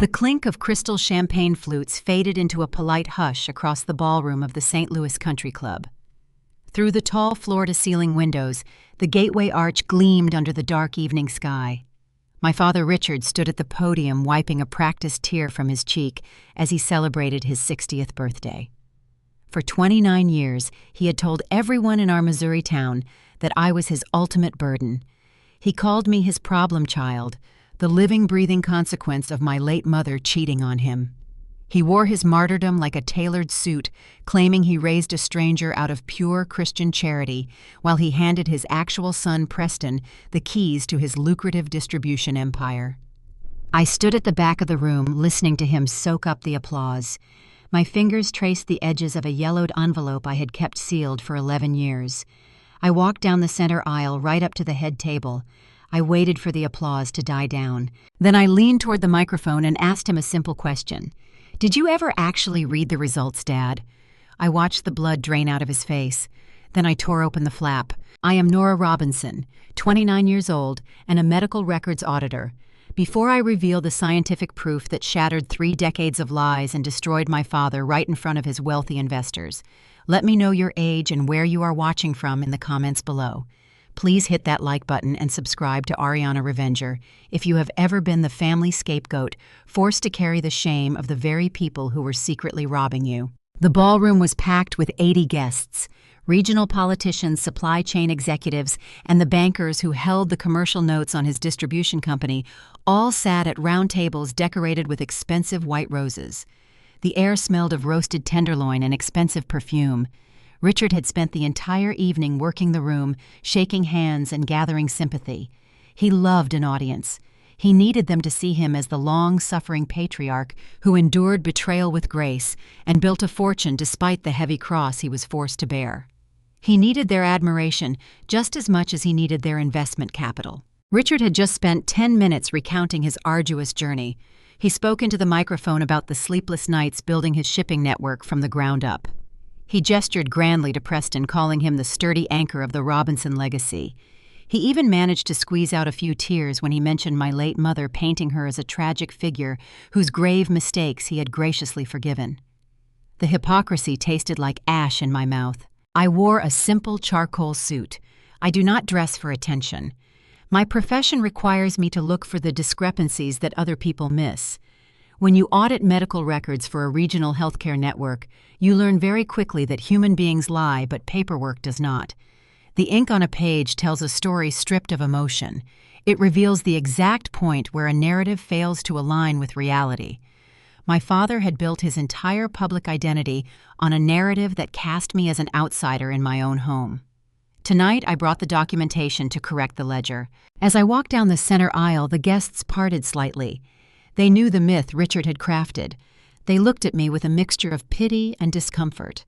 The clink of crystal champagne flutes faded into a polite hush across the ballroom of the St. Louis Country Club. Through the tall floor-to-ceiling windows, the gateway arch gleamed under the dark evening sky. My father Richard stood at the podium wiping a practiced tear from his cheek as he celebrated his 60th birthday. For 29 years, he had told everyone in our Missouri town that I was his ultimate burden. He called me his problem child, the living, breathing consequence of my late mother cheating on him. He wore his martyrdom like a tailored suit, claiming he raised a stranger out of pure Christian charity, while he handed his actual son, Preston, the keys to his lucrative distribution empire. I stood at the back of the room, listening to him soak up the applause. My fingers traced the edges of a yellowed envelope I had kept sealed for 11 years. I walked down the center aisle right up to the head table. I waited for the applause to die down. Then I leaned toward the microphone and asked him a simple question. "Did you ever actually read the results, Dad?" I watched the blood drain out of his face. Then I tore open the flap. "I am Nora Robinson, 29 years old, and a medical records auditor. Before I reveal the scientific proof that shattered 3 decades of lies and destroyed my father right in front of his wealthy investors, let me know your age and where you are watching from in the comments below. Please hit that like button and subscribe to Ariana Revenger if you have ever been the family scapegoat, forced to carry the shame of the very people who were secretly robbing you." The ballroom was packed with 80 guests, regional politicians, supply chain executives, and the bankers who held the commercial notes on his distribution company all sat at round tables decorated with expensive white roses. The air smelled of roasted tenderloin and expensive perfume. Richard had spent the entire evening working the room, shaking hands and gathering sympathy. He loved an audience. He needed them to see him as the long-suffering patriarch who endured betrayal with grace and built a fortune despite the heavy cross he was forced to bear. He needed their admiration just as much as he needed their investment capital. Richard had just spent 10 minutes recounting his arduous journey. He spoke into the microphone about the sleepless nights building his shipping network from the ground up. He gestured grandly to Preston, calling him the sturdy anchor of the Robinson legacy. He even managed to squeeze out a few tears when he mentioned my late mother, painting her as a tragic figure whose grave mistakes he had graciously forgiven. The hypocrisy tasted like ash in my mouth. I wore a simple charcoal suit. I do not dress for attention. My profession requires me to look for the discrepancies that other people miss. When you audit medical records for a regional healthcare network, you learn very quickly that human beings lie, but paperwork does not. The ink on a page tells a story stripped of emotion. It reveals the exact point where a narrative fails to align with reality. My father had built his entire public identity on a narrative that cast me as an outsider in my own home. Tonight, I brought the documentation to correct the ledger. As I walked down the center aisle, the guests parted slightly. They knew the myth Richard had crafted. They looked at me with a mixture of pity and discomfort.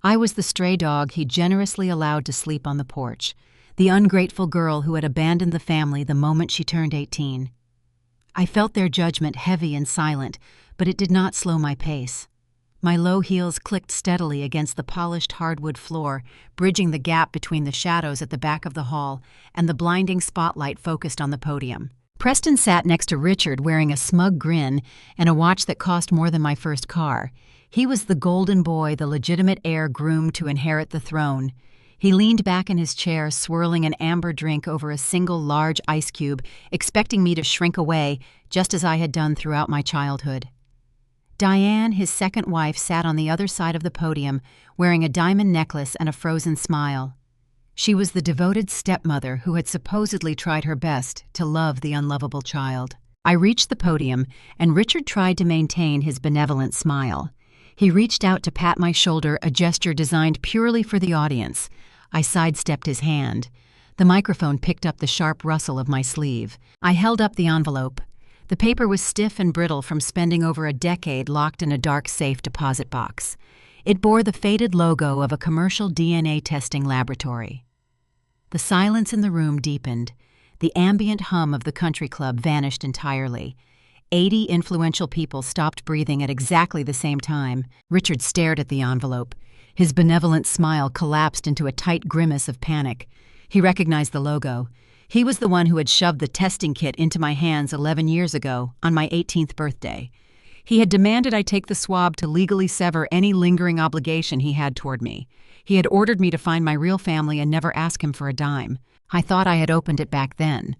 I was the stray dog he generously allowed to sleep on the porch, the ungrateful girl who had abandoned the family the moment she turned 18. I felt their judgment heavy and silent, but it did not slow my pace. My low heels clicked steadily against the polished hardwood floor, bridging the gap between the shadows at the back of the hall and the blinding spotlight focused on the podium. Preston sat next to Richard wearing a smug grin and a watch that cost more than my first car. He was the golden boy, the legitimate heir groomed to inherit the throne. He leaned back in his chair, swirling an amber drink over a single large ice cube, expecting me to shrink away, just as I had done throughout my childhood. Diane, his second wife, sat on the other side of the podium, wearing a diamond necklace and a frozen smile. She was the devoted stepmother who had supposedly tried her best to love the unlovable child. I reached the podium, and Richard tried to maintain his benevolent smile. He reached out to pat my shoulder, a gesture designed purely for the audience. I sidestepped his hand. The microphone picked up the sharp rustle of my sleeve. I held up the envelope. The paper was stiff and brittle from spending over a decade locked in a dark safe deposit box. It bore the faded logo of a commercial DNA testing laboratory. The silence in the room deepened. The ambient hum of the country club vanished entirely. 80 influential people stopped breathing at exactly the same time. Richard stared at the envelope. His benevolent smile collapsed into a tight grimace of panic. He recognized the logo. He was the one who had shoved the testing kit into my hands 11 years ago, on my 18th birthday. He had demanded I take the swab to legally sever any lingering obligation he had toward me. He had ordered me to find my real family and never ask him for a dime. I thought I had opened it back then.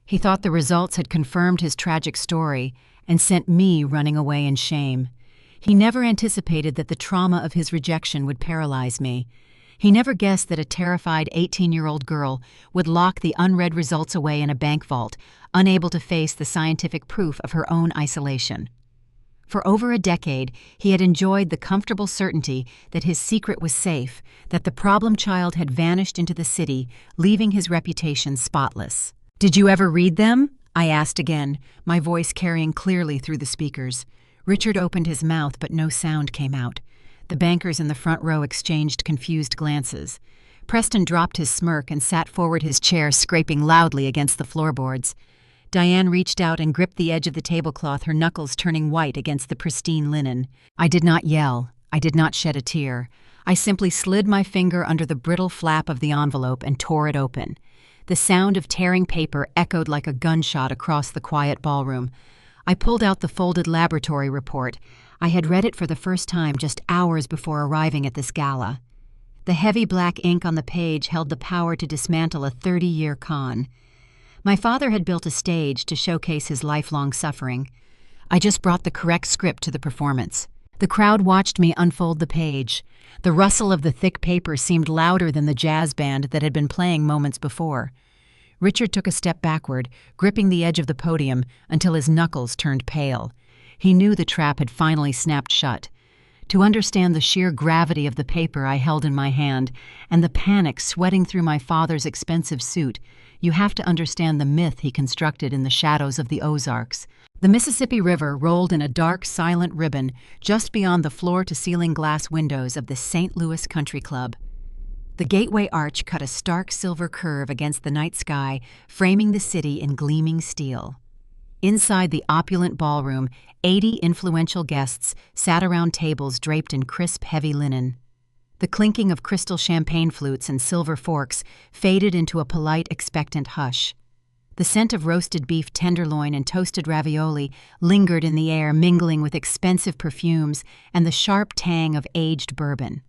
He thought the results had confirmed his tragic story and sent me running away in shame. He never anticipated that the trauma of his rejection would paralyze me. He never guessed that a terrified 18-year-old girl would lock the unread results away in a bank vault, unable to face the scientific proof of her own isolation. For over a decade, he had enjoyed the comfortable certainty that his secret was safe, that the problem child had vanished into the city, leaving his reputation spotless. "Did you ever read them?" I asked again, my voice carrying clearly through the speakers. Richard opened his mouth, but no sound came out. The bankers in the front row exchanged confused glances. Preston dropped his smirk and sat forward his chair, scraping loudly against the floorboards. Diane reached out and gripped the edge of the tablecloth, her knuckles turning white against the pristine linen. I did not yell. I did not shed a tear. I simply slid my finger under the brittle flap of the envelope and tore it open. The sound of tearing paper echoed like a gunshot across the quiet ballroom. I pulled out the folded laboratory report. I had read it for the first time just hours before arriving at this gala. The heavy black ink on the page held the power to dismantle a 30-year con. My father had built a stage to showcase his lifelong suffering. I just brought the correct script to the performance. The crowd watched me unfold the page. The rustle of the thick paper seemed louder than the jazz band that had been playing moments before. Richard took a step backward, gripping the edge of the podium until his knuckles turned pale. He knew the trap had finally snapped shut. To understand the sheer gravity of the paper I held in my hand and the panic sweating through my father's expensive suit, you have to understand the myth he constructed in the shadows of the Ozarks. The Mississippi River rolled in a dark, silent ribbon just beyond the floor-to-ceiling glass windows of the St. Louis Country Club. The gateway arch cut a stark silver curve against the night sky, framing the city in gleaming steel. Inside the opulent ballroom, 80 influential guests sat around tables draped in crisp, heavy linen. The clinking of crystal champagne flutes and silver forks faded into a polite, expectant hush. The scent of roasted beef tenderloin and toasted ravioli lingered in the air, mingling with expensive perfumes and the sharp tang of aged bourbon.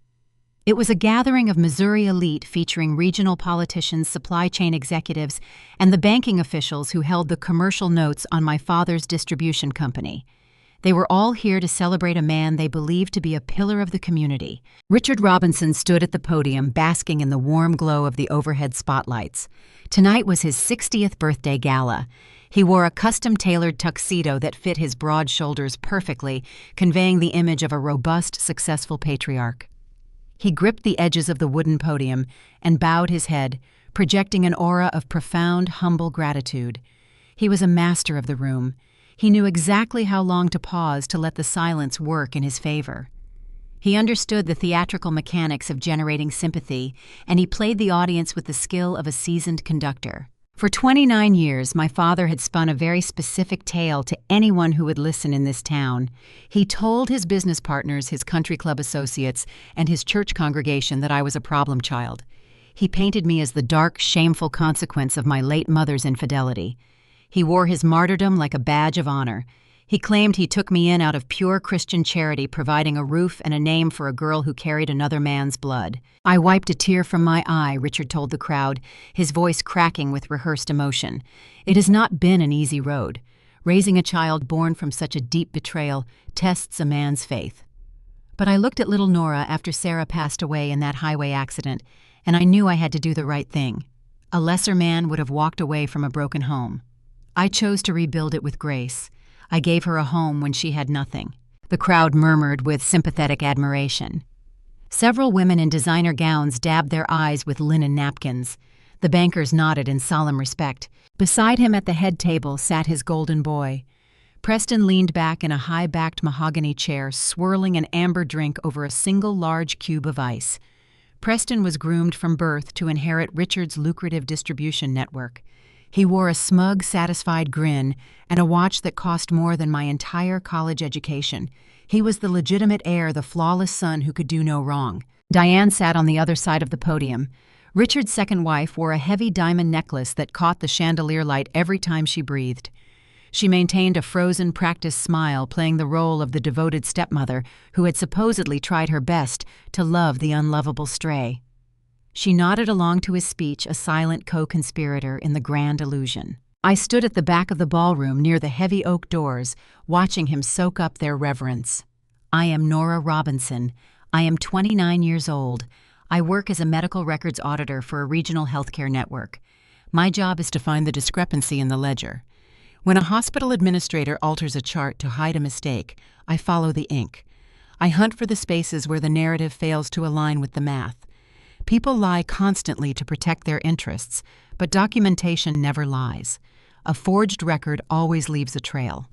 It was a gathering of Missouri elite featuring regional politicians, supply chain executives, and the banking officials who held the commercial notes on my father's distribution company. They were all here to celebrate a man they believed to be a pillar of the community. Richard Robinson stood at the podium, basking in the warm glow of the overhead spotlights. Tonight was his 60th birthday gala. He wore a custom-tailored tuxedo that fit his broad shoulders perfectly, conveying the image of a robust, successful patriarch. He gripped the edges of the wooden podium and bowed his head, projecting an aura of profound, humble gratitude. He was a master of the room. He knew exactly how long to pause to let the silence work in his favor. He understood the theatrical mechanics of generating sympathy, and he played the audience with the skill of a seasoned conductor. For 29 years, my father had spun a very specific tale to anyone who would listen in this town. He told his business partners, his country club associates, and his church congregation that I was a problem child. He painted me as the dark, shameful consequence of my late mother's infidelity. He wore his martyrdom like a badge of honor. He claimed he took me in out of pure Christian charity, providing a roof and a name for a girl who carried another man's blood. I wiped a tear from my eye, Richard told the crowd, his voice cracking with rehearsed emotion. It has not been an easy road. Raising a child born from such a deep betrayal tests a man's faith. But I looked at little Nora after Sarah passed away in that highway accident, and I knew I had to do the right thing. A lesser man would have walked away from a broken home. I chose to rebuild it with grace. I gave her a home when she had nothing. The crowd murmured with sympathetic admiration. Several women in designer gowns dabbed their eyes with linen napkins. The bankers nodded in solemn respect. Beside him at the head table sat his golden boy. Preston leaned back in a high-backed mahogany chair, swirling an amber drink over a single large cube of ice. Preston was groomed from birth to inherit Richard's lucrative distribution network. He wore a smug, satisfied grin and a watch that cost more than my entire college education. He was the legitimate heir, the flawless son who could do no wrong. Diane sat on the other side of the podium. Richard's second wife wore a heavy diamond necklace that caught the chandelier light every time she breathed. She maintained a frozen, practiced smile, playing the role of the devoted stepmother who had supposedly tried her best to love the unlovable stray. She nodded along to his speech, a silent co-conspirator in the grand illusion. I stood at the back of the ballroom near the heavy oak doors, watching him soak up their reverence. I am Nora Robinson. I am 29 years old. I work as a medical records auditor for a regional healthcare network. My job is to find the discrepancy in the ledger. When a hospital administrator alters a chart to hide a mistake, I follow the ink. I hunt for the spaces where the narrative fails to align with the math. People lie constantly to protect their interests, but documentation never lies. A forged record always leaves a trail.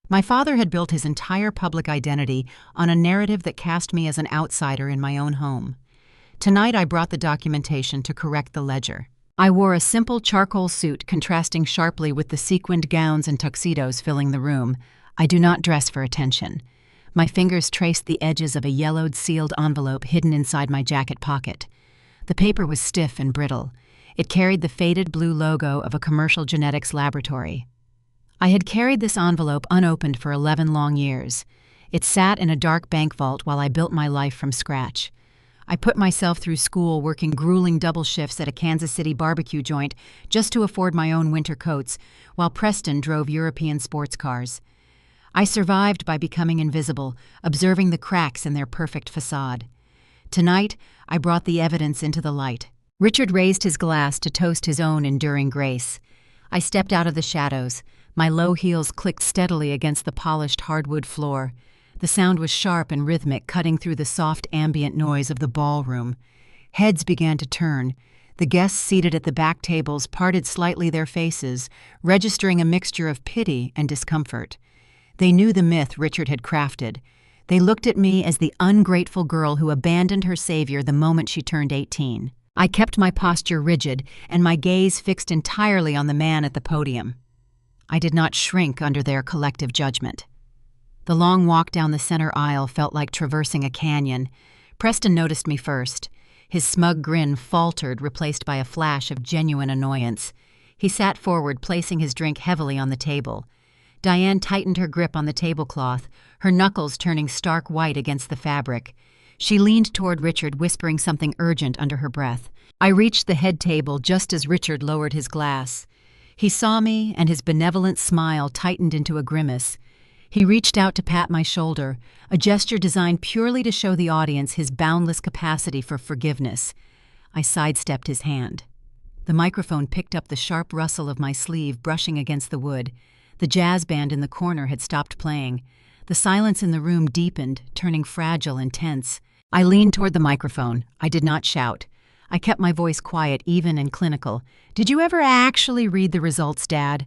My father had built his entire public identity on a narrative that cast me as an outsider in my own home. Tonight I brought the documentation to correct the ledger. I wore a simple charcoal suit contrasting sharply with the sequined gowns and tuxedos filling the room. I do not dress for attention. My fingers traced the edges of a yellowed sealed envelope hidden inside my jacket pocket. The paper was stiff and brittle. It carried the faded blue logo of a commercial genetics laboratory. I had carried this envelope unopened for 11 long years. It sat in a dark bank vault while I built my life from scratch. I put myself through school working grueling double shifts at a Kansas City barbecue joint just to afford my own winter coats, while Preston drove European sports cars. I survived by becoming invisible, observing the cracks in their perfect facade. Tonight, I brought the evidence into the light. Richard raised his glass to toast his own enduring grace. I stepped out of the shadows. My low heels clicked steadily against the polished hardwood floor. The sound was sharp and rhythmic, cutting through the soft ambient noise of the ballroom. Heads began to turn. The guests seated at the back tables parted slightly their faces, registering a mixture of pity and discomfort. They knew the myth Richard had crafted. They looked at me as the ungrateful girl who abandoned her savior the moment she turned 18. I kept my posture rigid and my gaze fixed entirely on the man at the podium. I did not shrink under their collective judgment. The long walk down the center aisle felt like traversing a canyon. Preston noticed me first. His smug grin faltered, replaced by a flash of genuine annoyance. He sat forward, placing his drink heavily on the table. Diane tightened her grip on the tablecloth, her knuckles turning stark white against the fabric. She leaned toward Richard, whispering something urgent under her breath. I reached the head table just as Richard lowered his glass. He saw me, and his benevolent smile tightened into a grimace. He reached out to pat my shoulder, a gesture designed purely to show the audience his boundless capacity for forgiveness. I sidestepped his hand. The microphone picked up the sharp rustle of my sleeve brushing against the wood. The jazz band in the corner had stopped playing. The silence in the room deepened, turning fragile and tense. I leaned toward the microphone. I did not shout. I kept my voice quiet, even and clinical. "Did you ever actually read the results, Dad?"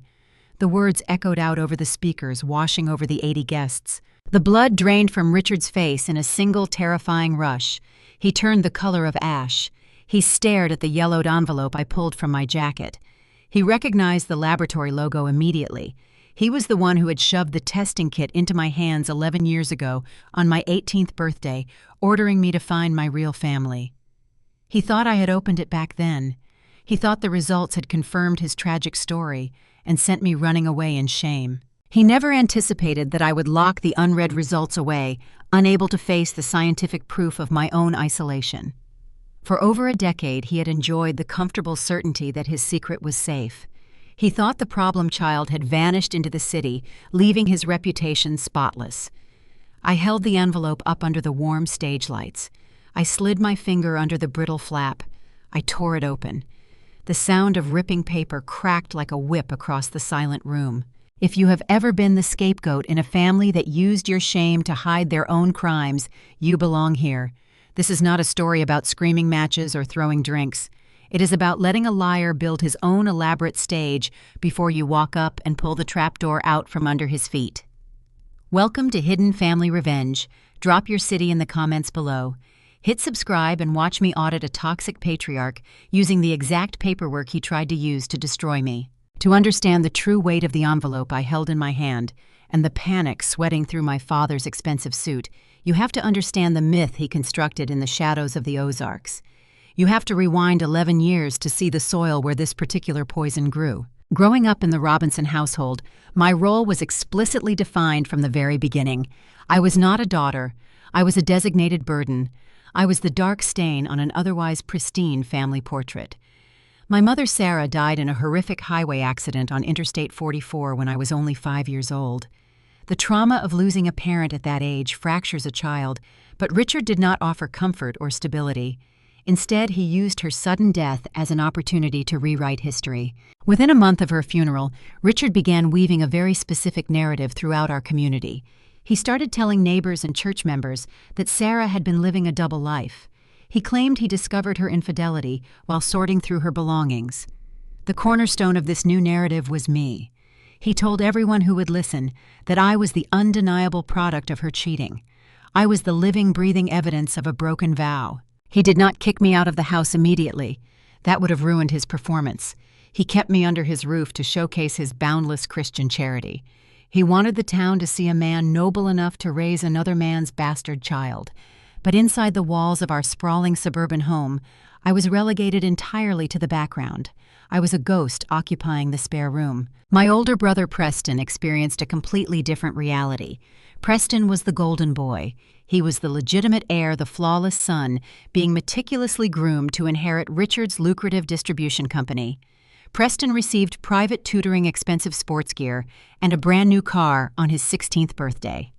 The words echoed out over the speakers, washing over the 80 guests. The blood drained from Richard's face in a single terrifying rush. He turned the color of ash. He stared at the yellowed envelope I pulled from my jacket. He recognized the laboratory logo immediately. He was the one who had shoved the testing kit into my hands 11 years ago on my 18th birthday, ordering me to find my real family. He thought I had opened it back then. He thought the results had confirmed his tragic story and sent me running away in shame. He never anticipated that I would lock the unread results away, unable to face the scientific proof of my own isolation. For over a decade, he had enjoyed the comfortable certainty that his secret was safe. He thought the problem child had vanished into the city, leaving his reputation spotless. I held the envelope up under the warm stage lights. I slid my finger under the brittle flap. I tore it open. The sound of ripping paper cracked like a whip across the silent room. If you have ever been the scapegoat in a family that used your shame to hide their own crimes, you belong here. This is not a story about screaming matches or throwing drinks. It is about letting a liar build his own elaborate stage before you walk up and pull the trapdoor out from under his feet. Welcome to Hidden Family Revenge. Drop your city in the comments below. Hit subscribe and watch me audit a toxic patriarch using the exact paperwork he tried to use to destroy me. To understand the true weight of the envelope I held in my hand and the panic sweating through my father's expensive suit, you have to understand the myth he constructed in the shadows of the Ozarks. You have to rewind 11 years to see the soil where this particular poison grew. Growing up in the Robinson household, my role was explicitly defined from the very beginning. I was not a daughter. I was a designated burden. I was the dark stain on an otherwise pristine family portrait. My mother, Sarah, died in a horrific highway accident on Interstate 44 when I was only 5 years old. The trauma of losing a parent at that age fractures a child, but Richard did not offer comfort or stability. Instead, he used her sudden death as an opportunity to rewrite history. Within a month of her funeral, Richard began weaving a very specific narrative throughout our community. He started telling neighbors and church members that Sarah had been living a double life. He claimed he discovered her infidelity while sorting through her belongings. The cornerstone of this new narrative was me. He told everyone who would listen that I was the undeniable product of her cheating. I was the living, breathing evidence of a broken vow. He did not kick me out of the house immediately. That would have ruined his performance. He kept me under his roof to showcase his boundless Christian charity. He wanted the town to see a man noble enough to raise another man's bastard child. But inside the walls of our sprawling suburban home, I was relegated entirely to the background. I was a ghost occupying the spare room. My older brother Preston experienced a completely different reality. Preston was the golden boy. He was the legitimate heir, the flawless son, being meticulously groomed to inherit Richard's lucrative distribution company. Preston received private tutoring, expensive sports gear, and a brand new car on his 16th birthday.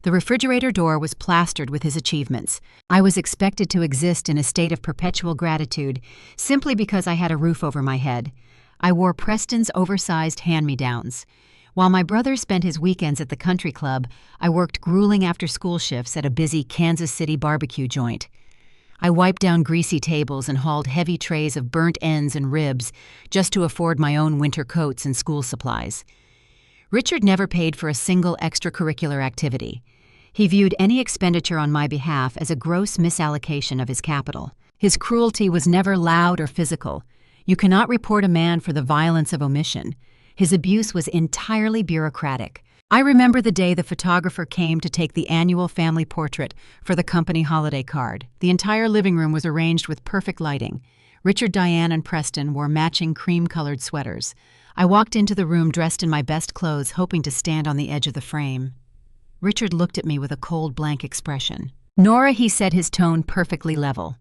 The refrigerator door was plastered with his achievements. I was expected to exist in a state of perpetual gratitude simply because I had a roof over my head. I wore Preston's oversized hand-me-downs. While my brother spent his weekends at the country club, I worked grueling after-school shifts at a busy Kansas City barbecue joint. I wiped down greasy tables and hauled heavy trays of burnt ends and ribs just to afford my own winter coats and school supplies. Richard never paid for a single extracurricular activity. He viewed any expenditure on my behalf as a gross misallocation of his capital. His cruelty was never loud or physical. You cannot report a man for the violence of omission. His abuse was entirely bureaucratic. I remember the day the photographer came to take the annual family portrait for the company holiday card. The entire living room was arranged with perfect lighting. Richard, Diane, and Preston wore matching cream-colored sweaters. I walked into the room dressed in my best clothes, hoping to stand on the edge of the frame. Richard looked at me with a cold, blank expression. "Nora," he said, his tone perfectly level.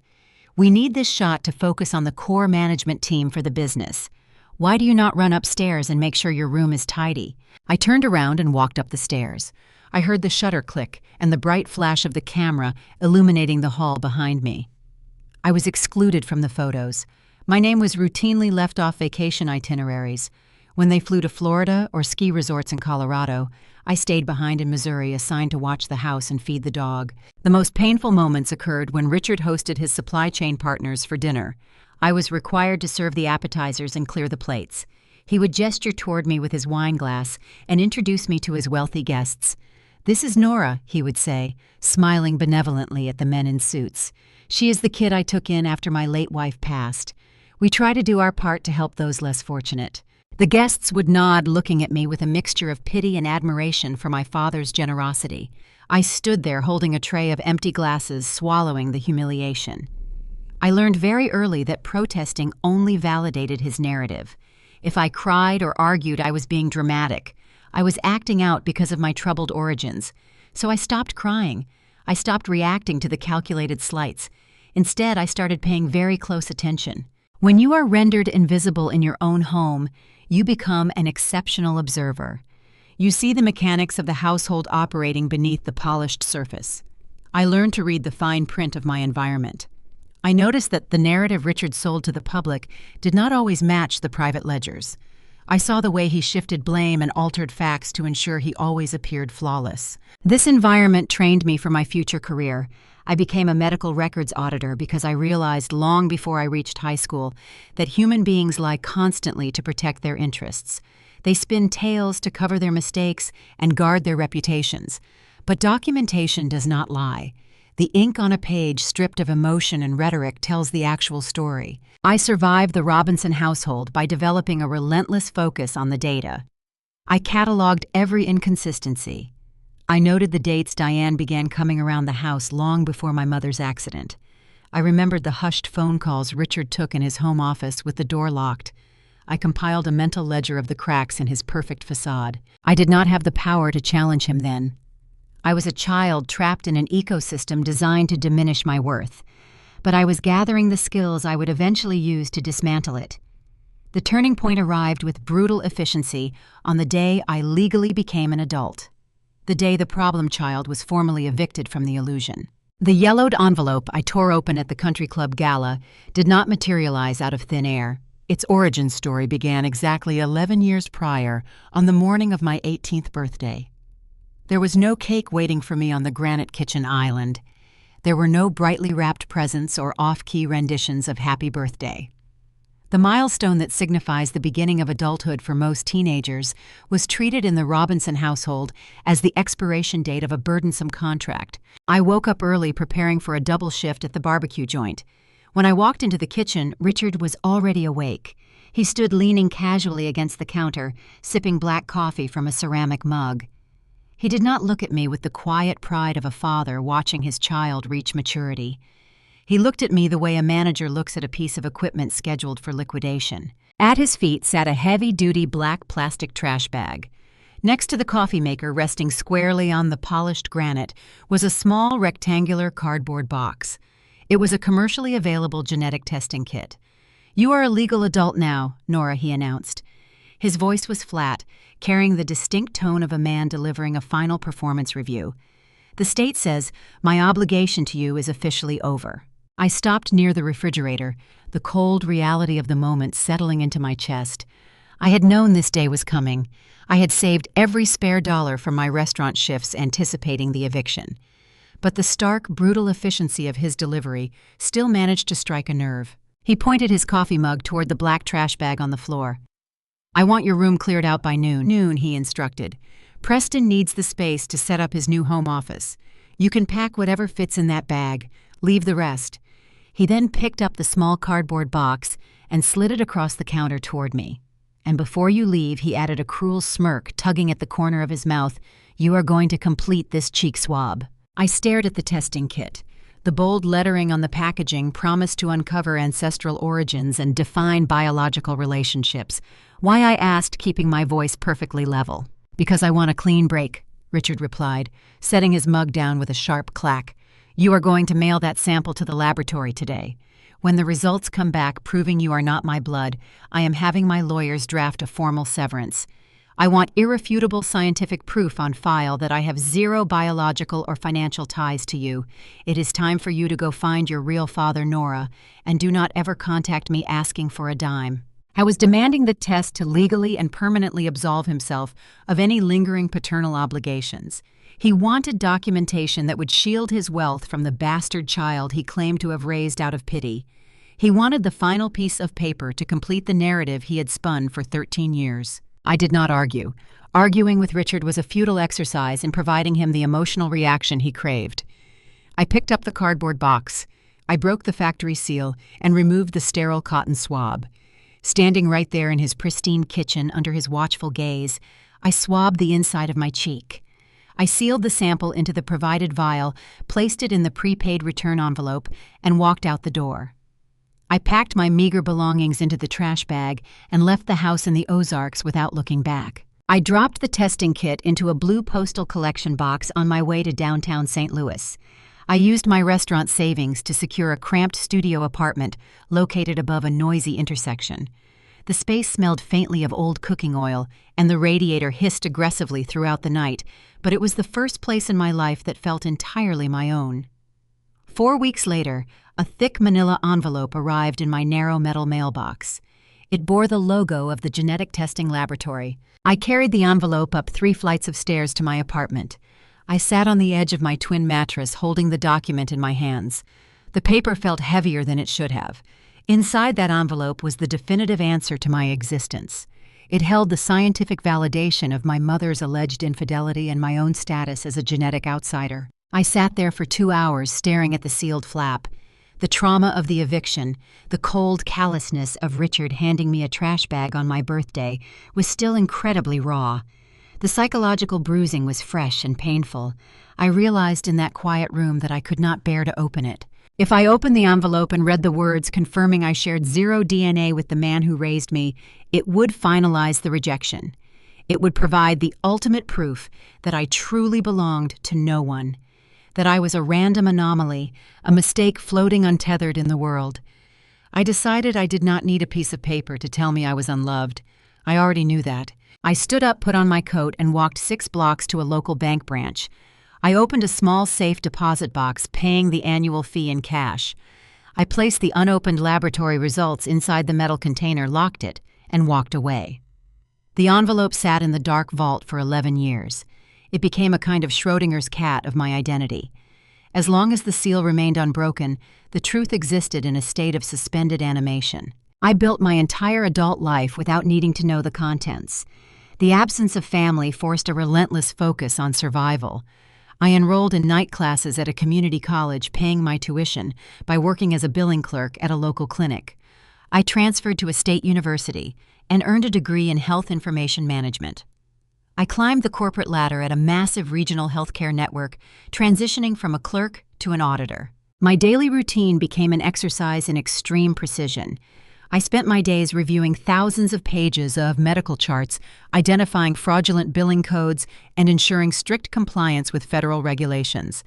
"We need this shot to focus on the core management team for the business. Why do you not run upstairs and make sure your room is tidy?" I turned around and walked up the stairs. I heard the shutter click and the bright flash of the camera illuminating the hall behind me. I was excluded from the photos. My name was routinely left off vacation itineraries. When they flew to Florida or ski resorts in Colorado, I stayed behind in Missouri, assigned to watch the house and feed the dog. The most painful moments occurred when Richard hosted his supply chain partners for dinner. I was required to serve the appetizers and clear the plates. He would gesture toward me with his wine glass and introduce me to his wealthy guests. "This is Nora," he would say, smiling benevolently at the men in suits. "She is the kid I took in after my late wife passed. We try to do our part to help those less fortunate." The guests would nod, looking at me with a mixture of pity and admiration for my father's generosity. I stood there holding a tray of empty glasses, swallowing the humiliation. I learned very early that protesting only validated his narrative. If I cried or argued, I was being dramatic. I was acting out because of my troubled origins. So I stopped crying. I stopped reacting to the calculated slights. Instead, I started paying very close attention. When you are rendered invisible in your own home, you become an exceptional observer. You see the mechanics of the household operating beneath the polished surface. I learned to read the fine print of my environment. I noticed that the narrative Richard sold to the public did not always match the private ledgers. I saw the way he shifted blame and altered facts to ensure he always appeared flawless. This environment trained me for my future career. I became a medical records auditor because I realized long before I reached high school that human beings lie constantly to protect their interests. They spin tales to cover their mistakes and guard their reputations. But documentation does not lie. The ink on a page stripped of emotion and rhetoric tells the actual story. I survived the Robinson household by developing a relentless focus on the data. I cataloged every inconsistency. I noted the dates Diane began coming around the house long before my mother's accident. I remembered the hushed phone calls Richard took in his home office with the door locked. I compiled a mental ledger of the cracks in his perfect facade. I did not have the power to challenge him then. I was a child trapped in an ecosystem designed to diminish my worth, but I was gathering the skills I would eventually use to dismantle it. The turning point arrived with brutal efficiency on the day I legally became an adult. The day the problem child was formally evicted from the illusion. The yellowed envelope I tore open at the country club gala did not materialize out of thin air. Its origin story began exactly 11 years prior, on the morning of my 18th birthday. There was no cake waiting for me on the granite kitchen island. There were no brightly wrapped presents or off-key renditions of Happy Birthday. The milestone that signifies the beginning of adulthood for most teenagers was treated in the Robinson household as the expiration date of a burdensome contract. I woke up early preparing for a double shift at the barbecue joint. When I walked into the kitchen, Richard was already awake. He stood leaning casually against the counter, sipping black coffee from a ceramic mug. He did not look at me with the quiet pride of a father watching his child reach maturity. He looked at me the way a manager looks at a piece of equipment scheduled for liquidation. At his feet sat a heavy-duty black plastic trash bag. Next to the coffee maker, resting squarely on the polished granite, was a small rectangular cardboard box. It was a commercially available genetic testing kit. "You are a legal adult now, Nora," he announced. His voice was flat, carrying the distinct tone of a man delivering a final performance review. "The state says my obligation to you is officially over." I stopped near the refrigerator, the cold reality of the moment settling into my chest. I had known this day was coming. I had saved every spare dollar from my restaurant shifts anticipating the eviction. But the stark, brutal efficiency of his delivery still managed to strike a nerve. He pointed his coffee mug toward the black trash bag on the floor. "I want your room cleared out by noon," he instructed. "Preston needs the space to set up his new home office. You can pack whatever fits in that bag. Leave the rest." He then picked up the small cardboard box and slid it across the counter toward me. "And before you leave," he added, a cruel smirk tugging at the corner of his mouth, "you are going to complete this cheek swab." I stared at the testing kit. The bold lettering on the packaging promised to uncover ancestral origins and define biological relationships. Why, I asked, keeping my voice perfectly level. "Because I want a clean break," Richard replied, setting his mug down with a sharp clack. "You are going to mail that sample to the laboratory today. When the results come back proving you are not my blood, I am having my lawyers draft a formal severance. I want irrefutable scientific proof on file that I have zero biological or financial ties to you. It is time for you to go find your real father, Nora, and do not ever contact me asking for a dime." I was demanding the test to legally and permanently absolve himself of any lingering paternal obligations. He wanted documentation that would shield his wealth from the bastard child he claimed to have raised out of pity. He wanted the final piece of paper to complete the narrative he had spun for 13 years. I did not argue. Arguing with Richard was a futile exercise in providing him the emotional reaction he craved. I picked up the cardboard box. I broke the factory seal and removed the sterile cotton swab. Standing right there in his pristine kitchen under his watchful gaze, I swabbed the inside of my cheek. I sealed the sample into the provided vial, placed it in the prepaid return envelope, and walked out the door. I packed my meager belongings into the trash bag and left the house in the Ozarks without looking back. I dropped the testing kit into a blue postal collection box on my way to downtown St. Louis. I used my restaurant savings to secure a cramped studio apartment located above a noisy intersection. The space smelled faintly of old cooking oil, and the radiator hissed aggressively throughout the night, but it was the first place in my life that felt entirely my own. 4 weeks later, a thick manila envelope arrived in my narrow metal mailbox. It bore the logo of the genetic testing laboratory. I carried the envelope up 3 flights of stairs to my apartment. I sat on the edge of my twin mattress, holding the document in my hands. The paper felt heavier than it should have. Inside that envelope was the definitive answer to my existence. It held the scientific validation of my mother's alleged infidelity and my own status as a genetic outsider. I sat there for 2 hours staring at the sealed flap. The trauma of the eviction, the cold callousness of Richard handing me a trash bag on my birthday, was still incredibly raw. The psychological bruising was fresh and painful. I realized in that quiet room that I could not bear to open it. If I opened the envelope and read the words confirming I shared zero DNA with the man who raised me, it would finalize the rejection. It would provide the ultimate proof that I truly belonged to no one, that I was a random anomaly, a mistake floating untethered in the world. I decided I did not need a piece of paper to tell me I was unloved. I already knew that. I stood up, put on my coat, and walked 6 blocks to a local bank branch. I opened a small safe deposit box, paying the annual fee in cash. I placed the unopened laboratory results inside the metal container, locked it, and walked away. The envelope sat in the dark vault for 11 years. It became a kind of Schrodinger's cat of my identity. As long as the seal remained unbroken, the truth existed in a state of suspended animation. I built my entire adult life without needing to know the contents. The absence of family forced a relentless focus on survival. I enrolled in night classes at a community college, paying my tuition by working as a billing clerk at a local clinic. I transferred to a state university and earned a degree in health information management. I climbed the corporate ladder at a massive regional healthcare network, transitioning from a clerk to an auditor. My daily routine became an exercise in extreme precision. I spent my days reviewing thousands of pages of medical charts, identifying fraudulent billing codes, and ensuring strict compliance with federal regulations.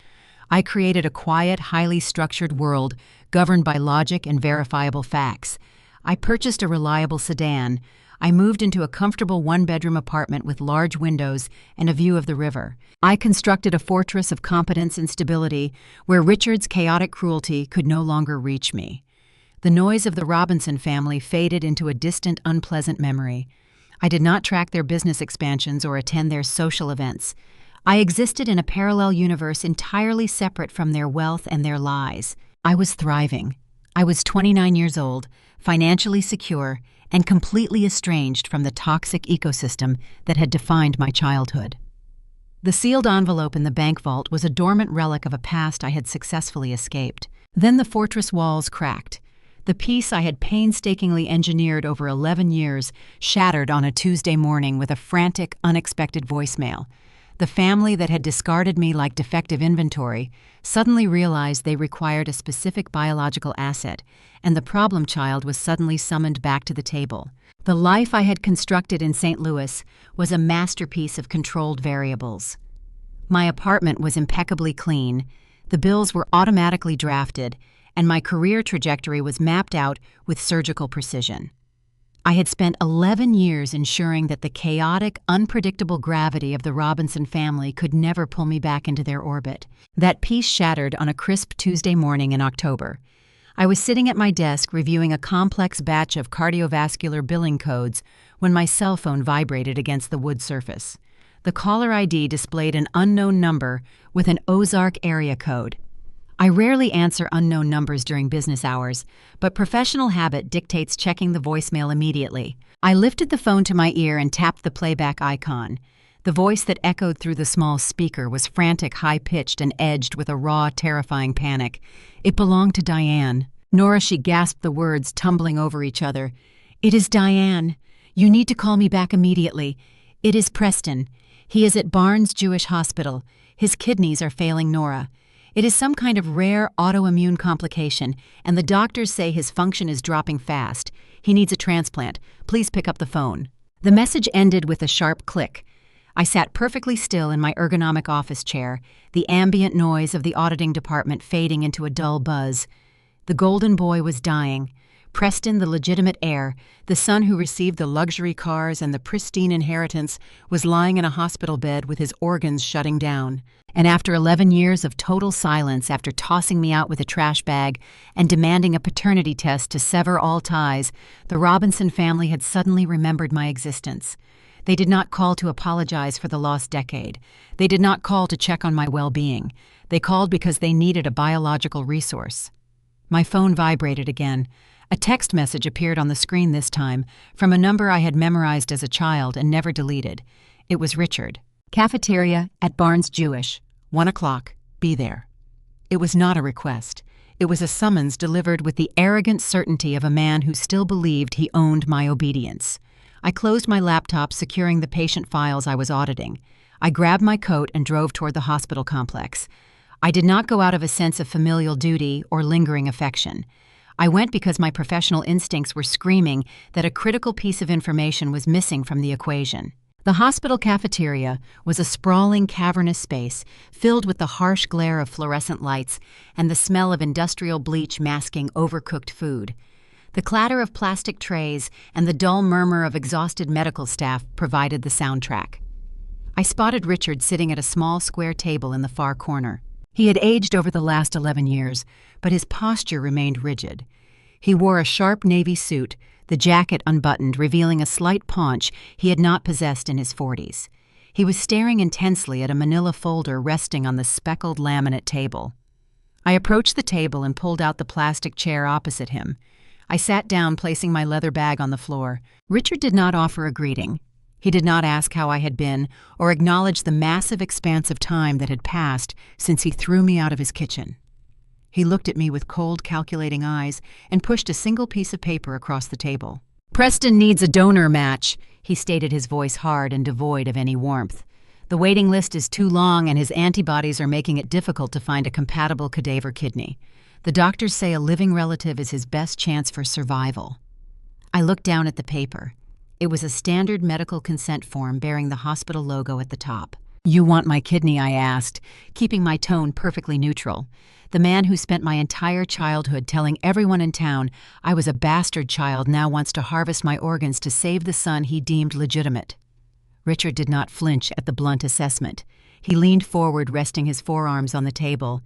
I created a quiet, highly structured world governed by logic and verifiable facts. I purchased a reliable sedan. I moved into a comfortable one-bedroom apartment with large windows and a view of the river. I constructed a fortress of competence and stability where Richard's chaotic cruelty could no longer reach me. The noise of the Robinson family faded into a distant, unpleasant memory. I did not track their business expansions or attend their social events. I existed in a parallel universe entirely separate from their wealth and their lies. I was thriving. I was 29 years old, financially secure, and completely estranged from the toxic ecosystem that had defined my childhood. The sealed envelope in the bank vault was a dormant relic of a past I had successfully escaped. Then the fortress walls cracked. The peace I had painstakingly engineered over 11 years shattered on a Tuesday morning with a frantic, unexpected voicemail. The family that had discarded me like defective inventory suddenly realized they required a specific biological asset, and the problem child was suddenly summoned back to the table. The life I had constructed in St. Louis was a masterpiece of controlled variables. My apartment was impeccably clean, the bills were automatically drafted, and my career trajectory was mapped out with surgical precision. I had spent 11 years ensuring that the chaotic, unpredictable gravity of the Robinson family could never pull me back into their orbit. That peace shattered on a crisp Tuesday morning in October. I was sitting at my desk reviewing a complex batch of cardiovascular billing codes when my cell phone vibrated against the wood surface. The caller ID displayed an unknown number with an Ozark area code. I rarely answer unknown numbers during business hours, but professional habit dictates checking the voicemail immediately. I lifted the phone to my ear and tapped the playback icon. The voice that echoed through the small speaker was frantic, high-pitched, and edged with a raw, terrifying panic. It belonged to Diane. Nora, she gasped the words, tumbling over each other. "It is Diane. You need to call me back immediately. It is Preston. He is at Barnes Jewish Hospital. His kidneys are failing Nora. It is some kind of rare autoimmune complication, and the doctors say his function is dropping fast. He needs a transplant. Please pick up the phone." The message ended with a sharp click. I sat perfectly still in my ergonomic office chair, the ambient noise of the auditing department fading into a dull buzz. The golden boy was dying. Preston, the legitimate heir, the son who received the luxury cars and the pristine inheritance, was lying in a hospital bed with his organs shutting down. And after 11 years of total silence, after tossing me out with a trash bag and demanding a paternity test to sever all ties, the Robinson family had suddenly remembered my existence. They did not call to apologize for the lost decade. They did not call to check on my well-being. They called because they needed a biological resource. My phone vibrated again. A text message appeared on the screen this time, from a number I had memorized as a child and never deleted. It was Richard. "Cafeteria at Barnes Jewish. 1 o'clock. Be there." It was not a request. It was a summons delivered with the arrogant certainty of a man who still believed he owned my obedience. I closed my laptop, securing the patient files I was auditing. I grabbed my coat and drove toward the hospital complex. I did not go out of a sense of familial duty or lingering affection. I went because my professional instincts were screaming that a critical piece of information was missing from the equation. The hospital cafeteria was a sprawling, cavernous space filled with the harsh glare of fluorescent lights and the smell of industrial bleach masking overcooked food. The clatter of plastic trays and the dull murmur of exhausted medical staff provided the soundtrack. I spotted Richard sitting at a small square table in the far corner. He had aged over the last 11 years, but his posture remained rigid. He wore a sharp navy suit, the jacket unbuttoned, revealing a slight paunch he had not possessed in his 40s. He was staring intensely at a manila folder resting on the speckled laminate table. I approached the table and pulled out the plastic chair opposite him. I sat down, placing my leather bag on the floor. Richard did not offer a greeting. He did not ask how I had been or acknowledge the massive expanse of time that had passed since he threw me out of his kitchen. He looked at me with cold, calculating eyes and pushed a single piece of paper across the table. "Preston needs a donor match," he stated, his voice hard and devoid of any warmth. "The waiting list is too long and his antibodies are making it difficult to find a compatible cadaver kidney. The doctors say a living relative is his best chance for survival." I looked down at the paper. It was a standard medical consent form bearing the hospital logo at the top. "You want my kidney?" I asked, keeping my tone perfectly neutral. The man who spent my entire childhood telling everyone in town I was a bastard child now wants to harvest my organs to save the son he deemed legitimate. Richard did not flinch at the blunt assessment. He leaned forward, resting his forearms on the table.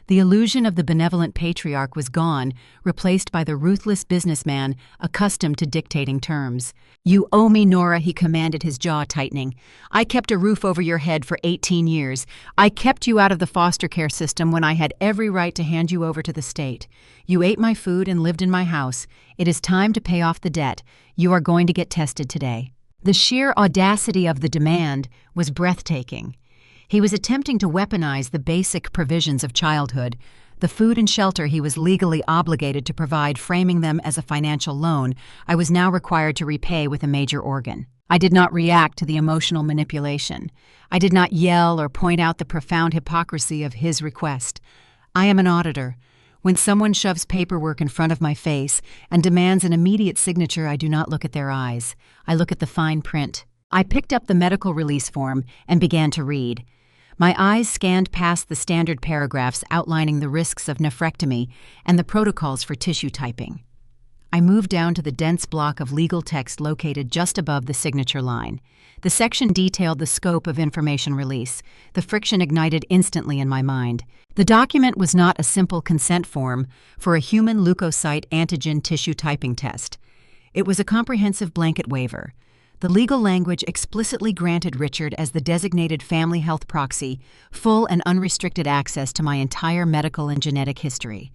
The illusion of the benevolent patriarch was gone, replaced by the ruthless businessman accustomed to dictating terms. "You owe me, Nora," he commanded, his jaw tightening. "I kept a roof over your head for 18 years. I kept you out of the foster care system when I had every right to hand you over to the state. You ate my food and lived in my house. It is time to pay off the debt. You are going to get tested today." The sheer audacity of the demand was breathtaking. He was attempting to weaponize the basic provisions of childhood, the food and shelter he was legally obligated to provide, framing them as a financial loan I was now required to repay with a major organ. I did not react to the emotional manipulation. I did not yell or point out the profound hypocrisy of his request. I am an auditor. When someone shoves paperwork in front of my face and demands an immediate signature, I do not look at their eyes. I look at the fine print. I picked up the medical release form and began to read. My eyes scanned past the standard paragraphs outlining the risks of nephrectomy and the protocols for tissue typing. I moved down to the dense block of legal text located just above the signature line. The section detailed the scope of information release. The friction ignited instantly in my mind. The document was not a simple consent form for a human leukocyte antigen tissue typing test. It was a comprehensive blanket waiver. The legal language explicitly granted Richard, as the designated family health proxy, full and unrestricted access to my entire medical and genetic history.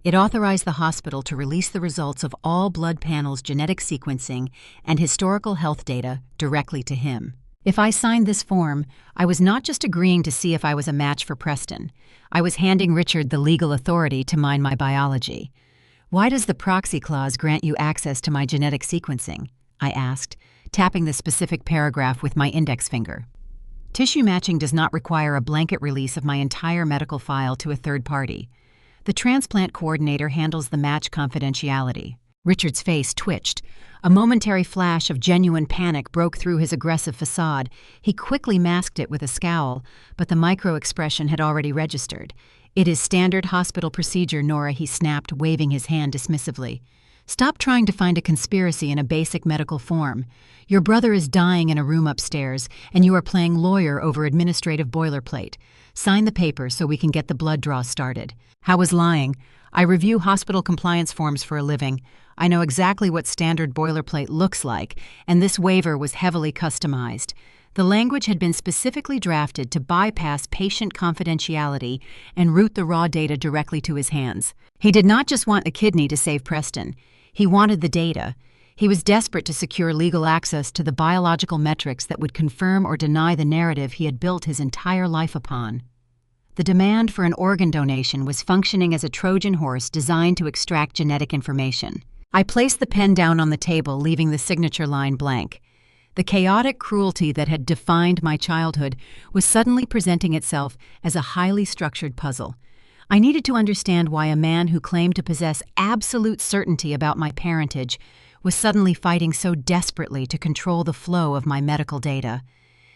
It authorized the hospital to release the results of all blood panels' genetic sequencing and historical health data directly to him. If I signed this form, I was not just agreeing to see if I was a match for Preston. I was handing Richard the legal authority to mine my biology. "Why does the proxy clause grant you access to my genetic sequencing?" I asked, tapping the specific paragraph with my index finger. "Tissue matching does not require a blanket release of my entire medical file to a third party. The transplant coordinator handles the match confidentiality." Richard's face twitched. A momentary flash of genuine panic broke through his aggressive facade. He quickly masked it with a scowl, but the micro-expression had already registered. "It is standard hospital procedure, Nora," he snapped, waving his hand dismissively. "Stop trying to find a conspiracy in a basic medical form. Your brother is dying in a room upstairs, and you are playing lawyer over administrative boilerplate. Sign the paper so we can get the blood draw started." How was lying? I review hospital compliance forms for a living. I know exactly what standard boilerplate looks like, and this waiver was heavily customized. The language had been specifically drafted to bypass patient confidentiality and route the raw data directly to his hands. He did not just want a kidney to save Preston. He wanted the data. He was desperate to secure legal access to the biological metrics that would confirm or deny the narrative he had built his entire life upon. The demand for an organ donation was functioning as a Trojan horse designed to extract genetic information. I placed the pen down on the table, leaving the signature line blank. The chaotic cruelty that had defined my childhood was suddenly presenting itself as a highly structured puzzle. I needed to understand why a man who claimed to possess absolute certainty about my parentage was suddenly fighting so desperately to control the flow of my medical data.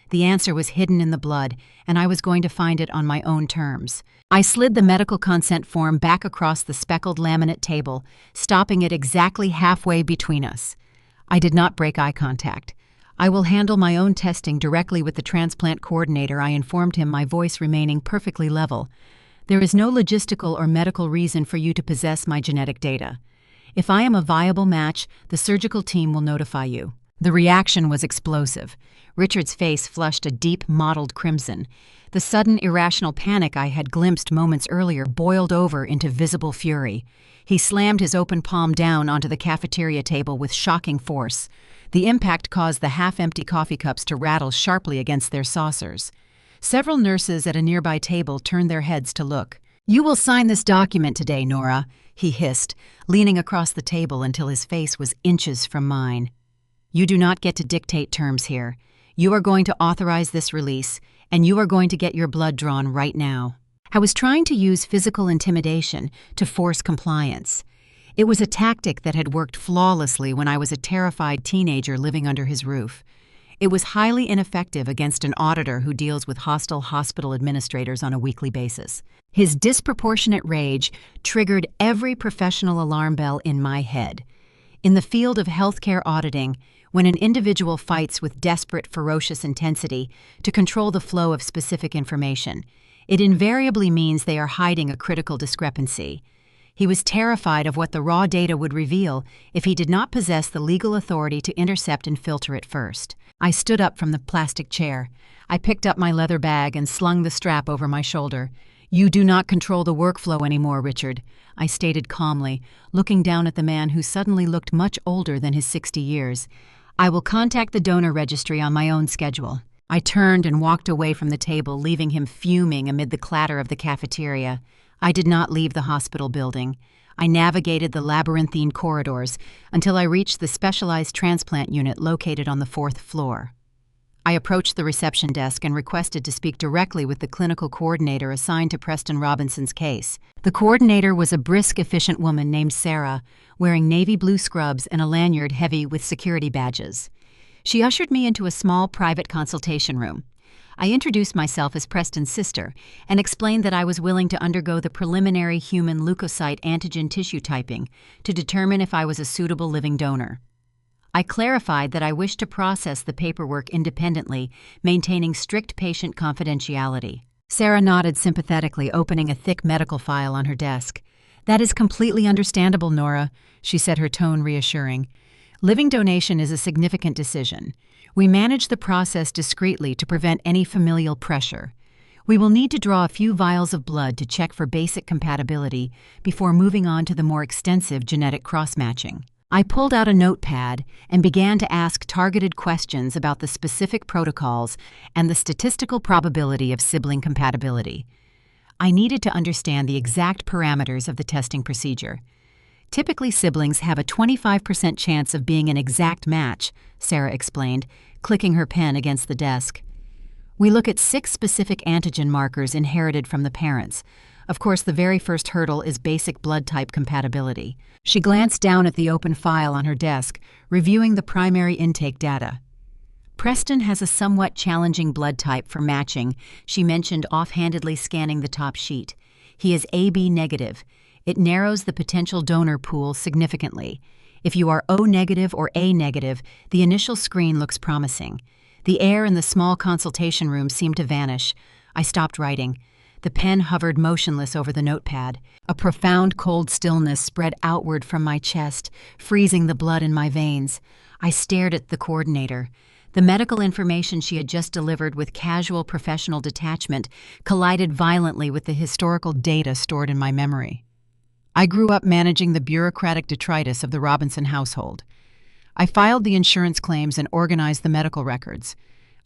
The answer was hidden in the blood, and I was going to find it on my own terms. I slid the medical consent form back across the speckled laminate table, stopping it exactly halfway between us. I did not break eye contact. "I will handle my own testing directly with the transplant coordinator," I informed him, my voice remaining perfectly level. "There is no logistical or medical reason for you to possess my genetic data. If I am a viable match, the surgical team will notify you." The reaction was explosive. Richard's face flushed a deep, mottled crimson. The sudden, irrational panic I had glimpsed moments earlier boiled over into visible fury. He slammed his open palm down onto the cafeteria table with shocking force. The impact caused the half-empty coffee cups to rattle sharply against their saucers. Several nurses at a nearby table turned their heads to look. "You will sign this document today, Nora," he hissed, leaning across the table until his face was inches from mine. "You do not get to dictate terms here. You are going to authorize this release, and you are going to get your blood drawn right now." I was trying to use physical intimidation to force compliance. It was a tactic that had worked flawlessly when I was a terrified teenager living under his roof. It was highly ineffective against an auditor who deals with hostile hospital administrators on a weekly basis. His disproportionate rage triggered every professional alarm bell in my head. In the field of healthcare auditing, when an individual fights with desperate, ferocious intensity to control the flow of specific information, it invariably means they are hiding a critical discrepancy. He was terrified of what the raw data would reveal if he did not possess the legal authority to intercept and filter it first. I stood up from the plastic chair. I picked up my leather bag and slung the strap over my shoulder. "You do not control the workflow anymore, Richard," I stated calmly, looking down at the man who suddenly looked much older than his 60 years. "I will contact the donor registry on my own schedule." I turned and walked away from the table, leaving him fuming amid the clatter of the cafeteria. I did not leave the hospital building. I navigated the labyrinthine corridors until I reached the specialized transplant unit located on the 4th floor. I approached the reception desk and requested to speak directly with the clinical coordinator assigned to Preston Robinson's case. The coordinator was a brisk, efficient woman named Sarah, wearing navy blue scrubs and a lanyard heavy with security badges. She ushered me into a small private consultation room. I introduced myself as Preston's sister and explained that I was willing to undergo the preliminary human leukocyte antigen tissue typing to determine if I was a suitable living donor. I clarified that I wished to process the paperwork independently, maintaining strict patient confidentiality. Sarah nodded sympathetically, opening a thick medical file on her desk. "That is completely understandable, Nora," she said, her tone reassuring. "Living donation is a significant decision. We manage the process discreetly to prevent any familial pressure. We will need to draw a few vials of blood to check for basic compatibility before moving on to the more extensive genetic cross-matching." I pulled out a notepad and began to ask targeted questions about the specific protocols and the statistical probability of sibling compatibility. I needed to understand the exact parameters of the testing procedure. "Typically, siblings have a 25% chance of being an exact match," Sarah explained, clicking her pen against the desk. "We look at 6 specific antigen markers inherited from the parents. Of course, the very first hurdle is basic blood type compatibility." She glanced down at the open file on her desk, reviewing the primary intake data. "Preston has a somewhat challenging blood type for matching," she mentioned, offhandedly scanning the top sheet. "He is AB negative. It narrows the potential donor pool significantly. If you are O negative or A negative, the initial screen looks promising." The air in the small consultation room seemed to vanish. I stopped writing. The pen hovered motionless over the notepad. A profound cold stillness spread outward from my chest, freezing the blood in my veins. I stared at the coordinator. The medical information she had just delivered with casual professional detachment collided violently with the historical data stored in my memory. I grew up managing the bureaucratic detritus of the Robinson household. I filed the insurance claims and organized the medical records.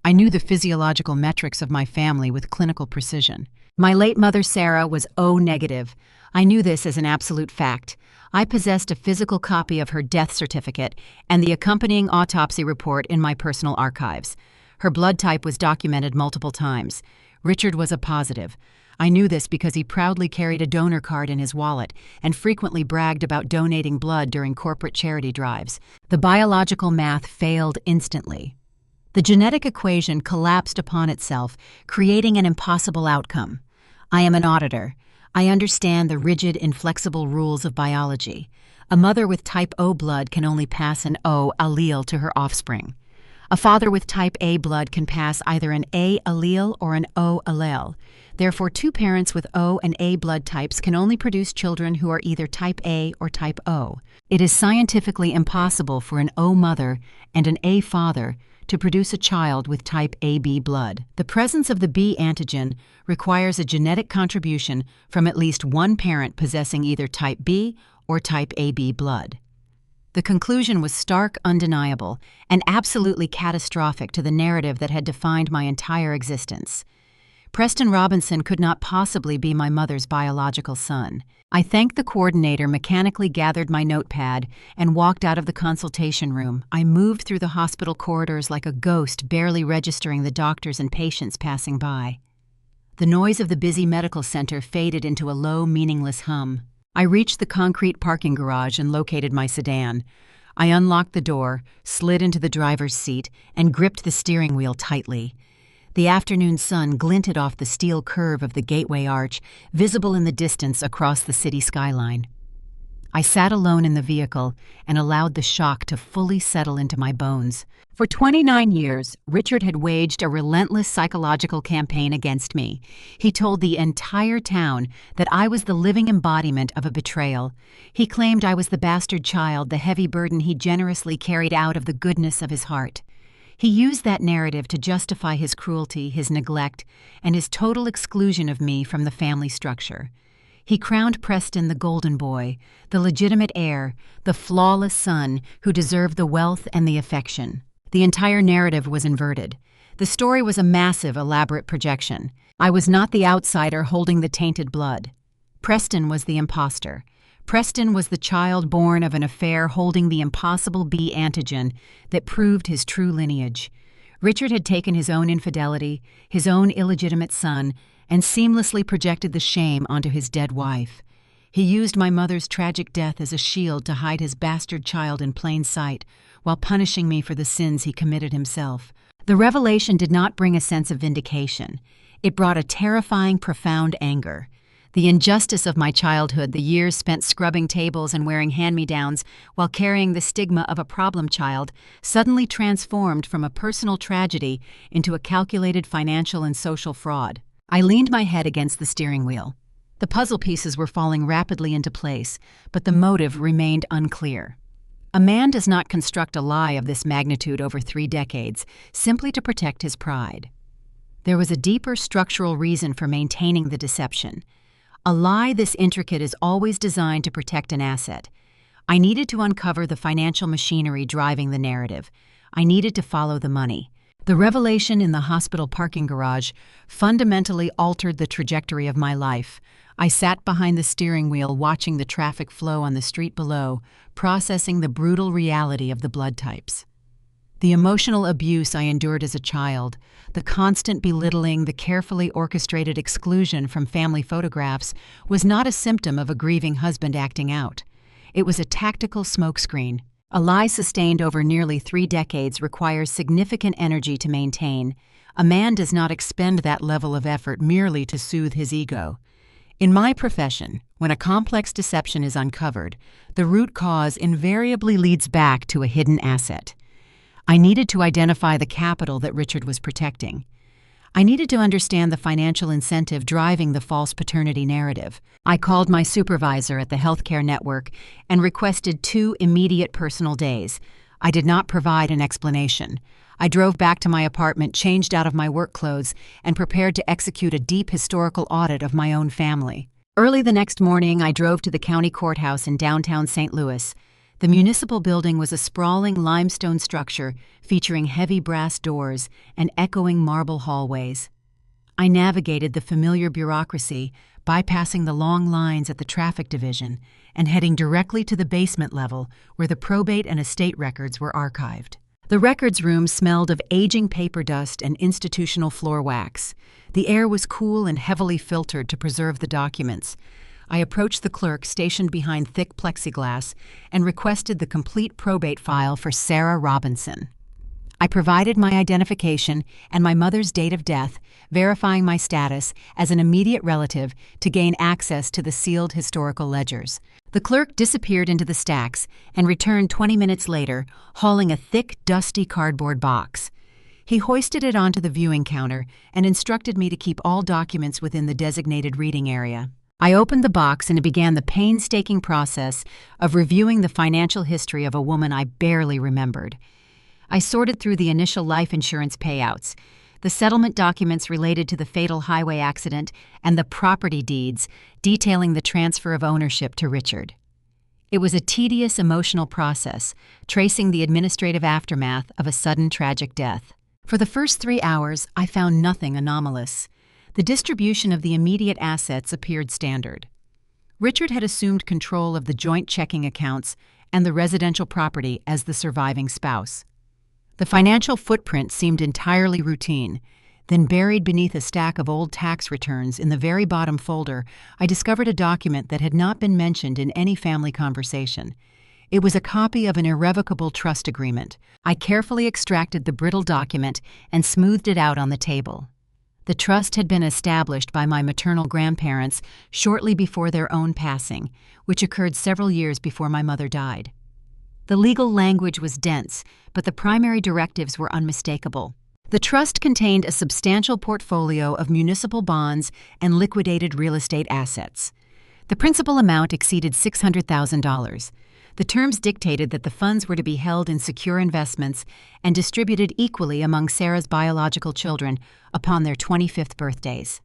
I knew the physiological metrics of my family with clinical precision. My late mother, Sarah, was O negative. I knew this as an absolute fact. I possessed a physical copy of her death certificate and the accompanying autopsy report in my personal archives. Her blood type was documented multiple times. Richard was a positive. I knew this because he proudly carried a donor card in his wallet and frequently bragged about donating blood during corporate charity drives. The biological math failed instantly. The genetic equation collapsed upon itself, creating an impossible outcome. I am an auditor. I understand the rigid, inflexible rules of biology. A mother with type O blood can only pass an O allele to her offspring. A father with type A blood can pass either an A allele or an O allele. Therefore, two parents with O and A blood types can only produce children who are either type A or type O. It is scientifically impossible for an O mother and an A father to produce a child with type AB blood. The presence of the B antigen requires a genetic contribution from at least one parent possessing either type B or type AB blood. The conclusion was stark, undeniable, and absolutely catastrophic to the narrative that had defined my entire existence. Preston Robinson could not possibly be my mother's biological son. I thanked the coordinator, mechanically gathered my notepad, and walked out of the consultation room. I moved through the hospital corridors like a ghost, barely registering the doctors and patients passing by. The noise of the busy medical center faded into a low, meaningless hum. I reached the concrete parking garage and located my sedan. I unlocked the door, slid into the driver's seat, and gripped the steering wheel tightly. The afternoon sun glinted off the steel curve of the gateway arch, visible in the distance across the city skyline. I sat alone in the vehicle and allowed the shock to fully settle into my bones. For 29 years, Richard had waged a relentless psychological campaign against me. He told the entire town that I was the living embodiment of a betrayal. He claimed I was the bastard child, the heavy burden he generously carried out of the goodness of his heart. He used that narrative to justify his cruelty, his neglect, and his total exclusion of me from the family structure. He crowned Preston the golden boy, the legitimate heir, the flawless son who deserved the wealth and the affection. The entire narrative was inverted. The story was a massive, elaborate projection. I was not the outsider holding the tainted blood. Preston was the imposter. Preston was the child born of an affair holding the impossible B antigen that proved his true lineage. Richard had taken his own infidelity, his own illegitimate son, and seamlessly projected the shame onto his dead wife. He used my mother's tragic death as a shield to hide his bastard child in plain sight, while punishing me for the sins he committed himself. The revelation did not bring a sense of vindication. It brought a terrifying, profound anger. The injustice of my childhood, the years spent scrubbing tables and wearing hand-me-downs while carrying the stigma of a problem child, suddenly transformed from a personal tragedy into a calculated financial and social fraud. I leaned my head against the steering wheel. The puzzle pieces were falling rapidly into place, but the motive remained unclear. A man does not construct a lie of this magnitude over 3 decades simply to protect his pride. There was a deeper structural reason for maintaining the deception. A lie this intricate is always designed to protect an asset. I needed to uncover the financial machinery driving the narrative. I needed to follow the money. The revelation in the hospital parking garage fundamentally altered the trajectory of my life. I sat behind the steering wheel watching the traffic flow on the street below, processing the brutal reality of the blood types. The emotional abuse I endured as a child, the constant belittling, the carefully orchestrated exclusion from family photographs was not a symptom of a grieving husband acting out. It was a tactical smokescreen. A lie sustained over nearly 3 decades requires significant energy to maintain. A man does not expend that level of effort merely to soothe his ego. In my profession, when a complex deception is uncovered, the root cause invariably leads back to a hidden asset. I needed to identify the capital that Richard was protecting. I needed to understand the financial incentive driving the false paternity narrative. I called my supervisor at the healthcare network and requested 2 immediate personal days. I did not provide an explanation. I drove back to my apartment, changed out of my work clothes, and prepared to execute a deep historical audit of my own family. Early the next morning, I drove to the county courthouse in downtown St. Louis. The municipal building was a sprawling limestone structure featuring heavy brass doors and echoing marble hallways. I navigated the familiar bureaucracy, bypassing the long lines at the traffic division and heading directly to the basement level where the probate and estate records were archived. The records room smelled of aging paper dust and institutional floor wax. The air was cool and heavily filtered to preserve the documents. I approached the clerk stationed behind thick plexiglass and requested the complete probate file for Sarah Robinson. I provided my identification and my mother's date of death, verifying my status as an immediate relative to gain access to the sealed historical ledgers. The clerk disappeared into the stacks and returned 20 minutes later, hauling a thick, dusty cardboard box. He hoisted it onto the viewing counter and instructed me to keep all documents within the designated reading area. I opened the box and began the painstaking process of reviewing the financial history of a woman I barely remembered. I sorted through the initial life insurance payouts, the settlement documents related to the fatal highway accident, and the property deeds detailing the transfer of ownership to Richard. It was a tedious emotional process, tracing the administrative aftermath of a sudden tragic death. For the first 3 hours, I found nothing anomalous. The distribution of the immediate assets appeared standard. Richard had assumed control of the joint checking accounts and the residential property as the surviving spouse. The financial footprint seemed entirely routine. Then, buried beneath a stack of old tax returns in the very bottom folder, I discovered a document that had not been mentioned in any family conversation. It was a copy of an irrevocable trust agreement. I carefully extracted the brittle document and smoothed it out on the table. The trust had been established by my maternal grandparents shortly before their own passing, which occurred several years before my mother died. The legal language was dense, but the primary directives were unmistakable. The trust contained a substantial portfolio of municipal bonds and liquidated real estate assets. The principal amount exceeded $600,000. The terms dictated that the funds were to be held in secure investments and distributed equally among Sarah's biological children upon their 25th birthdays.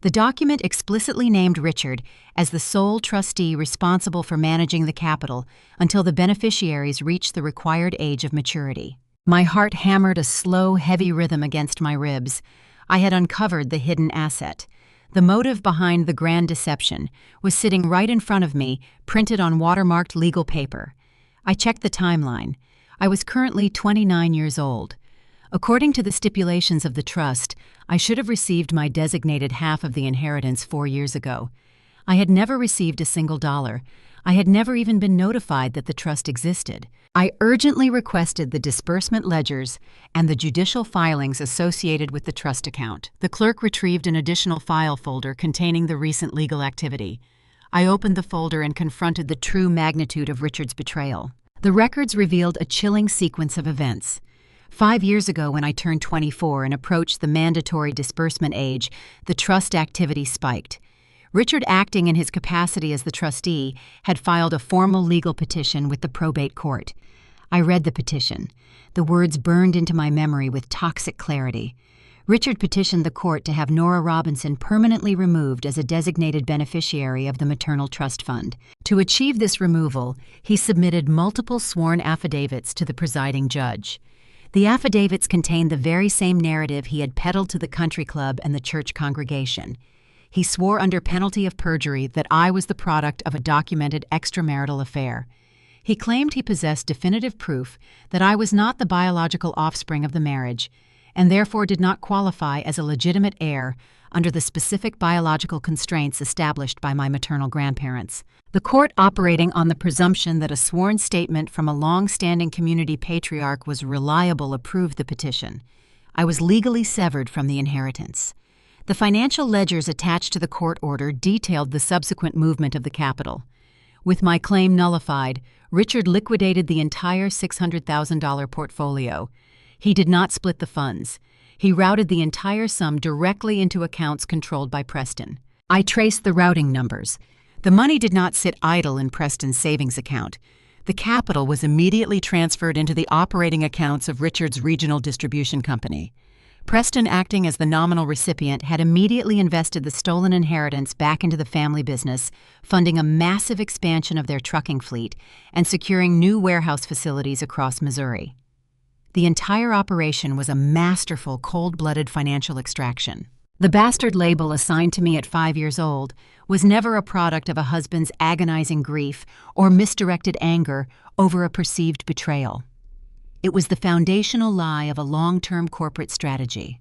The document explicitly named Richard as the sole trustee responsible for managing the capital until the beneficiaries reached the required age of maturity. My heart hammered a slow, heavy rhythm against my ribs. I had uncovered the hidden asset. The motive behind the grand deception was sitting right in front of me, printed on watermarked legal paper. I checked the timeline. I was currently 29 years old. According to the stipulations of the trust, I should have received my designated half of the inheritance 4 years ago. I had never received a single dollar. I had never even been notified that the trust existed. I urgently requested the disbursement ledgers and the judicial filings associated with the trust account. The clerk retrieved an additional file folder containing the recent legal activity. I opened the folder and confronted the true magnitude of Richard's betrayal. The records revealed a chilling sequence of events. 5 years ago, when I turned 24 and approached the mandatory disbursement age, the trust activity spiked. Richard, acting in his capacity as the trustee, had filed a formal legal petition with the probate court. I read the petition. The words burned into my memory with toxic clarity. Richard petitioned the court to have Nora Robinson permanently removed as a designated beneficiary of the maternal trust fund. To achieve this removal, he submitted multiple sworn affidavits to the presiding judge. The affidavits contained the very same narrative he had peddled to the country club and the church congregation. He swore under penalty of perjury that I was the product of a documented extramarital affair. He claimed he possessed definitive proof that I was not the biological offspring of the marriage, and therefore did not qualify as a legitimate heir under the specific biological constraints established by my maternal grandparents. The court, operating on the presumption that a sworn statement from a long-standing community patriarch was reliable, approved the petition. I was legally severed from the inheritance. The financial ledgers attached to the court order detailed the subsequent movement of the capital. With my claim nullified, Richard liquidated the entire $600,000 portfolio. He did not split the funds. He routed the entire sum directly into accounts controlled by Preston. I traced the routing numbers. The money did not sit idle in Preston's savings account. The capital was immediately transferred into the operating accounts of Richard's regional distribution company. Preston, acting as the nominal recipient, had immediately invested the stolen inheritance back into the family business, funding a massive expansion of their trucking fleet and securing new warehouse facilities across Missouri. The entire operation was a masterful, cold-blooded financial extraction. The bastard label assigned to me at 5 years old was never a product of a husband's agonizing grief or misdirected anger over a perceived betrayal. It was the foundational lie of a long-term corporate strategy.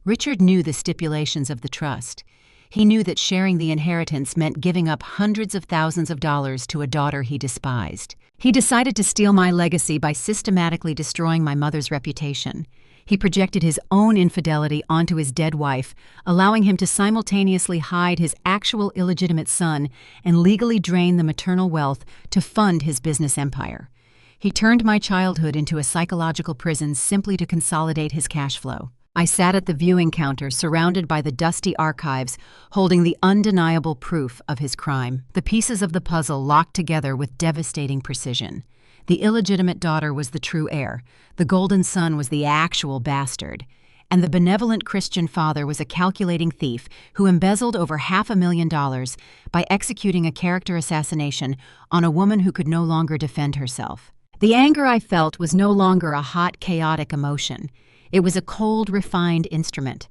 Richard knew the stipulations of the trust. He knew that sharing the inheritance meant giving up hundreds of thousands of dollars to a daughter he despised. He decided to steal my legacy by systematically destroying my mother's reputation. He projected his own infidelity onto his dead wife, allowing him to simultaneously hide his actual illegitimate son and legally drain the maternal wealth to fund his business empire. He turned my childhood into a psychological prison simply to consolidate his cash flow. I sat at the viewing counter surrounded by the dusty archives, holding the undeniable proof of his crime. The pieces of the puzzle locked together with devastating precision. The illegitimate daughter was the true heir, the golden son was the actual bastard, and the benevolent Christian father was a calculating thief who embezzled over $500,000 by executing a character assassination on a woman who could no longer defend herself. The anger I felt was no longer a hot, chaotic emotion. It was a cold, refined instrument.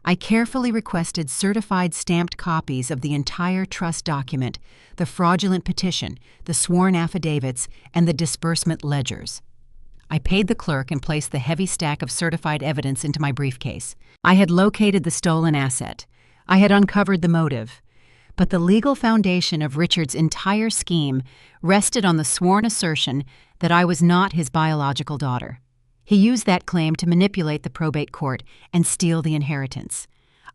I carefully requested certified stamped copies of the entire trust document, the fraudulent petition, the sworn affidavits, and the disbursement ledgers. I paid the clerk and placed the heavy stack of certified evidence into my briefcase. I had located the stolen asset. I had uncovered the motive. But the legal foundation of Richard's entire scheme rested on the sworn assertion that I was not his biological daughter. He used that claim to manipulate the probate court and steal the inheritance.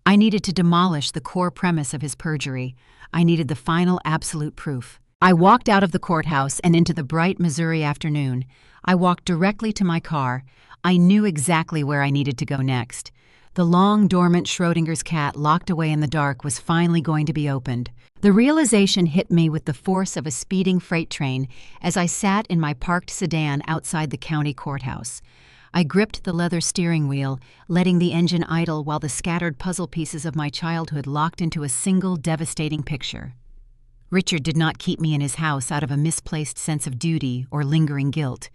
I needed to demolish the core premise of his perjury. I needed the final absolute proof. I walked out of the courthouse and into the bright Missouri afternoon. I walked directly to my car. I knew exactly where I needed to go next. The long, dormant Schrodinger's cat locked away in the dark was finally going to be opened. The realization hit me with the force of a speeding freight train as I sat in my parked sedan outside the county courthouse. I gripped the leather steering wheel, letting the engine idle while the scattered puzzle pieces of my childhood locked into a single devastating picture. Richard did not keep me in his house out of a misplaced sense of duty or lingering guilt.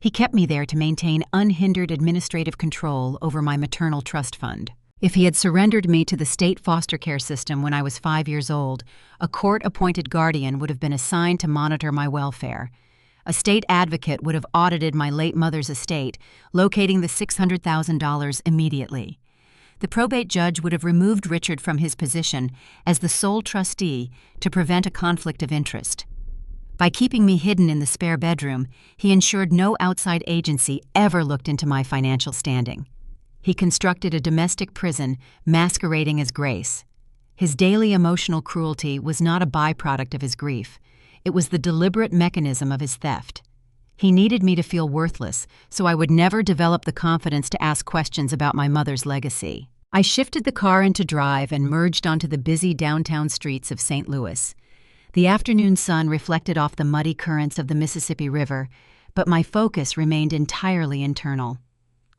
He kept me there to maintain unhindered administrative control over my maternal trust fund. If he had surrendered me to the state foster care system when I was 5 years old, a court-appointed guardian would have been assigned to monitor my welfare. A state advocate would have audited my late mother's estate, locating the $600,000 immediately. The probate judge would have removed Richard from his position as the sole trustee to prevent a conflict of interest. By keeping me hidden in the spare bedroom, he ensured no outside agency ever looked into my financial standing. He constructed a domestic prison masquerading as grace. His daily emotional cruelty was not a byproduct of his grief. It was the deliberate mechanism of his theft. He needed me to feel worthless, so I would never develop the confidence to ask questions about my mother's legacy. I shifted the car into drive and merged onto the busy downtown streets of St. Louis. The afternoon sun reflected off the muddy currents of the Mississippi River, but my focus remained entirely internal.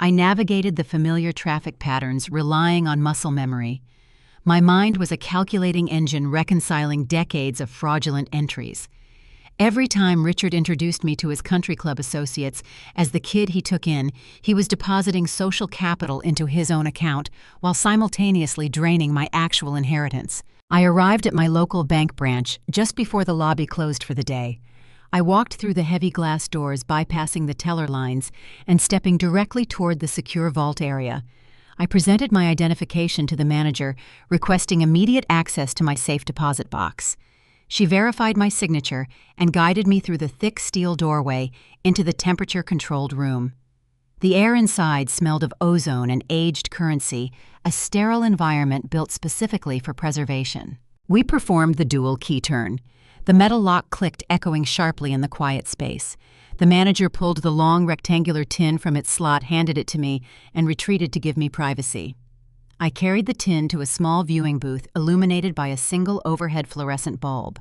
I navigated the familiar traffic patterns, relying on muscle memory. My mind was a calculating engine reconciling decades of fraudulent entries. Every time Richard introduced me to his country club associates as the kid he took in, he was depositing social capital into his own account while simultaneously draining my actual inheritance. I arrived at my local bank branch just before the lobby closed for the day. I walked through the heavy glass doors, bypassing the teller lines and stepping directly toward the secure vault area. I presented my identification to the manager, requesting immediate access to my safe deposit box. She verified my signature and guided me through the thick steel doorway into the temperature-controlled room. The air inside smelled of ozone and aged currency, a sterile environment built specifically for preservation. We performed the dual key turn. The metal lock clicked, echoing sharply in the quiet space. The manager pulled the long rectangular tin from its slot, handed it to me, and retreated to give me privacy. I carried the tin to a small viewing booth illuminated by a single overhead fluorescent bulb.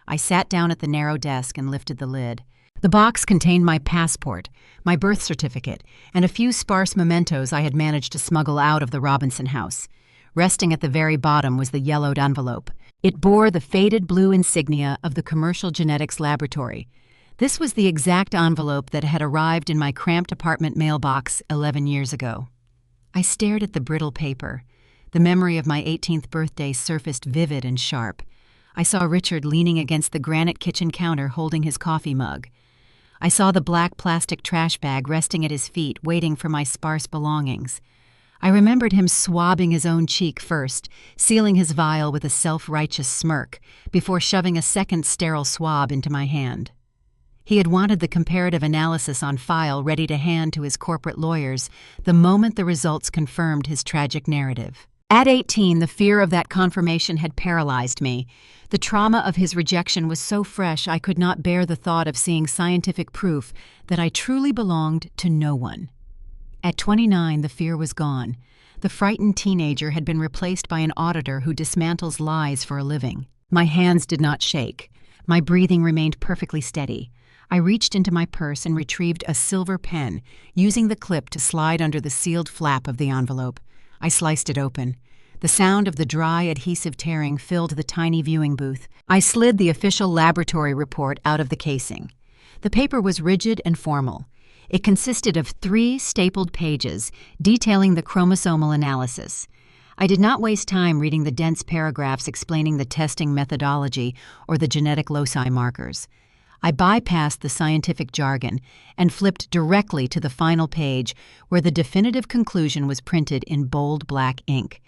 I sat down at the narrow desk and lifted the lid. The box contained my passport, my birth certificate, and a few sparse mementos I had managed to smuggle out of the Robinson house. Resting at the very bottom was the yellowed envelope. It bore the faded blue insignia of the Commercial Genetics Laboratory. This was the exact envelope that had arrived in my cramped apartment mailbox 11 years ago. I stared at the brittle paper. The memory of my 18th birthday surfaced vivid and sharp. I saw Richard leaning against the granite kitchen counter holding his coffee mug. I saw the black plastic trash bag resting at his feet, waiting for my sparse belongings. I remembered him swabbing his own cheek first, sealing his vial with a self-righteous smirk, before shoving a second sterile swab into my hand. He had wanted the comparative analysis on file ready to hand to his corporate lawyers the moment the results confirmed his tragic narrative. At 18, the fear of that confirmation had paralyzed me. The trauma of his rejection was so fresh I could not bear the thought of seeing scientific proof that I truly belonged to no one. At 29, the fear was gone. The frightened teenager had been replaced by an auditor who dismantles lies for a living. My hands did not shake. My breathing remained perfectly steady. I reached into my purse and retrieved a silver pen, using the clip to slide under the sealed flap of the envelope. I sliced it open. The sound of the dry, adhesive tearing filled the tiny viewing booth. I slid the official laboratory report out of the casing. The paper was rigid and formal. It consisted of 3 stapled pages detailing the chromosomal analysis. I did not waste time reading the dense paragraphs explaining the testing methodology or the genetic loci markers. I bypassed the scientific jargon and flipped directly to the final page where the definitive conclusion was printed in bold black ink.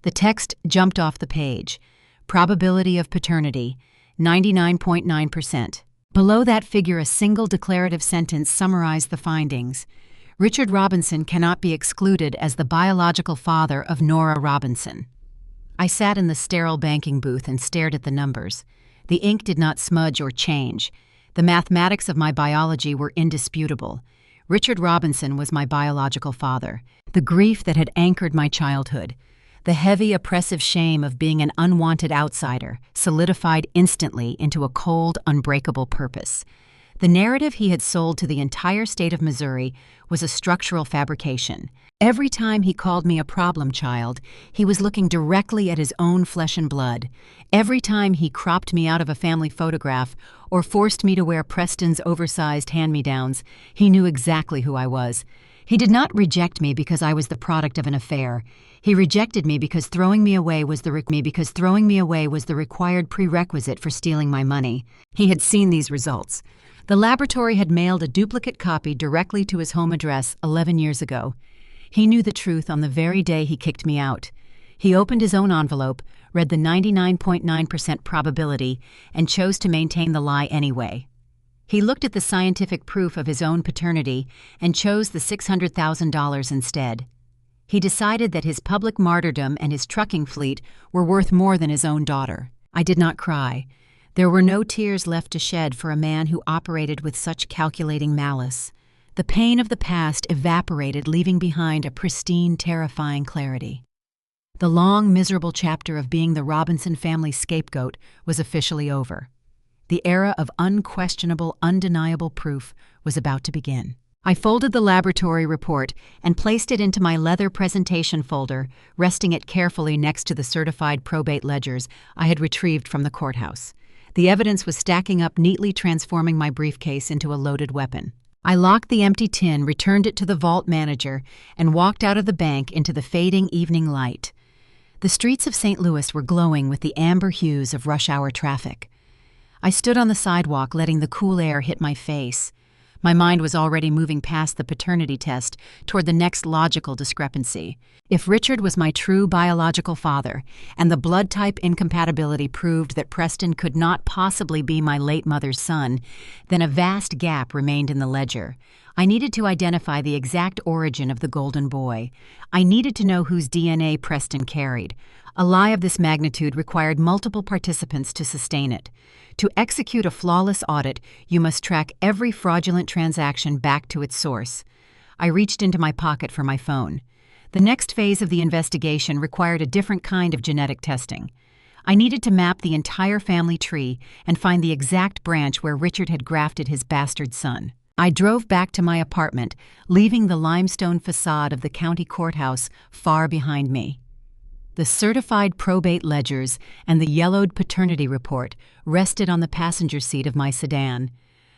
The text jumped off the page. Probability of paternity, 99.9%. Below that figure, a single declarative sentence summarized the findings. Richard Robinson cannot be excluded as the biological father of Nora Robinson. I sat in the sterile banking booth and stared at the numbers. The ink did not smudge or change. The mathematics of my biology were indisputable. Richard Robinson was my biological father. The grief that had anchored my childhood, the heavy, oppressive shame of being an unwanted outsider, solidified instantly into a cold, unbreakable purpose. The narrative he had sold to the entire state of Missouri was a structural fabrication. Every time he called me a problem child, he was looking directly at his own flesh and blood. Every time he cropped me out of a family photograph or forced me to wear Preston's oversized hand-me-downs, he knew exactly who I was. He did not reject me because I was the product of an affair. He rejected me because throwing me away was the required prerequisite for stealing my money. He had seen these results. The laboratory had mailed a duplicate copy directly to his home address 11 years ago. He knew the truth on the very day he kicked me out. He opened his own envelope, read the 99.9% probability, and chose to maintain the lie anyway. He looked at the scientific proof of his own paternity and chose the $600,000 instead. He decided that his public martyrdom and his trucking fleet were worth more than his own daughter. I did not cry. There were no tears left to shed for a man who operated with such calculating malice. The pain of the past evaporated, leaving behind a pristine, terrifying clarity. The long, miserable chapter of being the Robinson family scapegoat was officially over. The era of unquestionable, undeniable proof was about to begin. I folded the laboratory report and placed it into my leather presentation folder, resting it carefully next to the certified probate ledgers I had retrieved from the courthouse. The evidence was stacking up neatly, transforming my briefcase into a loaded weapon. I locked the empty tin, returned it to the vault manager, and walked out of the bank into the fading evening light. The streets of St. Louis were glowing with the amber hues of rush-hour traffic. I stood on the sidewalk, letting the cool air hit my face. My mind was already moving past the paternity test toward the next logical discrepancy. If Richard was my true biological father, and the blood type incompatibility proved that Preston could not possibly be my late mother's son, then a vast gap remained in the ledger. I needed to identify the exact origin of the golden boy. I needed to know whose DNA Preston carried. A lie of this magnitude required multiple participants to sustain it. To execute a flawless audit, you must track every fraudulent transaction back to its source. I reached into my pocket for my phone. The next phase of the investigation required a different kind of genetic testing. I needed to map the entire family tree and find the exact branch where Richard had grafted his bastard son. I drove back to my apartment, leaving the limestone facade of the county courthouse far behind me. The certified probate ledgers and the yellowed paternity report rested on the passenger seat of my sedan.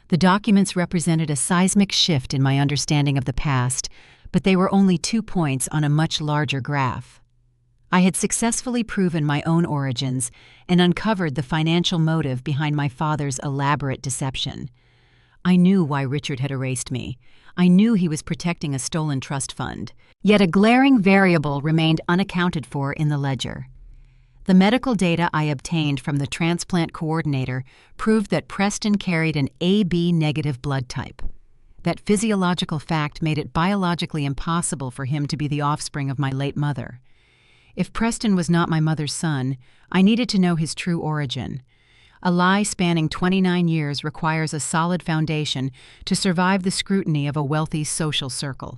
The documents represented a seismic shift in my understanding of the past, but they were only 2 points on a much larger graph. I had successfully proven my own origins and uncovered the financial motive behind my father's elaborate deception. I knew why Richard had erased me. I knew he was protecting a stolen trust fund. Yet a glaring variable remained unaccounted for in the ledger. The medical data I obtained from the transplant coordinator proved that Preston carried an AB negative blood type. That physiological fact made it biologically impossible for him to be the offspring of my late mother. If Preston was not my mother's son, I needed to know his true origin. A lie spanning 29 years requires a solid foundation to survive the scrutiny of a wealthy social circle.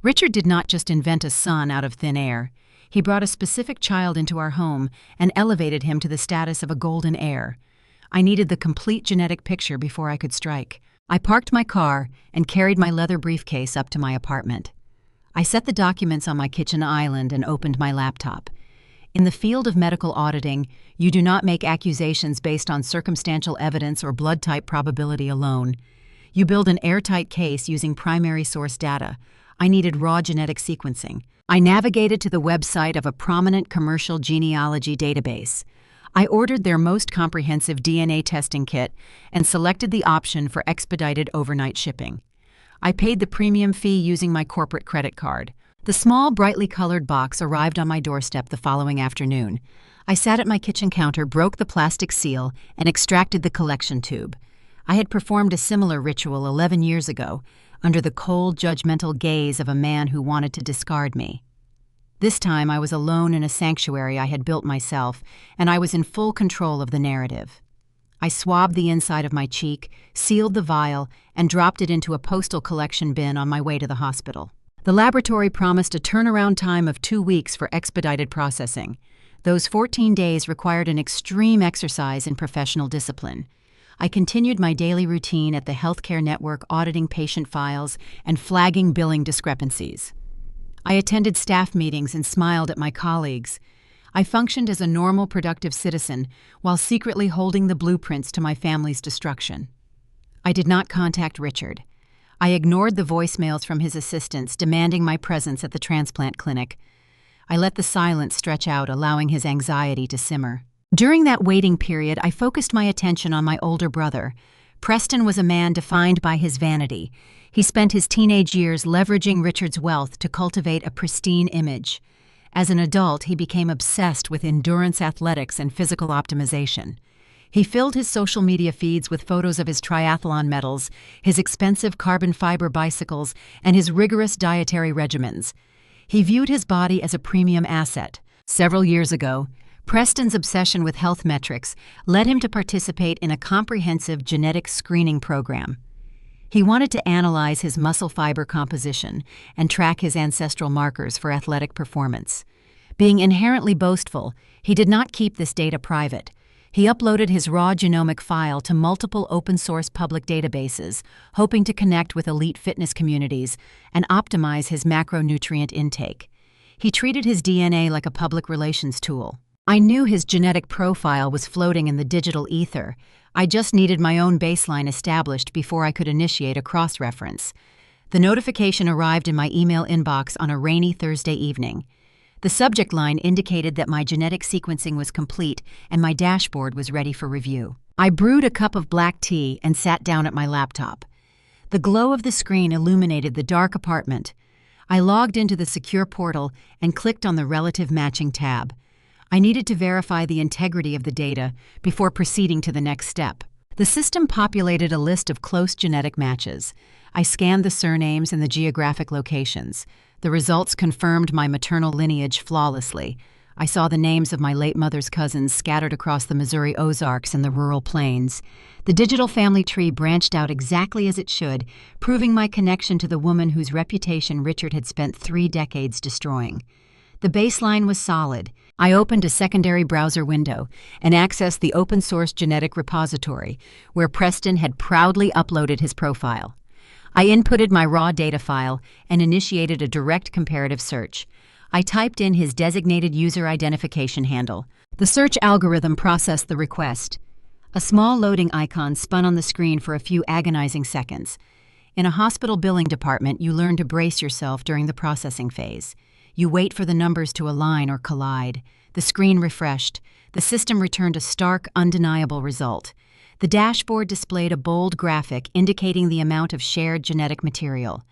Richard did not just invent a son out of thin air. He brought a specific child into our home and elevated him to the status of a golden heir. I needed the complete genetic picture before I could strike. I parked my car and carried my leather briefcase up to my apartment. I set the documents on my kitchen island and opened my laptop. In the field of medical auditing, you do not make accusations based on circumstantial evidence or blood type probability alone. You build an airtight case using primary source data. I needed raw genetic sequencing. I navigated to the website of a prominent commercial genealogy database. I ordered their most comprehensive DNA testing kit and selected the option for expedited overnight shipping. I paid the premium fee using my corporate credit card. The small, brightly colored box arrived on my doorstep the following afternoon. I sat at my kitchen counter, broke the plastic seal, and extracted the collection tube. I had performed a similar ritual 11 years ago, under the cold, judgmental gaze of a man who wanted to discard me. This time I was alone in a sanctuary I had built myself, and I was in full control of the narrative. I swabbed the inside of my cheek, sealed the vial, and dropped it into a postal collection bin on my way to the hospital. The laboratory promised a turnaround time of 2 weeks for expedited processing. Those 14 days required an extreme exercise in professional discipline. I continued my daily routine at the healthcare network, auditing patient files and flagging billing discrepancies. I attended staff meetings and smiled at my colleagues. I functioned as a normal, productive citizen while secretly holding the blueprints to my family's destruction. I did not contact Richard. I ignored the voicemails from his assistants demanding my presence at the transplant clinic. I let the silence stretch out, allowing his anxiety to simmer. During that waiting period, I focused my attention on my older brother. Preston was a man defined by his vanity. He spent his teenage years leveraging Richard's wealth to cultivate a pristine image. As an adult, he became obsessed with endurance athletics and physical optimization. He filled his social media feeds with photos of his triathlon medals, his expensive carbon fiber bicycles, and his rigorous dietary regimens. He viewed his body as a premium asset. Several years ago, Preston's obsession with health metrics led him to participate in a comprehensive genetic screening program. He wanted to analyze his muscle fiber composition and track his ancestral markers for athletic performance. Being inherently boastful, he did not keep this data private. He uploaded his raw genomic file to multiple open-source public databases, hoping to connect with elite fitness communities and optimize his macronutrient intake. He treated his DNA like a public relations tool. I knew his genetic profile was floating in the digital ether. I just needed my own baseline established before I could initiate a cross-reference. The notification arrived in my email inbox on a rainy Thursday evening. The subject line indicated that my genetic sequencing was complete and my dashboard was ready for review. I brewed a cup of black tea and sat down at my laptop. The glow of the screen illuminated the dark apartment. I logged into the secure portal and clicked on the Relative Matching tab. I needed to verify the integrity of the data before proceeding to the next step. The system populated a list of close genetic matches. I scanned the surnames and the geographic locations. The results confirmed my maternal lineage flawlessly. I saw the names of my late mother's cousins scattered across the Missouri Ozarks and the rural plains. The digital family tree branched out exactly as it should, proving my connection to the woman whose reputation Richard had spent 3 decades destroying. The baseline was solid. I opened a secondary browser window and accessed the open-source genetic repository, where Preston had proudly uploaded his profile. I inputted my raw data file and initiated a direct comparative search. I typed in his designated user identification handle. The search algorithm processed the request. A small loading icon spun on the screen for a few agonizing seconds. In a hospital billing department, you learn to brace yourself during the processing phase. You wait for the numbers to align or collide. The screen refreshed. The system returned a stark, undeniable result. The dashboard displayed a bold graphic indicating the amount of shared genetic material.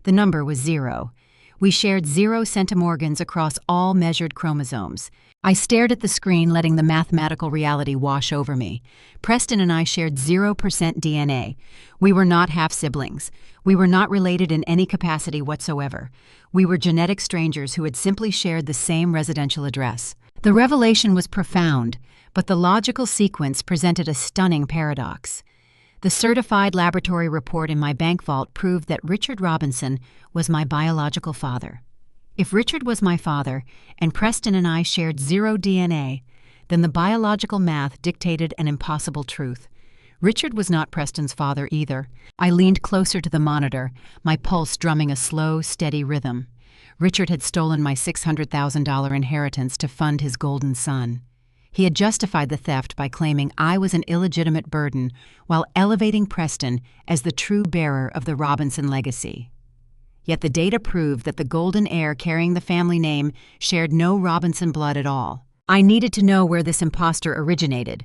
The number was 0. We shared 0 centimorgans across all measured chromosomes. I stared at the screen, letting the mathematical reality wash over me. Preston and I shared 0% DNA. We were not half-siblings. We were not related in any capacity whatsoever. We were genetic strangers who had simply shared the same residential address. The revelation was profound, but the logical sequence presented a stunning paradox. The certified laboratory report in my bank vault proved that Richard Robinson was my biological father. If Richard was my father, and Preston and I shared 0 DNA, then the biological math dictated an impossible truth. Richard was not Preston's father either. I leaned closer to the monitor, my pulse drumming a slow, steady rhythm. Richard had stolen my $600,000 inheritance to fund his golden son. He had justified the theft by claiming I was an illegitimate burden while elevating Preston as the true bearer of the Robinson legacy. Yet the data proved that the golden heir carrying the family name shared no Robinson blood at all. I needed to know where this imposter originated.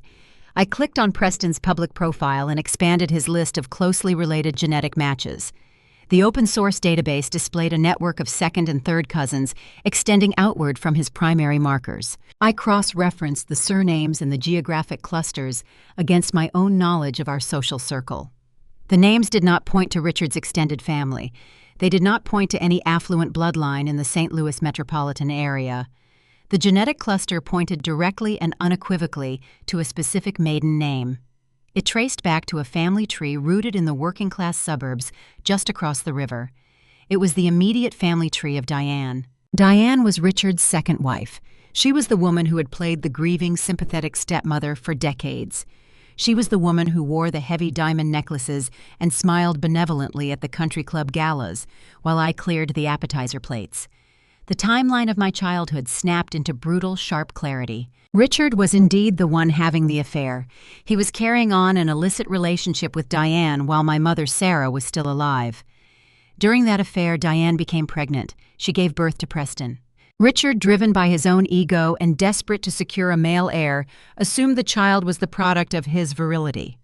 I clicked on Preston's public profile and expanded his list of closely related genetic matches. The open-source database displayed a network of second and third cousins extending outward from his primary markers. I cross-referenced the surnames and the geographic clusters against my own knowledge of our social circle. The names did not point to Richard's extended family. They did not point to any affluent bloodline in the St. Louis metropolitan area. The genetic cluster pointed directly and unequivocally to a specific maiden name. It traced back to a family tree rooted in the working-class suburbs just across the river. It was the immediate family tree of Diane. Diane was Richard's second wife. She was the woman who had played the grieving, sympathetic stepmother for decades. She was the woman who wore the heavy diamond necklaces and smiled benevolently at the country club galas while I cleared the appetizer plates. The timeline of my childhood snapped into brutal, sharp clarity. Richard was indeed the one having the affair. He was carrying on an illicit relationship with Diane while my mother Sarah was still alive. During that affair, Diane became pregnant. She gave birth to Preston. Richard, driven by his own ego and desperate to secure a male heir, assumed the child was the product of his virility.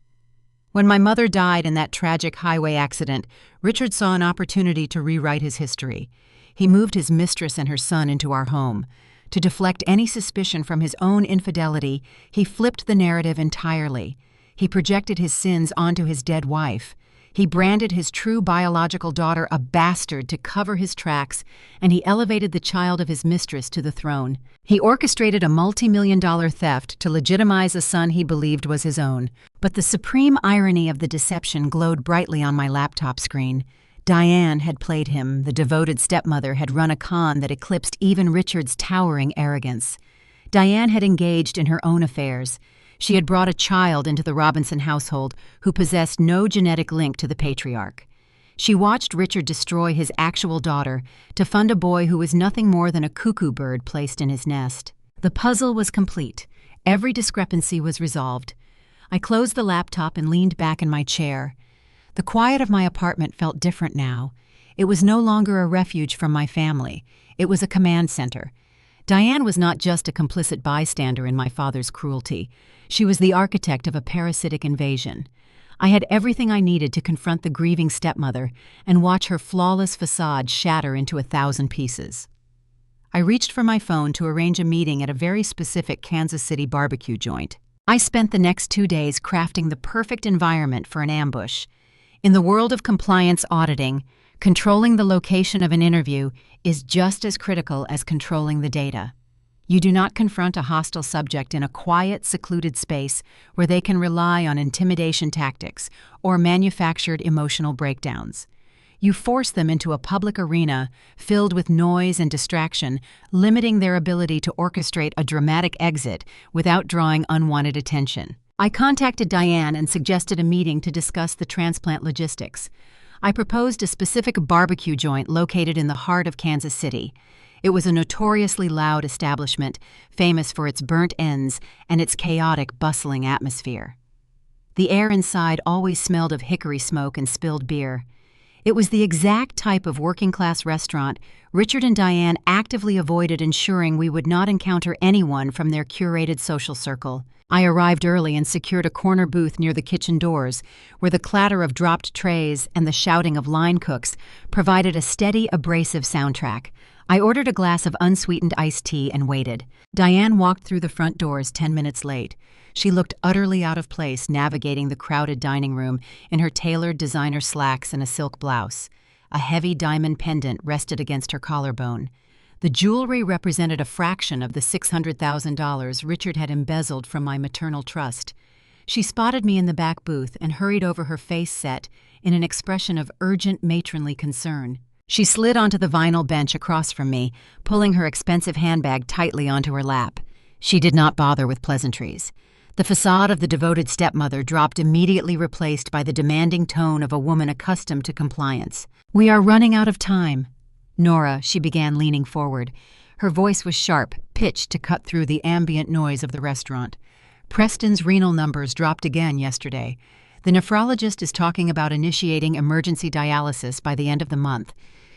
When my mother died in that tragic highway accident, Richard saw an opportunity to rewrite his history. He moved his mistress and her son into our home. To deflect any suspicion from his own infidelity, he flipped the narrative entirely. He projected his sins onto his dead wife. He branded his true biological daughter a bastard to cover his tracks, and he elevated the child of his mistress to the throne. He orchestrated a multi-million-dollar theft to legitimize a son he believed was his own. But the supreme irony of the deception glowed brightly on my laptop screen. Diane had played him. The devoted stepmother had run a con that eclipsed even Richard's towering arrogance. Diane had engaged in her own affairs. She had brought a child into the Robinson household who possessed no genetic link to the patriarch. She watched Richard destroy his actual daughter to fund a boy who was nothing more than a cuckoo bird placed in his nest. The puzzle was complete. Every discrepancy was resolved. I closed the laptop and leaned back in my chair. The quiet of my apartment felt different now. It was no longer a refuge from my family. It was a command center. Diane was not just a complicit bystander in my father's cruelty. She was the architect of a parasitic invasion. I had everything I needed to confront the grieving stepmother and watch her flawless facade shatter into 1,000 pieces. I reached for my phone to arrange a meeting at a very specific Kansas City barbecue joint. I spent the next 2 days crafting the perfect environment for an ambush. In the world of compliance auditing, controlling the location of an interview is just as critical as controlling the data. You do not confront a hostile subject in a quiet, secluded space where they can rely on intimidation tactics or manufactured emotional breakdowns. You force them into a public arena filled with noise and distraction, limiting their ability to orchestrate a dramatic exit without drawing unwanted attention. I contacted Diane and suggested a meeting to discuss the transplant logistics. I proposed a specific barbecue joint located in the heart of Kansas City. It was a notoriously loud establishment, famous for its burnt ends and its chaotic, bustling atmosphere. The air inside always smelled of hickory smoke and spilled beer. It was the exact type of working-class restaurant Richard and Diane actively avoided, ensuring we would not encounter anyone from their curated social circle. I arrived early and secured a corner booth near the kitchen doors, where the clatter of dropped trays and the shouting of line cooks provided a steady, abrasive soundtrack. I ordered a glass of unsweetened iced tea and waited. Diane walked through the front doors 10 minutes late. She looked utterly out of place navigating the crowded dining room in her tailored designer slacks and a silk blouse. A heavy diamond pendant rested against her collarbone. The jewelry represented a fraction of the $600,000 Richard had embezzled from my maternal trust. She spotted me in the back booth and hurried over, her face set in an expression of urgent matronly concern. She slid onto the vinyl bench across from me, pulling her expensive handbag tightly onto her lap. She did not bother with pleasantries. The facade of the devoted stepmother dropped, immediately replaced by the demanding tone of a woman accustomed to compliance. "We are running out of time." "Nora," she began, leaning forward. Her voice was sharp, pitched to cut through the ambient noise of the restaurant. "Preston's renal numbers dropped again yesterday. The nephrologist is talking about initiating emergency dialysis by the end of the month.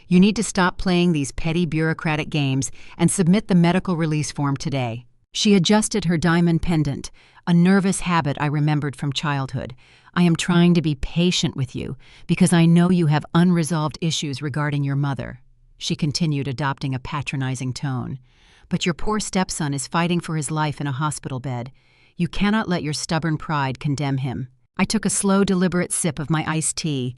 You need to stop playing these petty bureaucratic games and submit the medical release form today." She adjusted her diamond pendant, a nervous habit I remembered from childhood. "I am trying to be patient with you because I know you have unresolved issues regarding your mother," she continued, adopting a patronizing tone. "But your poor stepson is fighting for his life in a hospital bed. You cannot let your stubborn pride condemn him." I took a slow, deliberate sip of my iced tea.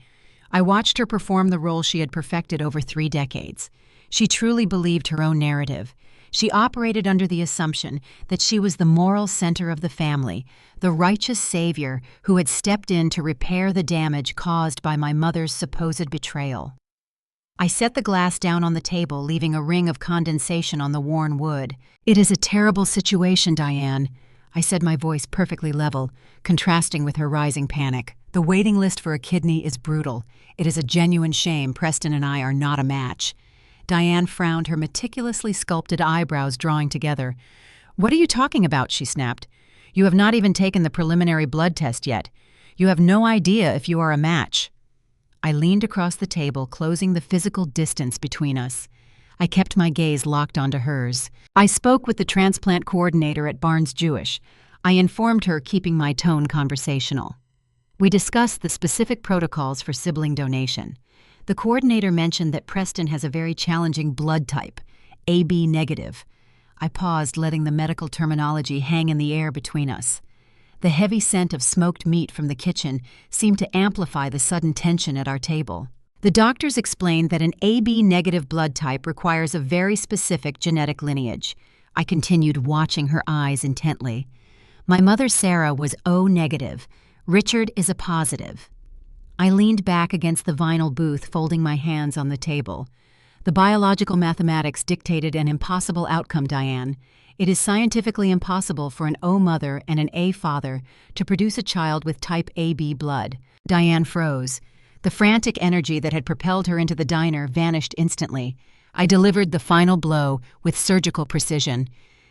I watched her perform the role she had perfected over 3 decades. She truly believed her own narrative. She operated under the assumption that she was the moral center of the family, the righteous savior who had stepped in to repair the damage caused by my mother's supposed betrayal. I set the glass down on the table, leaving a ring of condensation on the worn wood. "It is a terrible situation, Diane," I said, my voice perfectly level, contrasting with her rising panic. "The waiting list for a kidney is brutal. It is a genuine shame Preston and I are not a match." Diane frowned, her meticulously sculpted eyebrows drawing together. "What are you talking about?" she snapped. "You have not even taken the preliminary blood test yet. You have no idea if you are a match." I leaned across the table, closing the physical distance between us. I kept my gaze locked onto hers. "I spoke with the transplant coordinator at Barnes Jewish. I informed her, keeping my tone conversational. We discussed the specific protocols for sibling donation. The coordinator mentioned that Preston has a very challenging blood type, AB negative. I paused, letting the medical terminology hang in the air between us. The heavy scent of smoked meat from the kitchen seemed to amplify the sudden tension at our table. The doctors explained that an AB negative blood type requires a very specific genetic lineage. I continued, watching her eyes intently. My mother, Sarah, was O negative. Richard is a positive. I leaned back against the vinyl booth, folding my hands on the table. "The biological mathematics dictated an impossible outcome, Diane. It is scientifically impossible for an O mother and an A father to produce a child with type AB blood." Diane froze. The frantic energy that had propelled her into the diner vanished instantly. I delivered the final blow with surgical precision.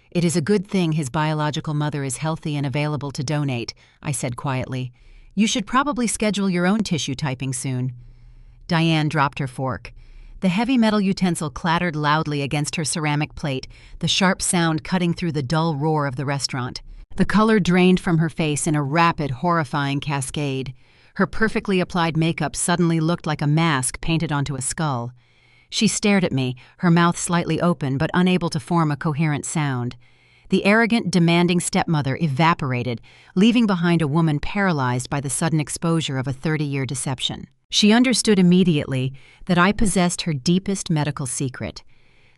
"It is a good thing his biological mother is healthy and available to donate," I said quietly. "You should probably schedule your own tissue typing soon." Diane dropped her fork. The heavy metal utensil clattered loudly against her ceramic plate, the sharp sound cutting through the dull roar of the restaurant. The color drained from her face in a rapid, horrifying cascade. Her perfectly applied makeup suddenly looked like a mask painted onto a skull. She stared at me, her mouth slightly open but unable to form a coherent sound. The arrogant, demanding stepmother evaporated, leaving behind a woman paralyzed by the sudden exposure of a 30-year deception. She understood immediately that I possessed her deepest medical secret.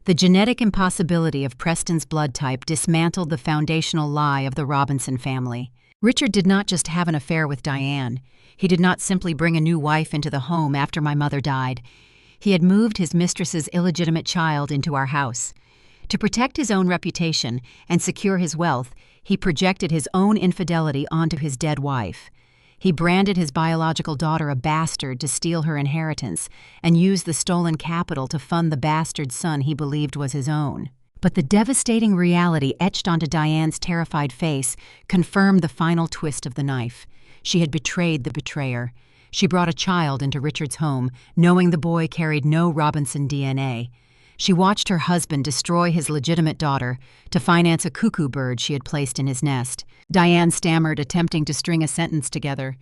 The genetic impossibility of Preston's blood type dismantled the foundational lie of the Robinson family. Richard did not just have an affair with Diane. He did not simply bring a new wife into the home after my mother died. He had moved his mistress's illegitimate child into our house. To protect his own reputation and secure his wealth, he projected his own infidelity onto his dead wife. He branded his biological daughter a bastard to steal her inheritance and used the stolen capital to fund the bastard son he believed was his own. But the devastating reality etched onto Diane's terrified face confirmed the final twist of the knife. She had betrayed the betrayer. She brought a child into Richard's home, knowing the boy carried no Robinson DNA. She watched her husband destroy his legitimate daughter to finance a cuckoo bird she had placed in his nest. Diane stammered, attempting to string a sentence together.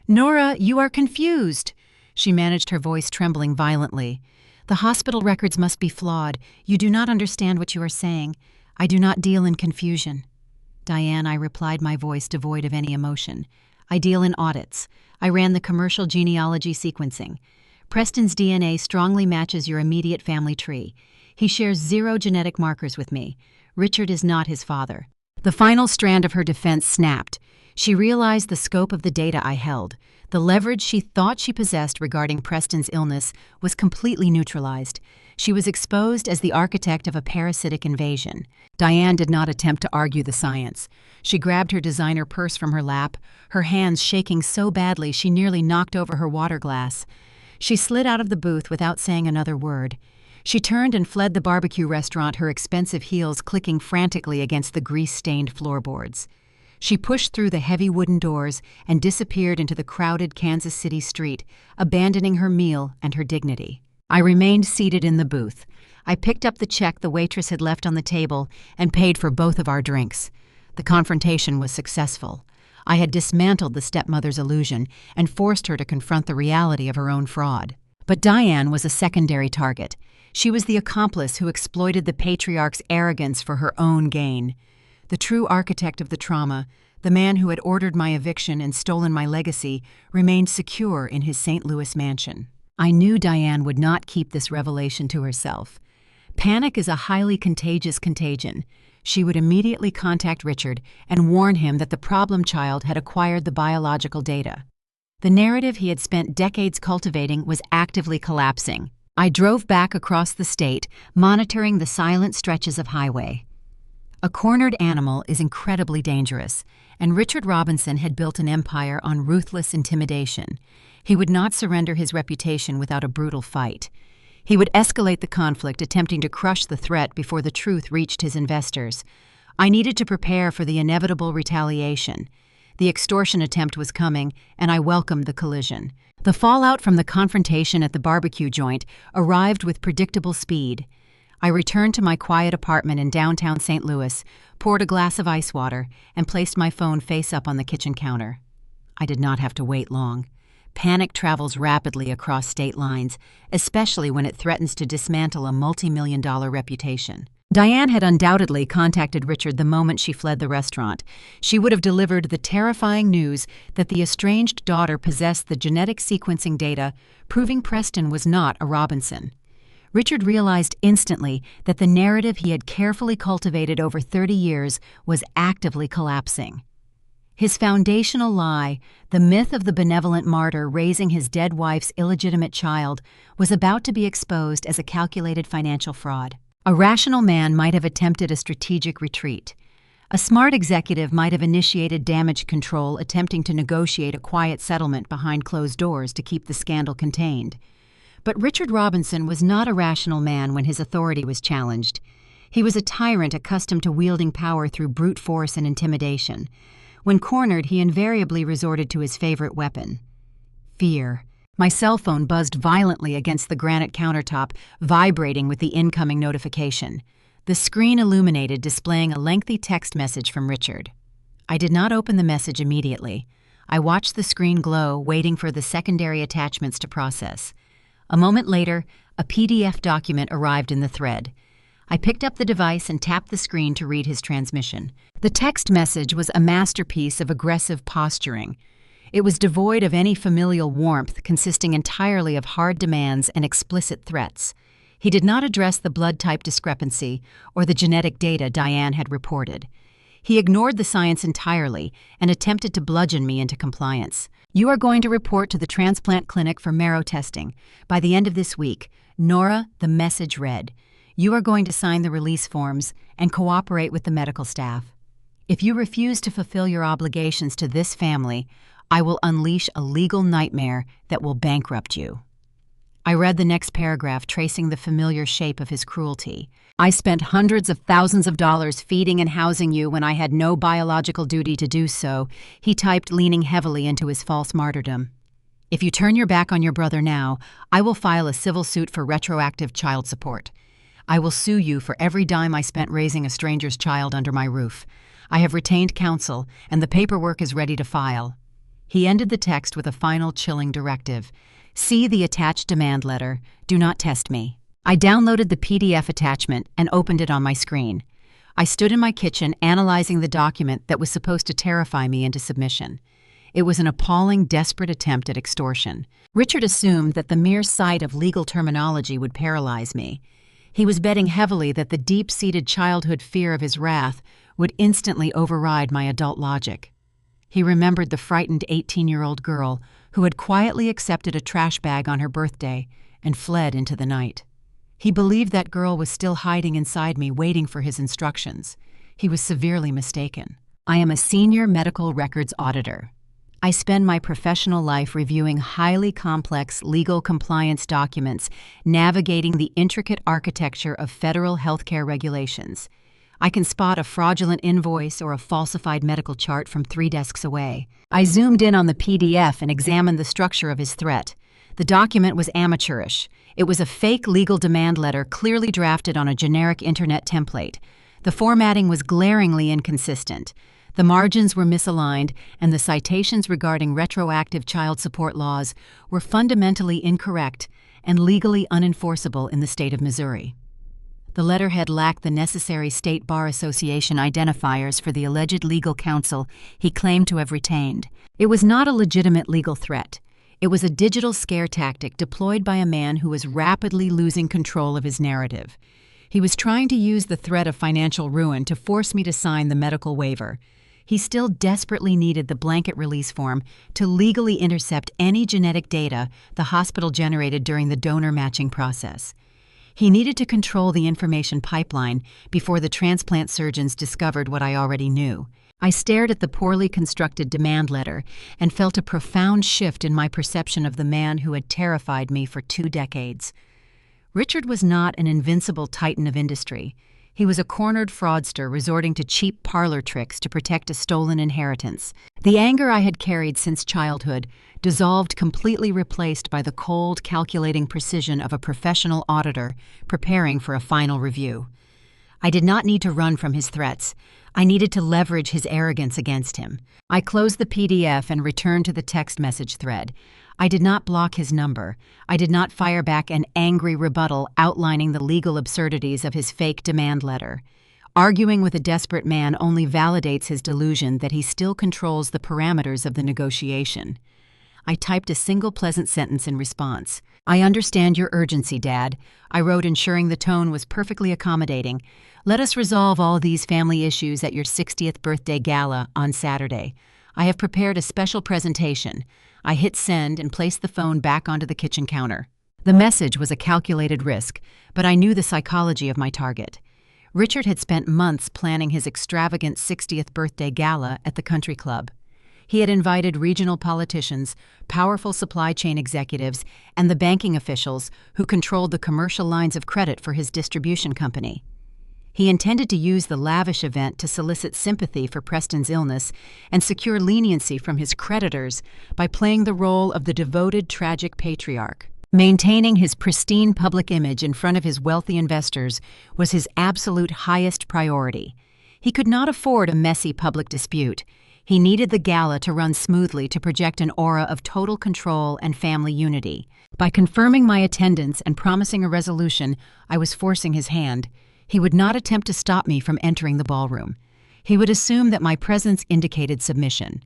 "Nora, you are confused." She managed, her voice trembling violently. "The hospital records must be flawed. You do not understand what you are saying. I do not deal in confusion." "Diane," I replied, my voice devoid of any emotion. "I deal in audits. I ran the commercial genealogy sequencing. Preston's DNA strongly matches your immediate family tree. He shares 0 genetic markers with me. Richard is not his father." The final strand of her defense snapped. She realized the scope of the data I held. The leverage she thought she possessed regarding Preston's illness was completely neutralized. She was exposed as the architect of a parasitic invasion. Diane did not attempt to argue the science. She grabbed her designer purse from her lap, her hands shaking so badly she nearly knocked over her water glass. She slid out of the booth without saying another word. She turned and fled the barbecue restaurant, her expensive heels clicking frantically against the grease-stained floorboards. She pushed through the heavy wooden doors and disappeared into the crowded Kansas City street, abandoning her meal and her dignity. I remained seated in the booth. I picked up the check the waitress had left on the table and paid for both of our drinks. The confrontation was successful. I had dismantled the stepmother's illusion and forced her to confront the reality of her own fraud. But Diane was a secondary target. She was the accomplice who exploited the patriarch's arrogance for her own gain. The true architect of the trauma, the man who had ordered my eviction and stolen my legacy, remained secure in his St. Louis mansion. I knew Diane would not keep this revelation to herself. Panic is a highly contagious contagion. She would immediately contact Richard and warn him that the problem child had acquired the biological data. The narrative he had spent decades cultivating was actively collapsing. I drove back across the state, monitoring the silent stretches of highway. A cornered animal is incredibly dangerous, and Richard Robinson had built an empire on ruthless intimidation. He would not surrender his reputation without a brutal fight. He would escalate the conflict, attempting to crush the threat before the truth reached his investors. I needed to prepare for the inevitable retaliation. The extortion attempt was coming, and I welcomed the collision. The fallout from the confrontation at the barbecue joint arrived with predictable speed. I returned to my quiet apartment in downtown St. Louis, poured a glass of ice water, and placed my phone face up on the kitchen counter. I did not have to wait long. Panic travels rapidly across state lines, especially when it threatens to dismantle a multi-million-dollar reputation. Diane had undoubtedly contacted Richard the moment she fled the restaurant. She would have delivered the terrifying news that the estranged daughter possessed the genetic sequencing data, proving Preston was not a Robinson. Richard realized instantly that the narrative he had carefully cultivated over 30 years was actively collapsing. His foundational lie, the myth of the benevolent martyr raising his dead wife's illegitimate child, was about to be exposed as a calculated financial fraud. A rational man might have attempted a strategic retreat. A smart executive might have initiated damage control, attempting to negotiate a quiet settlement behind closed doors to keep the scandal contained. But Richard Robinson was not a rational man when his authority was challenged. He was a tyrant accustomed to wielding power through brute force and intimidation. When cornered, he invariably resorted to his favorite weapon: fear. My cell phone buzzed violently against the granite countertop, vibrating with the incoming notification. The screen illuminated, displaying a lengthy text message from Richard. I did not open the message immediately. I watched the screen glow, waiting for the secondary attachments to process. A moment later, a PDF document arrived in the thread. I picked up the device and tapped the screen to read his transmission. The text message was a masterpiece of aggressive posturing. It was devoid of any familial warmth, consisting entirely of hard demands and explicit threats. He did not address the blood type discrepancy or the genetic data Diane had reported. He ignored the science entirely and attempted to bludgeon me into compliance. "You are going to report to the transplant clinic for marrow testing. By the end of this week, Nora," the message read, "you are going to sign the release forms and cooperate with the medical staff. If you refuse to fulfill your obligations to this family, I will unleash a legal nightmare that will bankrupt you." I read the next paragraph, tracing the familiar shape of his cruelty. "I spent hundreds of thousands of dollars feeding and housing you when I had no biological duty to do so," he typed, leaning heavily into his false martyrdom. If you turn your back on your brother now, I will file a civil suit for retroactive child support. I will sue you for every dime I spent raising a stranger's child under my roof. I have retained counsel, and the paperwork is ready to file." He ended the text with a final chilling directive. "See the attached demand letter. Do not test me." I downloaded the PDF attachment and opened it on my screen. I stood in my kitchen analyzing the document that was supposed to terrify me into submission. It was an appalling, desperate attempt at extortion. Richard assumed that the mere sight of legal terminology would paralyze me. He was betting heavily that the deep-seated childhood fear of his wrath would instantly override my adult logic. He remembered the frightened 18-year-old girl who had quietly accepted a trash bag on her birthday and fled into the night. He believed that girl was still hiding inside me, waiting for his instructions. He was severely mistaken. I am a senior medical records auditor. I spend my professional life reviewing highly complex legal compliance documents, navigating the intricate architecture of federal healthcare regulations. I can spot a fraudulent invoice or a falsified medical chart from 3 desks away. I zoomed in on the PDF and examined the structure of his threat. The document was amateurish. It was a fake legal demand letter clearly drafted on a generic internet template. The formatting was glaringly inconsistent. The margins were misaligned, and the citations regarding retroactive child support laws were fundamentally incorrect and legally unenforceable in the state of Missouri. The letterhead lacked the necessary State Bar Association identifiers for the alleged legal counsel he claimed to have retained. It was not a legitimate legal threat. It was a digital scare tactic deployed by a man who was rapidly losing control of his narrative. He was trying to use the threat of financial ruin to force me to sign the medical waiver. He still desperately needed the blanket release form to legally intercept any genetic data the hospital generated during the donor matching process. He needed to control the information pipeline before the transplant surgeons discovered what I already knew. I stared at the poorly constructed demand letter and felt a profound shift in my perception of the man who had terrified me for 2 decades. Richard was not an invincible titan of industry. He was a cornered fraudster resorting to cheap parlor tricks to protect a stolen inheritance. The anger I had carried since childhood dissolved, completely replaced by the cold, calculating precision of a professional auditor preparing for a final review. I did not need to run from his threats. I needed to leverage his arrogance against him. I closed the PDF and returned to the text message thread. I did not block his number. I did not fire back an angry rebuttal outlining the legal absurdities of his fake demand letter. Arguing with a desperate man only validates his delusion that he still controls the parameters of the negotiation. I typed a single pleasant sentence in response. "I understand your urgency, Dad," I wrote, ensuring the tone was perfectly accommodating. "Let us resolve all these family issues at your 60th birthday gala on Saturday. I have prepared a special presentation." I hit send and placed the phone back onto the kitchen counter. The message was a calculated risk, but I knew the psychology of my target. Richard had spent months planning his extravagant 60th birthday gala at the country club. He had invited regional politicians, powerful supply chain executives, and the banking officials who controlled the commercial lines of credit for his distribution company. He intended to use the lavish event to solicit sympathy for Preston's illness and secure leniency from his creditors by playing the role of the devoted, tragic patriarch. Maintaining his pristine public image in front of his wealthy investors was his absolute highest priority. He could not afford a messy public dispute. He needed the gala to run smoothly to project an aura of total control and family unity. By confirming my attendance and promising a resolution, I was forcing his hand. He would not attempt to stop me from entering the ballroom. He would assume that my presence indicated submission.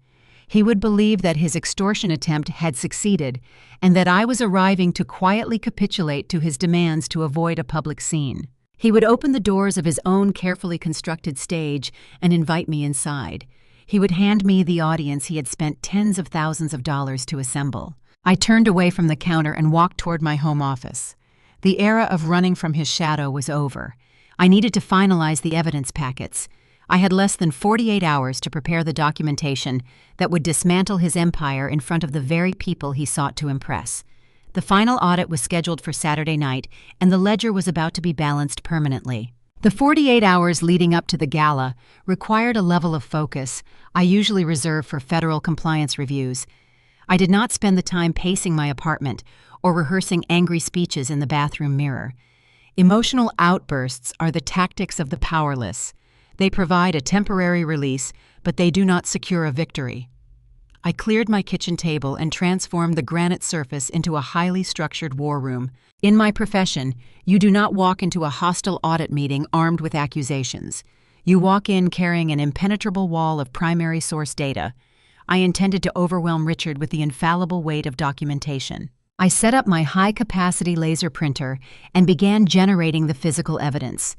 He would believe that his extortion attempt had succeeded and that I was arriving to quietly capitulate to his demands to avoid a public scene. He would open the doors of his own carefully constructed stage and invite me inside. He would hand me the audience he had spent tens of thousands of dollars to assemble. I turned away from the counter and walked toward my home office. The era of running from his shadow was over. I needed to finalize the evidence packets. I had less than 48 hours to prepare the documentation that would dismantle his empire in front of the very people he sought to impress. The final audit was scheduled for Saturday night, and the ledger was about to be balanced permanently. The 48 hours leading up to the gala required a level of focus I usually reserve for federal compliance reviews. I did not spend the time pacing my apartment or rehearsing angry speeches in the bathroom mirror. Emotional outbursts are the tactics of the powerless. They provide a temporary release, but they do not secure a victory. I cleared my kitchen table and transformed the granite surface into a highly structured war room. In my profession, you do not walk into a hostile audit meeting armed with accusations. You walk in carrying an impenetrable wall of primary source data. I intended to overwhelm Richard with the infallible weight of documentation. I set up my high-capacity laser printer and began generating the physical evidence.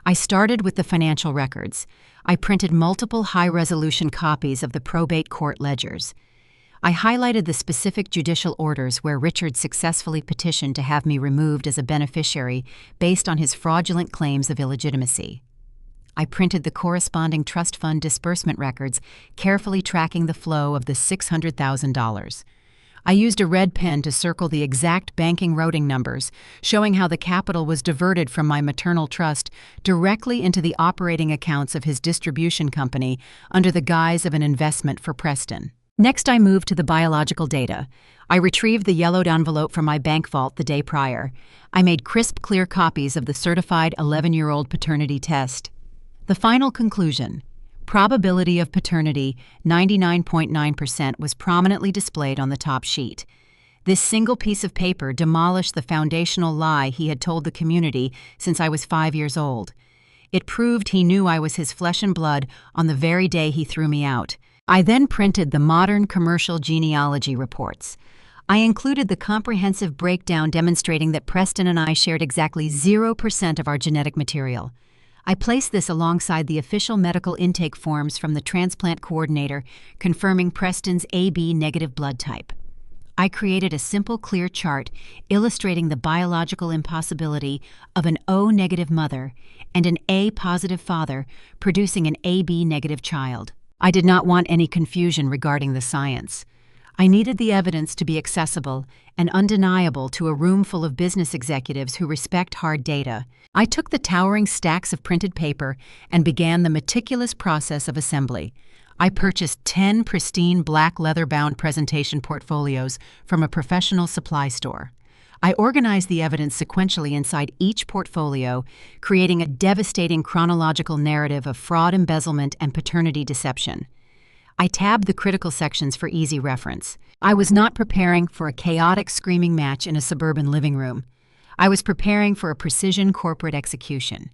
I started with the financial records. I printed multiple high-resolution copies of the probate court ledgers. I highlighted the specific judicial orders where Richard successfully petitioned to have me removed as a beneficiary based on his fraudulent claims of illegitimacy. I printed the corresponding trust fund disbursement records, carefully tracking the flow of the $600,000. I used a red pen to circle the exact banking routing numbers, showing how the capital was diverted from my maternal trust directly into the operating accounts of his distribution company under the guise of an investment for Preston. Next, I moved to the biological data. I retrieved the yellowed envelope from my bank vault the day prior. I made crisp, clear copies of the certified 11-year-old paternity test. The final conclusion: probability of paternity, 99.9%, was prominently displayed on the top sheet. This single piece of paper demolished the foundational lie he had told the community since I was 5 years old. It proved he knew I was his flesh and blood on the very day he threw me out. I then printed the modern commercial genealogy reports. I included the comprehensive breakdown demonstrating that Preston and I shared exactly 0% of our genetic material. I placed this alongside the official medical intake forms from the transplant coordinator confirming Preston's AB negative blood type. I created a simple, clear chart illustrating the biological impossibility of an O negative mother and an A positive father producing an AB negative child. I did not want any confusion regarding the science. I needed the evidence to be accessible and undeniable to a room full of business executives who respect hard data. I took the towering stacks of printed paper and began the meticulous process of assembly. I purchased 10 pristine black leather-bound presentation portfolios from a professional supply store. I organized the evidence sequentially inside each portfolio, creating a devastating chronological narrative of fraud, embezzlement, and paternity deception. I tabbed the critical sections for easy reference. I was not preparing for a chaotic screaming match in a suburban living room. I was preparing for a precision corporate execution.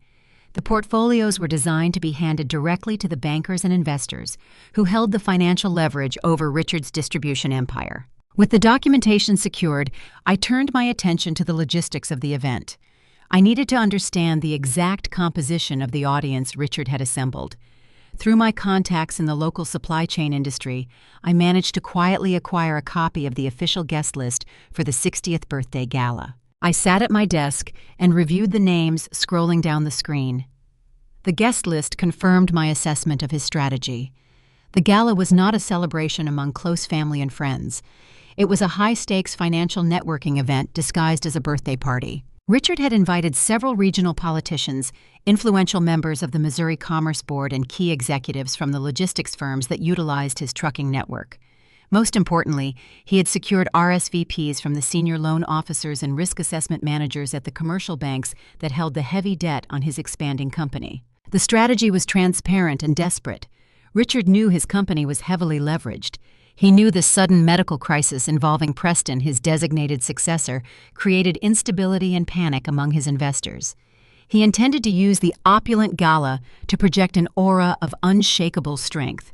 The portfolios were designed to be handed directly to the bankers and investors who held the financial leverage over Richard's distribution empire. With the documentation secured, I turned my attention to the logistics of the event. I needed to understand the exact composition of the audience Richard had assembled. Through my contacts in the local supply chain industry, I managed to quietly acquire a copy of the official guest list for the 60th birthday gala. I sat at my desk and reviewed the names scrolling down the screen. The guest list confirmed my assessment of his strategy. The gala was not a celebration among close family and friends. It was a high-stakes financial networking event disguised as a birthday party. Richard had invited several regional politicians, influential members of the Missouri Commerce Board, and key executives from the logistics firms that utilized his trucking network. Most importantly, he had secured RSVPs from the senior loan officers and risk assessment managers at the commercial banks that held the heavy debt on his expanding company. The strategy was transparent and desperate. Richard knew his company was heavily leveraged. He knew the sudden medical crisis involving Preston, his designated successor, created instability and panic among his investors. He intended to use the opulent gala to project an aura of unshakable strength.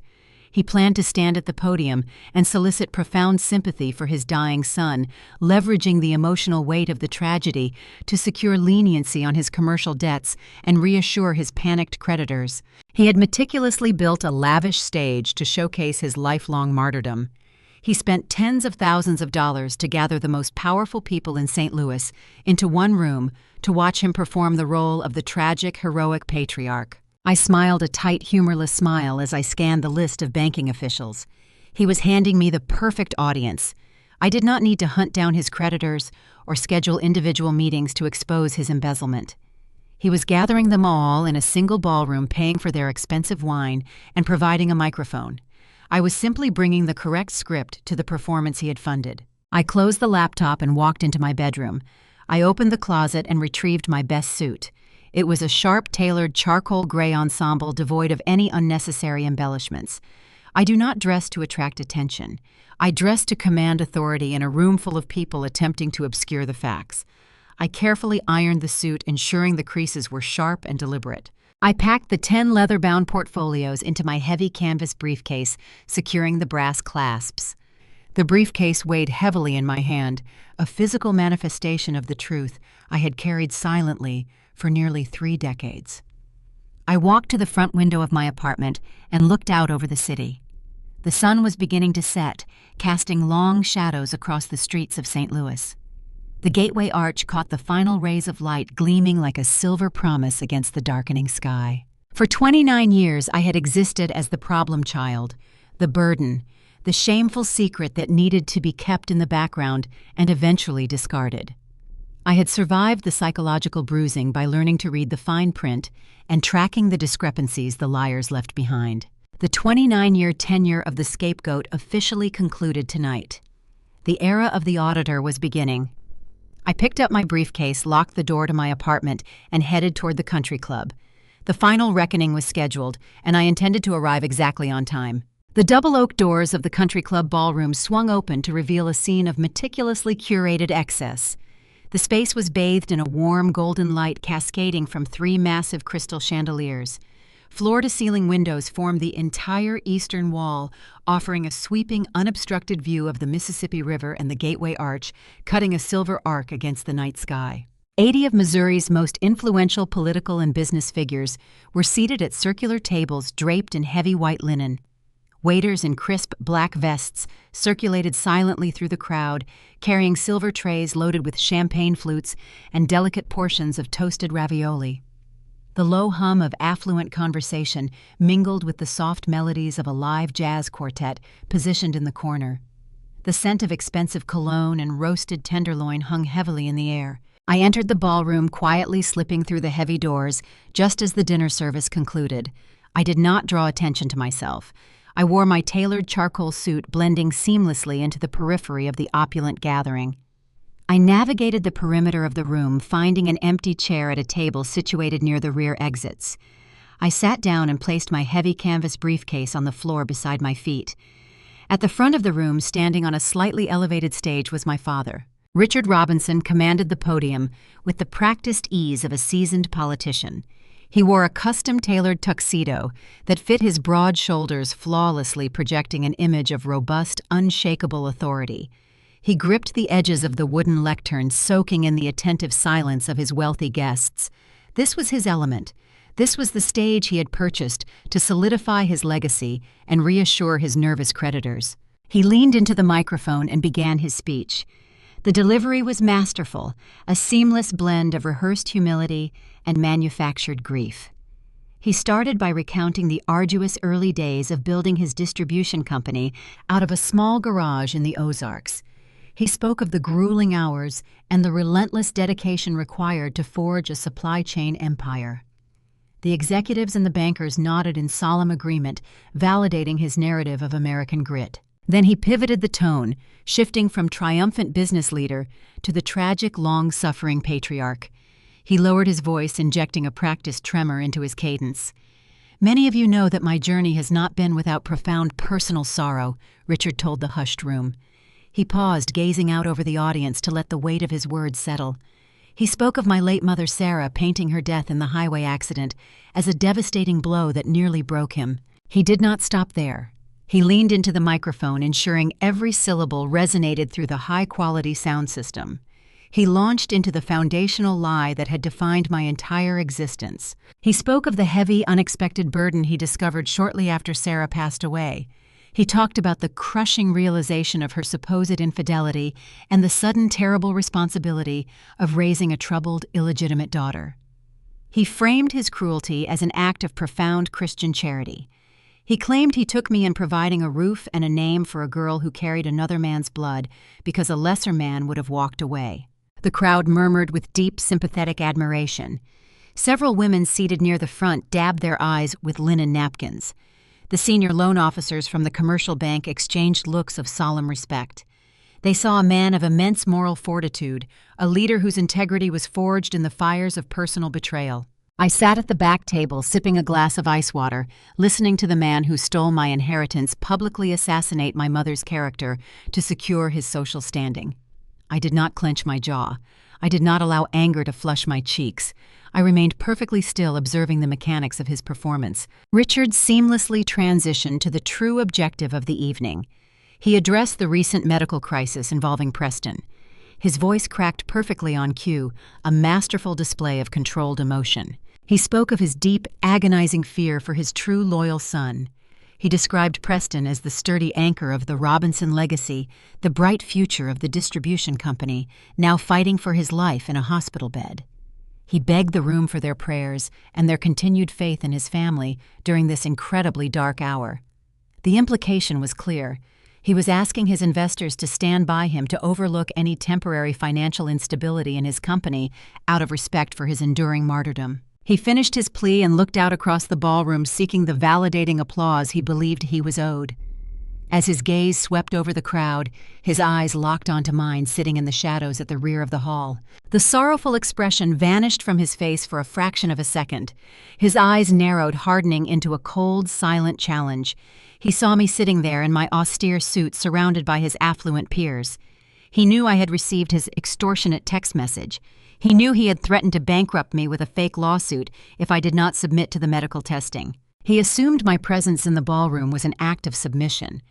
He planned to stand at the podium and solicit profound sympathy for his dying son, leveraging the emotional weight of the tragedy to secure leniency on his commercial debts and reassure his panicked creditors. He had meticulously built a lavish stage to showcase his lifelong martyrdom. He spent tens of thousands of dollars to gather the most powerful people in St. Louis into one room to watch him perform the role of the tragic, heroic patriarch. I smiled a tight, humorless smile as I scanned the list of banking officials. He was handing me the perfect audience. I did not need to hunt down his creditors or schedule individual meetings to expose his embezzlement. He was gathering them all in a single ballroom, paying for their expensive wine and providing a microphone. I was simply bringing the correct script to the performance he had funded. I closed the laptop and walked into my bedroom. I opened the closet and retrieved my best suit. It was a sharp-tailored charcoal gray ensemble devoid of any unnecessary embellishments. I do not dress to attract attention. I dress to command authority in a room full of people attempting to obscure the facts. I carefully ironed the suit, ensuring the creases were sharp and deliberate. I packed the 10 leather-bound portfolios into my heavy canvas briefcase, securing the brass clasps. The briefcase weighed heavily in my hand, a physical manifestation of the truth I had carried silently for nearly 3 decades. I walked to the front window of my apartment and looked out over the city. The sun was beginning to set, casting long shadows across the streets of St. Louis. The gateway arch caught the final rays of light gleaming like a silver promise against the darkening sky. For 29 years, I had existed as the problem child, the burden, the shameful secret that needed to be kept in the background and eventually discarded. I had survived the psychological bruising by learning to read the fine print and tracking the discrepancies the liars left behind. The 29-year tenure of the scapegoat officially concluded tonight. The era of the auditor was beginning. I picked up my briefcase, locked the door to my apartment, and headed toward the country club. The final reckoning was scheduled, and I intended to arrive exactly on time. The double oak doors of the country club ballroom swung open to reveal a scene of meticulously curated excess. The space was bathed in a warm golden light cascading from 3 massive crystal chandeliers. Floor-to-ceiling windows formed the entire eastern wall, offering a sweeping, unobstructed view of the Mississippi River and the Gateway Arch, cutting a silver arc against the night sky. 80 of Missouri's most influential political and business figures were seated at circular tables draped in heavy white linen. Waiters in crisp black vests circulated silently through the crowd, carrying silver trays loaded with champagne flutes and delicate portions of toasted ravioli. The low hum of affluent conversation mingled with the soft melodies of a live jazz quartet positioned in the corner. The scent of expensive cologne and roasted tenderloin hung heavily in the air. I entered the ballroom, quietly slipping through the heavy doors just as the dinner service concluded. I did not draw attention to myself. I wore my tailored charcoal suit, blending seamlessly into the periphery of the opulent gathering. I navigated the perimeter of the room, finding an empty chair at a table situated near the rear exits. I sat down and placed my heavy canvas briefcase on the floor beside my feet. At the front of the room, standing on a slightly elevated stage, was my father. Richard Robinson commanded the podium with the practiced ease of a seasoned politician. He wore a custom-tailored tuxedo that fit his broad shoulders flawlessly, projecting an image of robust, unshakable authority. He gripped the edges of the wooden lectern, soaking in the attentive silence of his wealthy guests. This was his element. This was the stage he had purchased to solidify his legacy and reassure his nervous creditors. He leaned into the microphone and began his speech. The delivery was masterful, a seamless blend of rehearsed humility and manufactured grief. He started by recounting the arduous early days of building his distribution company out of a small garage in the Ozarks. He spoke of the grueling hours and the relentless dedication required to forge a supply chain empire. The executives and the bankers nodded in solemn agreement, validating his narrative of American grit. Then he pivoted the tone, shifting from triumphant business leader to the tragic, long-suffering patriarch. He lowered his voice, injecting a practiced tremor into his cadence. "Many of you know that my journey has not been without profound personal sorrow," Richard told the hushed room. He paused, gazing out over the audience to let the weight of his words settle. He spoke of my late mother Sarah, painting her death in the highway accident as a devastating blow that nearly broke him. He did not stop there. He leaned into the microphone, ensuring every syllable resonated through the high-quality sound system. He launched into the foundational lie that had defined my entire existence. He spoke of the heavy, unexpected burden he discovered shortly after Sarah passed away. He talked about the crushing realization of her supposed infidelity and the sudden terrible responsibility of raising a troubled, illegitimate daughter. He framed his cruelty as an act of profound Christian charity. He claimed he took me in providing a roof and a name for a girl who carried another man's blood because a lesser man would have walked away. The crowd murmured with deep, sympathetic admiration. Several women seated near the front dabbed their eyes with linen napkins. The senior loan officers from the commercial bank exchanged looks of solemn respect. They saw a man of immense moral fortitude, a leader whose integrity was forged in the fires of personal betrayal. I sat at the back table sipping a glass of ice water, listening to the man who stole my inheritance publicly assassinate my mother's character to secure his social standing. I did not clench my jaw. I did not allow anger to flush my cheeks. I remained perfectly still, observing the mechanics of his performance. Richard seamlessly transitioned to the true objective of the evening. He addressed the recent medical crisis involving Preston. His voice cracked perfectly on cue, a masterful display of controlled emotion. He spoke of his deep, agonizing fear for his true loyal son. He described Preston as the sturdy anchor of the Robinson legacy, the bright future of the distribution company, now fighting for his life in a hospital bed. He begged the room for their prayers and their continued faith in his family during this incredibly dark hour. The implication was clear. He was asking his investors to stand by him to overlook any temporary financial instability in his company out of respect for his enduring martyrdom. He finished his plea and looked out across the ballroom, seeking the validating applause he believed he was owed. As his gaze swept over the crowd, his eyes locked onto mine sitting in the shadows at the rear of the hall. The sorrowful expression vanished from his face for a fraction of a second. His eyes narrowed, hardening into a cold, silent challenge. He saw me sitting there in my austere suit, surrounded by his affluent peers. He knew I had received his extortionate text message. He knew he had threatened to bankrupt me with a fake lawsuit if I did not submit to the medical testing. He assumed my presence in the ballroom was an act of submission.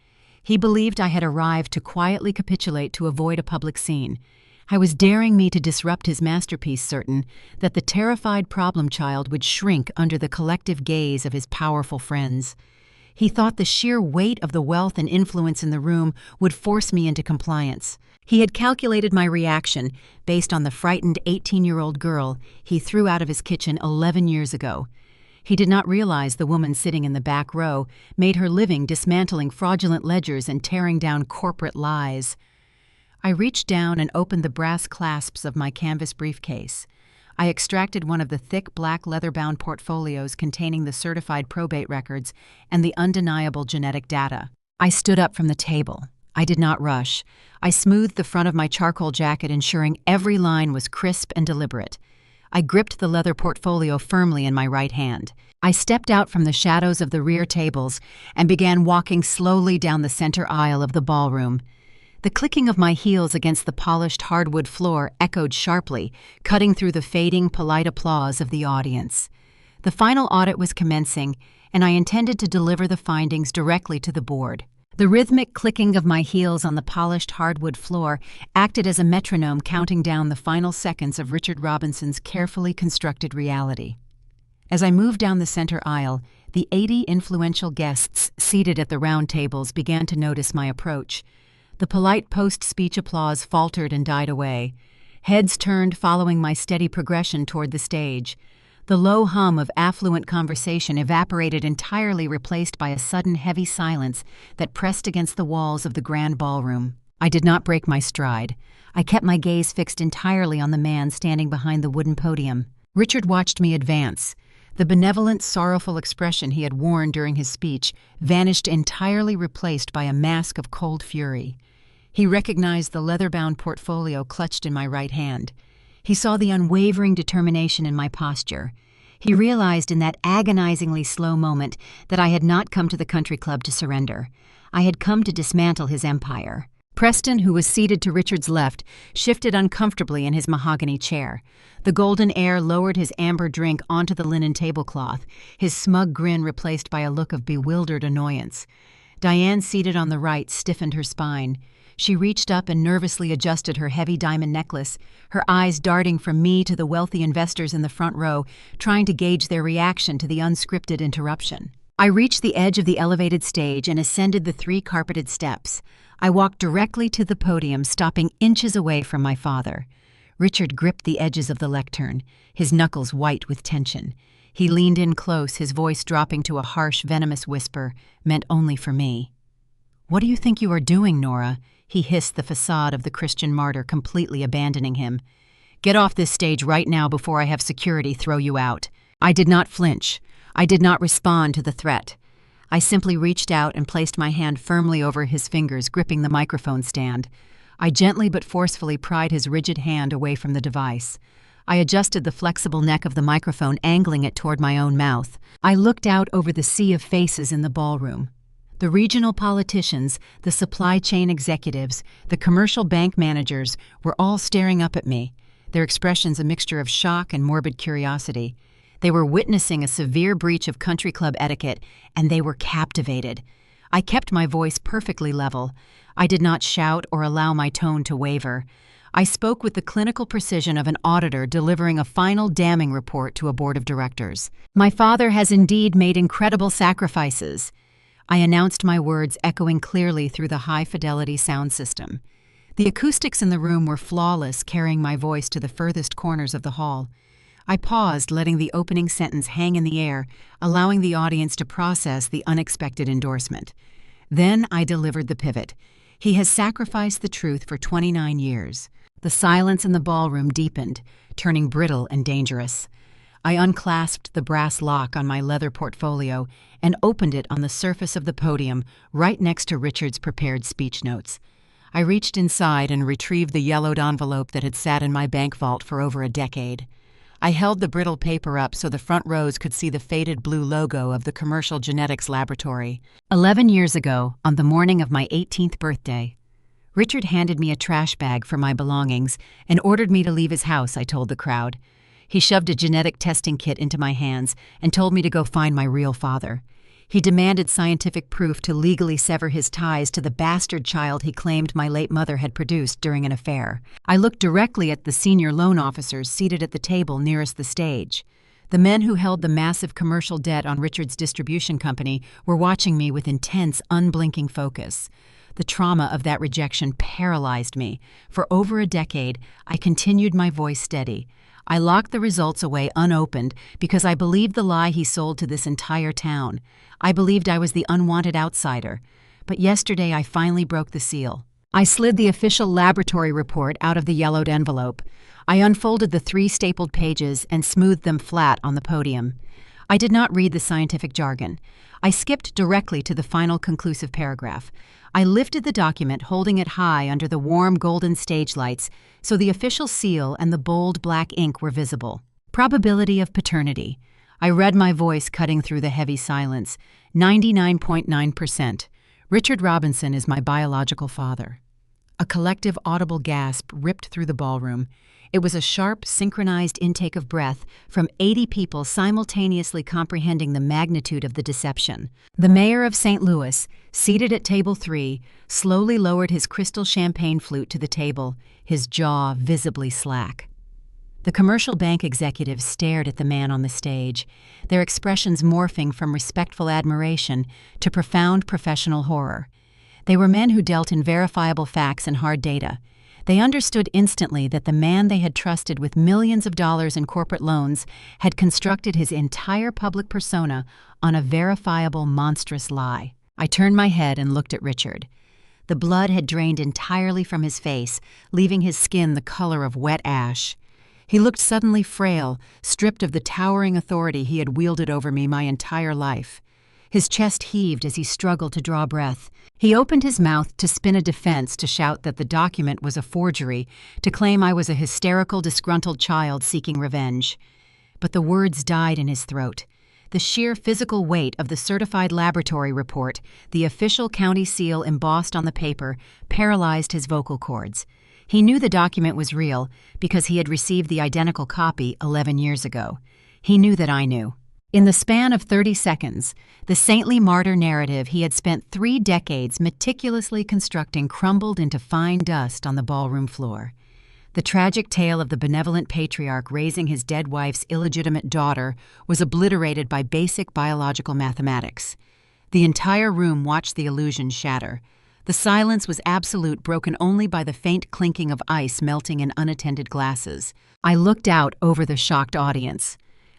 He believed I had arrived to quietly capitulate to avoid a public scene. I was daring me to disrupt his masterpiece, certain that the terrified problem child would shrink under the collective gaze of his powerful friends. He thought the sheer weight of the wealth and influence in the room would force me into compliance. He had calculated my reaction based on the frightened 18-year-old girl he threw out of his kitchen 11 years ago. He did not realize the woman sitting in the back row made her living dismantling fraudulent ledgers and tearing down corporate lies. I reached down and opened the brass clasps of my canvas briefcase. I extracted one of the thick black leather-bound portfolios containing the certified probate records and the undeniable genetic data. I stood up from the table. I did not rush. I smoothed the front of my charcoal jacket, ensuring every line was crisp and deliberate. I gripped the leather portfolio firmly in my right hand. I stepped out from the shadows of the rear tables and began walking slowly down the center aisle of the ballroom. The clicking of my heels against the polished hardwood floor echoed sharply, cutting through the fading, polite applause of the audience. The final audit was commencing, and I intended to deliver the findings directly to the board. The rhythmic clicking of my heels on the polished hardwood floor acted as a metronome, counting down the final seconds of Richard Robinson's carefully constructed reality. As I moved down the center aisle, the 80 influential guests seated at the round tables began to notice my approach. The polite post-speech applause faltered and died away. Heads turned following my steady progression toward the stage. The low hum of affluent conversation evaporated entirely, replaced by a sudden heavy silence that pressed against the walls of the grand ballroom. I did not break my stride. I kept my gaze fixed entirely on the man standing behind the wooden podium. Richard watched me advance. The benevolent, sorrowful expression he had worn during his speech vanished, entirely replaced by a mask of cold fury. He recognized the leather-bound portfolio clutched in my right hand. He saw the unwavering determination in my posture. He realized in that agonizingly slow moment that I had not come to the country club to surrender. I had come to dismantle his empire. Preston, who was seated to Richard's left, shifted uncomfortably in his mahogany chair. The golden air lowered his amber drink onto the linen tablecloth, his smug grin replaced by a look of bewildered annoyance. Diane, seated on the right, stiffened her spine. She reached up and nervously adjusted her heavy diamond necklace, her eyes darting from me to the wealthy investors in the front row, trying to gauge their reaction to the unscripted interruption. I reached the edge of the elevated stage and ascended the 3 carpeted steps. I walked directly to the podium, stopping inches away from my father. Richard gripped the edges of the lectern, his knuckles white with tension. He leaned in close, his voice dropping to a harsh, venomous whisper, meant only for me. "What do you think you are doing, Nora?" He hissed, the facade of the Christian martyr completely abandoning him. "Get off this stage right now before I have security throw you out." I did not flinch. I did not respond to the threat. I simply reached out and placed my hand firmly over his fingers, gripping the microphone stand. I gently but forcefully pried his rigid hand away from the device. I adjusted the flexible neck of the microphone, angling it toward my own mouth. I looked out over the sea of faces in the ballroom. The regional politicians, the supply chain executives, the commercial bank managers were all staring up at me, their expressions a mixture of shock and morbid curiosity. They were witnessing a severe breach of country club etiquette, and they were captivated. I kept my voice perfectly level. I did not shout or allow my tone to waver. I spoke with the clinical precision of an auditor delivering a final damning report to a board of directors. My father has indeed made incredible sacrifices. I announced my words echoing clearly through the high-fidelity sound system. The acoustics in the room were flawless, carrying my voice to the furthest corners of the hall. I paused, letting the opening sentence hang in the air, allowing the audience to process the unexpected endorsement. Then I delivered the pivot. He has sacrificed the truth for 29 years. The silence in the ballroom deepened, turning brittle and dangerous. I unclasped the brass lock on my leather portfolio and opened it on the surface of the podium, right next to Richard's prepared speech notes. I reached inside and retrieved the yellowed envelope that had sat in my bank vault for over a decade. I held the brittle paper up so the front rows could see the faded blue logo of the Commercial Genetics Laboratory. 11 years ago, on the morning of my 18th birthday, Richard handed me a trash bag for my belongings and ordered me to leave his house, I told the crowd. He shoved a genetic testing kit into my hands and told me to go find my real father. He demanded scientific proof to legally sever his ties to the bastard child he claimed my late mother had produced during an affair. I looked directly at the senior loan officers seated at the table nearest the stage. The men who held the massive commercial debt on Richard's distribution company were watching me with intense, unblinking focus. The trauma of that rejection paralyzed me. For over a decade, I continued my voice steady. I locked the results away unopened because I believed the lie he sold to this entire town. I believed I was the unwanted outsider. But yesterday I finally broke the seal. I slid the official laboratory report out of the yellowed envelope. I unfolded the 3 stapled pages and smoothed them flat on the podium. I did not read the scientific jargon. I skipped directly to the final conclusive paragraph. I lifted the document, holding it high under the warm golden stage lights so the official seal and the bold black ink were visible. Probability of paternity. I read, my voice cutting through the heavy silence. 99.9%. Richard Robinson is my biological father. A collective audible gasp ripped through the ballroom. It was a sharp, synchronized intake of breath from 80 people simultaneously comprehending the magnitude of the deception. The mayor of St. Louis, seated at table 3, slowly lowered his crystal champagne flute to the table, his jaw visibly slack. The commercial bank executives stared at the man on the stage, their expressions morphing from respectful admiration to profound professional horror. They were men who dealt in verifiable facts and hard data. They understood instantly that the man they had trusted with millions of dollars in corporate loans had constructed his entire public persona on a verifiable, monstrous lie. I turned my head and looked at Richard. The blood had drained entirely from his face, leaving his skin the color of wet ash. He looked suddenly frail, stripped of the towering authority he had wielded over me my entire life. His chest heaved as he struggled to draw breath. He opened his mouth to spin a defense, to shout that the document was a forgery, to claim I was a hysterical, disgruntled child seeking revenge. But the words died in his throat. The sheer physical weight of the certified laboratory report, the official county seal embossed on the paper, paralyzed his vocal cords. He knew the document was real because he had received the identical copy 11 years ago. He knew that I knew. In the span of 30 seconds, the saintly martyr narrative he had spent 3 decades meticulously constructing crumbled into fine dust on the ballroom floor. The tragic tale of the benevolent patriarch raising his dead wife's illegitimate daughter was obliterated by basic biological mathematics. The entire room watched the illusion shatter. The silence was absolute, broken only by the faint clinking of ice melting in unattended glasses. I looked out over the shocked audience.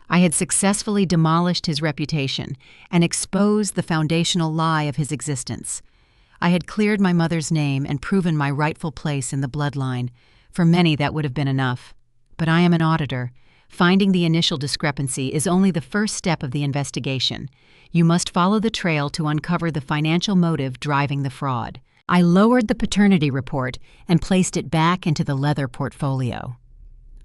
I had successfully demolished his reputation and exposed the foundational lie of his existence. I had cleared my mother's name and proven my rightful place in the bloodline. For many, that would have been enough. But I am an auditor, Finding the initial discrepancy is only the first step of the investigation. You must follow the trail to uncover the financial motive driving the fraud. I lowered the paternity report and placed it back into the leather portfolio.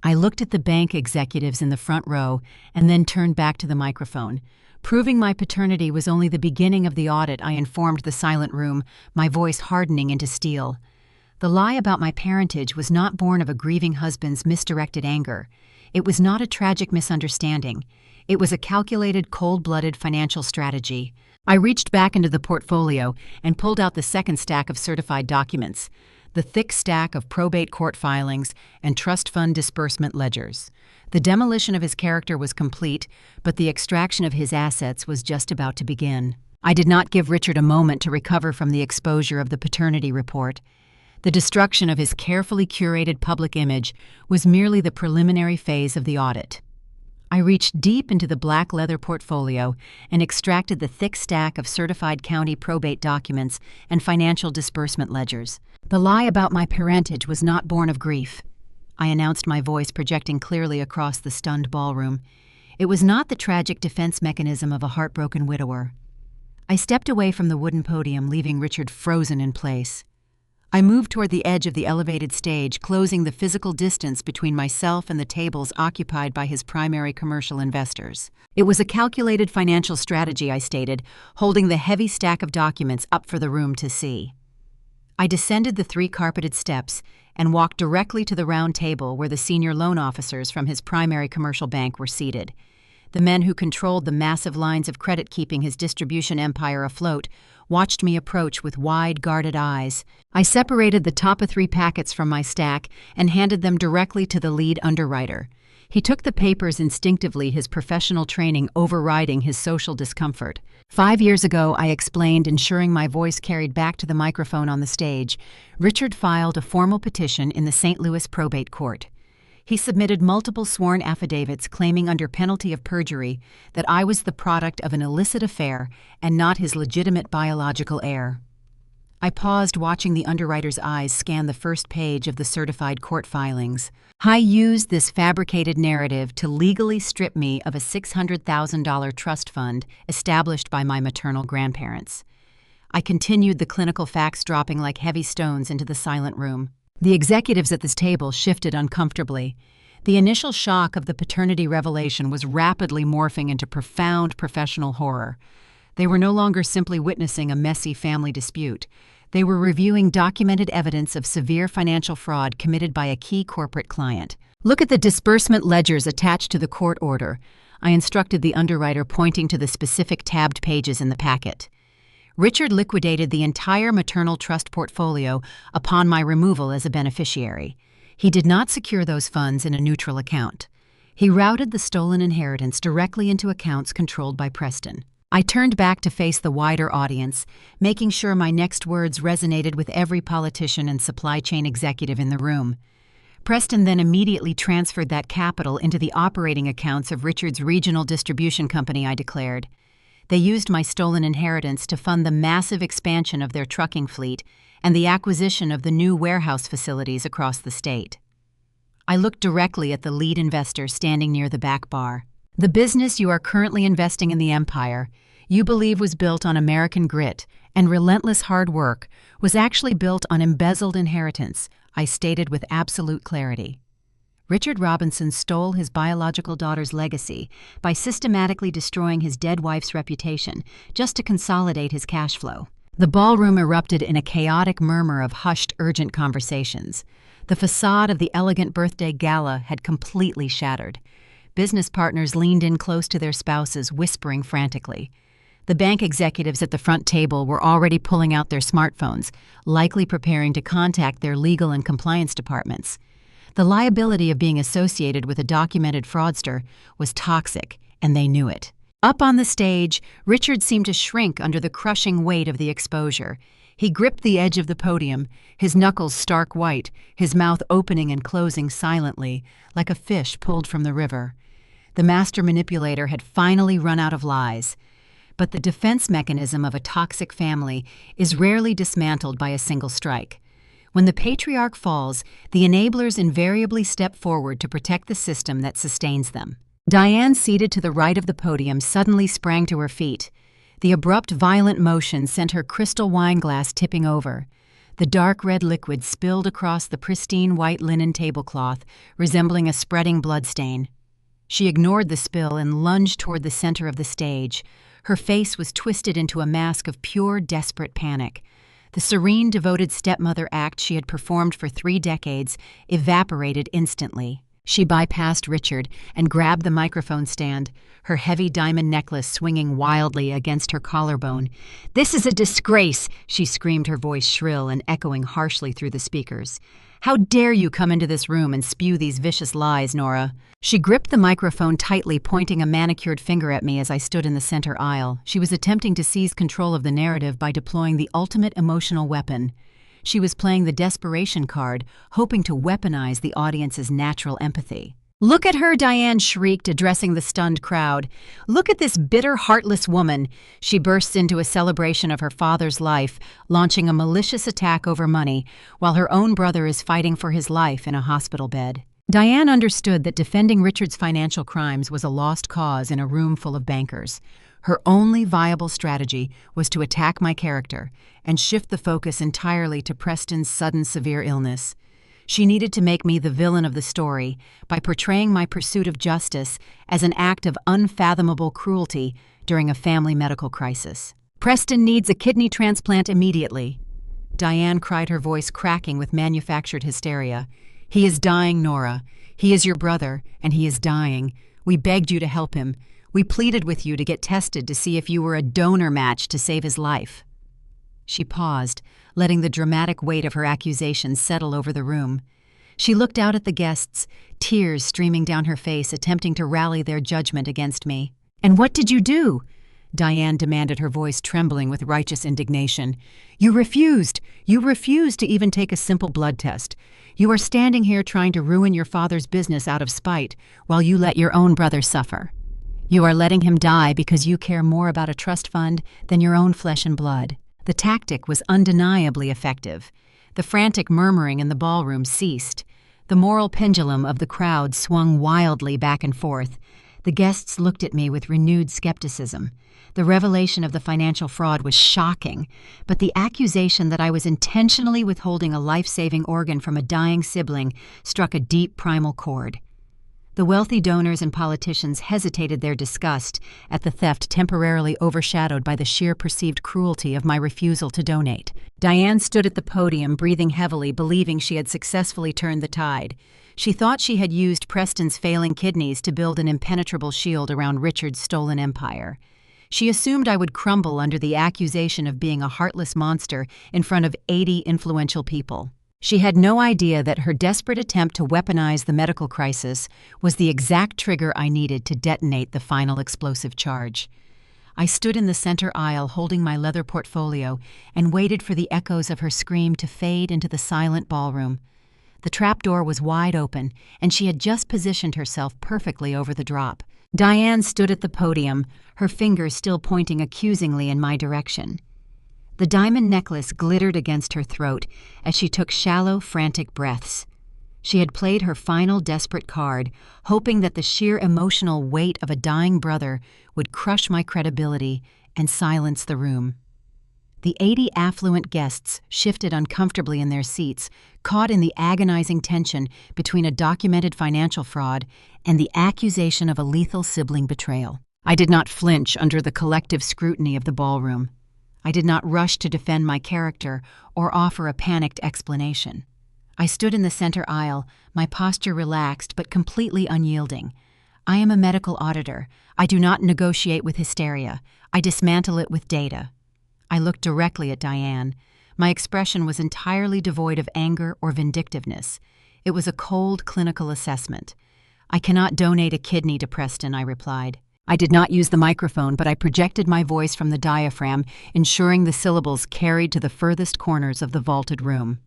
I looked at the bank executives in the front row and then turned back to the microphone. Proving my paternity was only the beginning of the audit, I informed the silent room, my voice hardening into steel. The lie about my parentage was not born of a grieving husband's misdirected anger. It was not a tragic misunderstanding. It was a calculated, cold-blooded financial strategy. I reached back into the portfolio and pulled out the second stack of certified documents, the thick stack of probate court filings and trust fund disbursement ledgers. The demolition of his character was complete, but the extraction of his assets was just about to begin. I did not give Richard a moment to recover from the exposure of the paternity report. The destruction of his carefully curated public image was merely the preliminary phase of the audit. I reached deep into the black leather portfolio and extracted the thick stack of certified county probate documents and financial disbursement ledgers. The lie about my parentage was not born of grief. I announced, my voice projecting clearly across the stunned ballroom. It was not the tragic defense mechanism of a heartbroken widower. I stepped away from the wooden podium, leaving Richard frozen in place. I moved toward the edge of the elevated stage, closing the physical distance between myself and the tables occupied by his primary commercial investors. It was a calculated financial strategy, I stated, holding the heavy stack of documents up for the room to see. I descended the 3 carpeted steps and walked directly to the round table where the senior loan officers from his primary commercial bank were seated. The men who controlled the massive lines of credit keeping his distribution empire afloat watched me approach with wide, guarded eyes. I separated the top of 3 packets from my stack and handed them directly to the lead underwriter. He took the papers instinctively, his professional training overriding his social discomfort. 5 years ago, I explained, ensuring my voice carried back to the microphone on the stage, Richard filed a formal petition in the St. Louis probate court. He submitted multiple sworn affidavits claiming under penalty of perjury that I was the product of an illicit affair and not his legitimate biological heir. I paused, watching the underwriter's eyes scan the first page of the certified court filings. I used this fabricated narrative to legally strip me of a $600,000 trust fund established by my maternal grandparents. I continued, the clinical facts dropping like heavy stones into the silent room. The executives at this table shifted uncomfortably. The initial shock of the paternity revelation was rapidly morphing into profound professional horror. They were no longer simply witnessing a messy family dispute. They were reviewing documented evidence of severe financial fraud committed by a key corporate client. "Look at the disbursement ledgers attached to the court order," I instructed the underwriter, pointing to the specific tabbed pages in the packet. Richard liquidated the entire maternal trust portfolio upon my removal as a beneficiary. He did not secure those funds in a neutral account. He routed the stolen inheritance directly into accounts controlled by Preston. I turned back to face the wider audience, making sure my next words resonated with every politician and supply chain executive in the room. Preston then immediately transferred that capital into the operating accounts of Richard's regional distribution company, I declared. They used my stolen inheritance to fund the massive expansion of their trucking fleet and the acquisition of the new warehouse facilities across the state. I looked directly at the lead investor standing near the back bar. "The business you are currently investing in, the empire you believe was built on American grit and relentless hard work, was actually built on embezzled inheritance," I stated with absolute clarity. Richard Robinson stole his biological daughter's legacy by systematically destroying his dead wife's reputation just to consolidate his cash flow. The ballroom erupted in a chaotic murmur of hushed, urgent conversations. The facade of the elegant birthday gala had completely shattered. Business partners leaned in close to their spouses, whispering frantically. The bank executives at the front table were already pulling out their smartphones, likely preparing to contact their legal and compliance departments. The liability of being associated with a documented fraudster was toxic, and they knew it. Up on the stage, Richard seemed to shrink under the crushing weight of the exposure. He gripped the edge of the podium, his knuckles stark white, his mouth opening and closing silently, like a fish pulled from the river. The master manipulator had finally run out of lies. But the defense mechanism of a toxic family is rarely dismantled by a single strike. When the patriarch falls, the enablers invariably step forward to protect the system that sustains them. Diane, seated to the right of the podium, suddenly sprang to her feet. The abrupt, violent motion sent her crystal wine glass tipping over. The dark red liquid spilled across the pristine white linen tablecloth, resembling a spreading bloodstain. She ignored the spill and lunged toward the center of the stage. Her face was twisted into a mask of pure, desperate panic. The serene, devoted stepmother act she had performed for 3 decades evaporated instantly. She bypassed Richard and grabbed the microphone stand, her heavy diamond necklace swinging wildly against her collarbone. "This is a disgrace!" she screamed, her voice shrill and echoing harshly through the speakers. "How dare you come into this room and spew these vicious lies, Nora?" She gripped the microphone tightly, pointing a manicured finger at me as I stood in the center aisle. She was attempting to seize control of the narrative by deploying the ultimate emotional weapon. She was playing the desperation card, hoping to weaponize the audience's natural empathy. "Look at her!" Diane shrieked, addressing the stunned crowd. "Look at this bitter, heartless woman!" She bursts into a celebration of her father's life, launching a malicious attack over money, while her own brother is fighting for his life in a hospital bed. Diane understood that defending Richard's financial crimes was a lost cause in a room full of bankers. Her only viable strategy was to attack my character and shift the focus entirely to Preston's sudden severe illness. She needed to make me the villain of the story by portraying my pursuit of justice as an act of unfathomable cruelty during a family medical crisis. "Preston needs a kidney transplant immediately," Diane cried, her voice cracking with manufactured hysteria. "He is dying, Nora. He is your brother, and he is dying. We begged you to help him. We pleaded with you to get tested to see if you were a donor match to save his life." She paused, letting the dramatic weight of her accusation settle over the room. She looked out at the guests, tears streaming down her face, attempting to rally their judgment against me. "And what did you do?" Diane demanded, her voice trembling with righteous indignation. "You refused. You refused to even take a simple blood test. You are standing here trying to ruin your father's business out of spite, while you let your own brother suffer. You are letting him die because you care more about a trust fund than your own flesh and blood." The tactic was undeniably effective. The frantic murmuring in the ballroom ceased. The moral pendulum of the crowd swung wildly back and forth. The guests looked at me with renewed skepticism. The revelation of the financial fraud was shocking, but the accusation that I was intentionally withholding a life-saving organ from a dying sibling struck a deep primal chord. The wealthy donors and politicians hesitated their disgust at the theft, temporarily overshadowed by the sheer perceived cruelty of my refusal to donate. Diane stood at the podium, breathing heavily, believing she had successfully turned the tide. She thought she had used Preston's failing kidneys to build an impenetrable shield around Richard's stolen empire. She assumed I would crumble under the accusation of being a heartless monster in front of 80 influential people. She had no idea that her desperate attempt to weaponize the medical crisis was the exact trigger I needed to detonate the final explosive charge. I stood in the center aisle holding my leather portfolio and waited for the echoes of her scream to fade into the silent ballroom. The trapdoor was wide open, and she had just positioned herself perfectly over the drop. Diane stood at the podium, her fingers still pointing accusingly in my direction. The diamond necklace glittered against her throat as she took shallow, frantic breaths. She had played her final desperate card, hoping that the sheer emotional weight of a dying brother would crush my credibility and silence the room. The 80 affluent guests shifted uncomfortably in their seats, caught in the agonizing tension between a documented financial fraud and the accusation of a lethal sibling betrayal. I did not flinch under the collective scrutiny of the ballroom. I did not rush to defend my character or offer a panicked explanation. I stood in the center aisle, my posture relaxed but completely unyielding. I am a medical auditor. I do not negotiate with hysteria. I dismantle it with data. I looked directly at Diane. My expression was entirely devoid of anger or vindictiveness. It was a cold, clinical assessment. "I cannot donate a kidney to Preston," I replied. I did not use the microphone, but I projected my voice from the diaphragm, ensuring the syllables carried to the furthest corners of the vaulted room.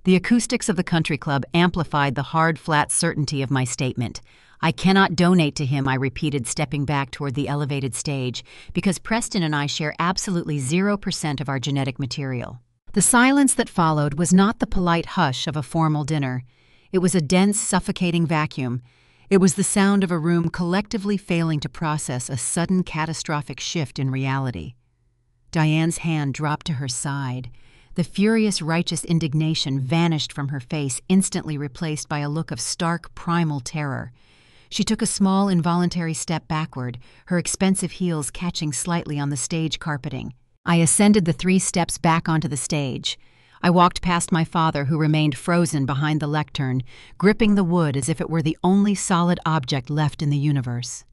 The acoustics of the country club amplified the hard, flat certainty of my statement. "I cannot donate to him," I repeated, stepping back toward the elevated stage, "because Preston and I share absolutely 0% of our genetic material." The silence that followed was not the polite hush of a formal dinner. It was a dense, suffocating vacuum. It was the sound of a room collectively failing to process a sudden catastrophic shift in reality. Diane's hand dropped to her side. The furious, righteous indignation vanished from her face, instantly replaced by a look of stark, primal terror. She took a small, involuntary step backward, her expensive heels catching slightly on the stage carpeting. I ascended the 3 steps back onto the stage. I walked past my father, who remained frozen behind the lectern, gripping the wood as if it were the only solid object left in the universe.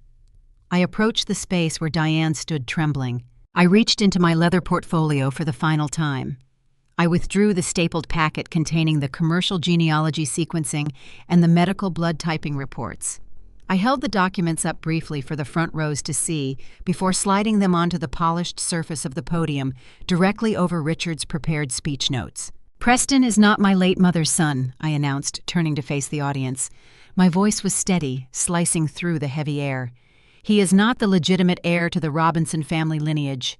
I approached the space where Diane stood trembling. I reached into my leather portfolio for the final time. I withdrew the stapled packet containing the commercial genealogy sequencing and the medical blood typing reports. I held the documents up briefly for the front rows to see before sliding them onto the polished surface of the podium directly over Richard's prepared speech notes. "Preston is not my late mother's son," I announced, turning to face the audience. My voice was steady, slicing through the heavy air. "He is not the legitimate heir to the Robinson family lineage."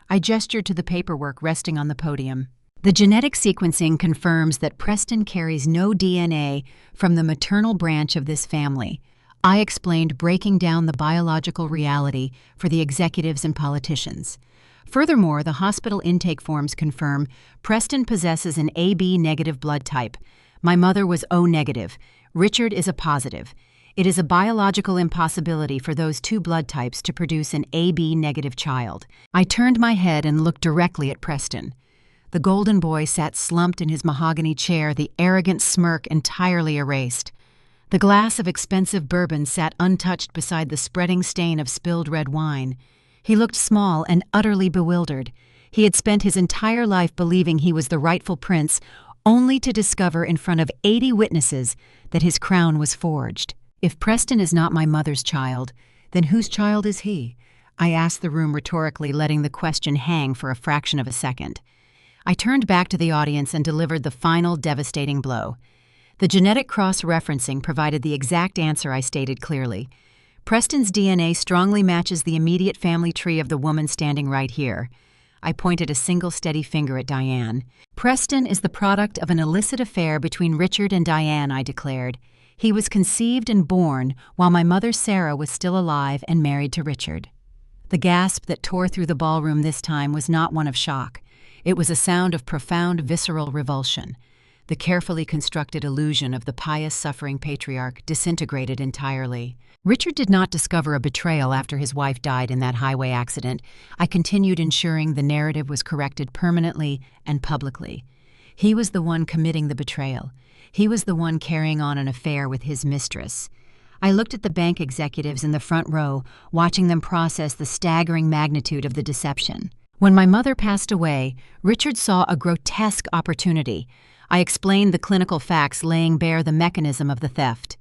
I gestured to the paperwork resting on the podium. "The genetic sequencing confirms that Preston carries no DNA from the maternal branch of this family," I explained, breaking down the biological reality for the executives and politicians. Furthermore, the hospital intake forms confirm Preston possesses an AB negative blood type. My mother was O negative. Richard is a positive. It is a biological impossibility for those 2 blood types to produce an AB negative child. I turned my head and looked directly at Preston. The golden boy sat slumped in his mahogany chair, the arrogant smirk entirely erased. The glass of expensive bourbon sat untouched beside the spreading stain of spilled red wine. He looked small and utterly bewildered. He had spent his entire life believing he was the rightful prince, only to discover in front of 80 witnesses that his crown was forged. "If Preston is not my mother's child, then whose child is he?" I asked the room rhetorically, letting the question hang for a fraction of a second. I turned back to the audience and delivered the final devastating blow. The genetic cross-referencing provided the exact answer I stated clearly. Preston's DNA strongly matches the immediate family tree of the woman standing right here. I pointed a single steady finger at Diane. "Preston is the product of an illicit affair between Richard and Diane," I declared. "He was conceived and born while my mother Sarah was still alive and married to Richard." The gasp that tore through the ballroom this time was not one of shock. It was a sound of profound visceral revulsion. The carefully constructed illusion of the pious, suffering patriarch disintegrated entirely. Richard did not discover a betrayal after his wife died in that highway accident. I continued ensuring the narrative was corrected permanently and publicly. He was the one committing the betrayal. He was the one carrying on an affair with his mistress. I looked at the bank executives in the front row, watching them process the staggering magnitude of the deception. When my mother passed away, Richard saw a grotesque opportunity. I explained the clinical facts, laying bare the mechanism of the theft.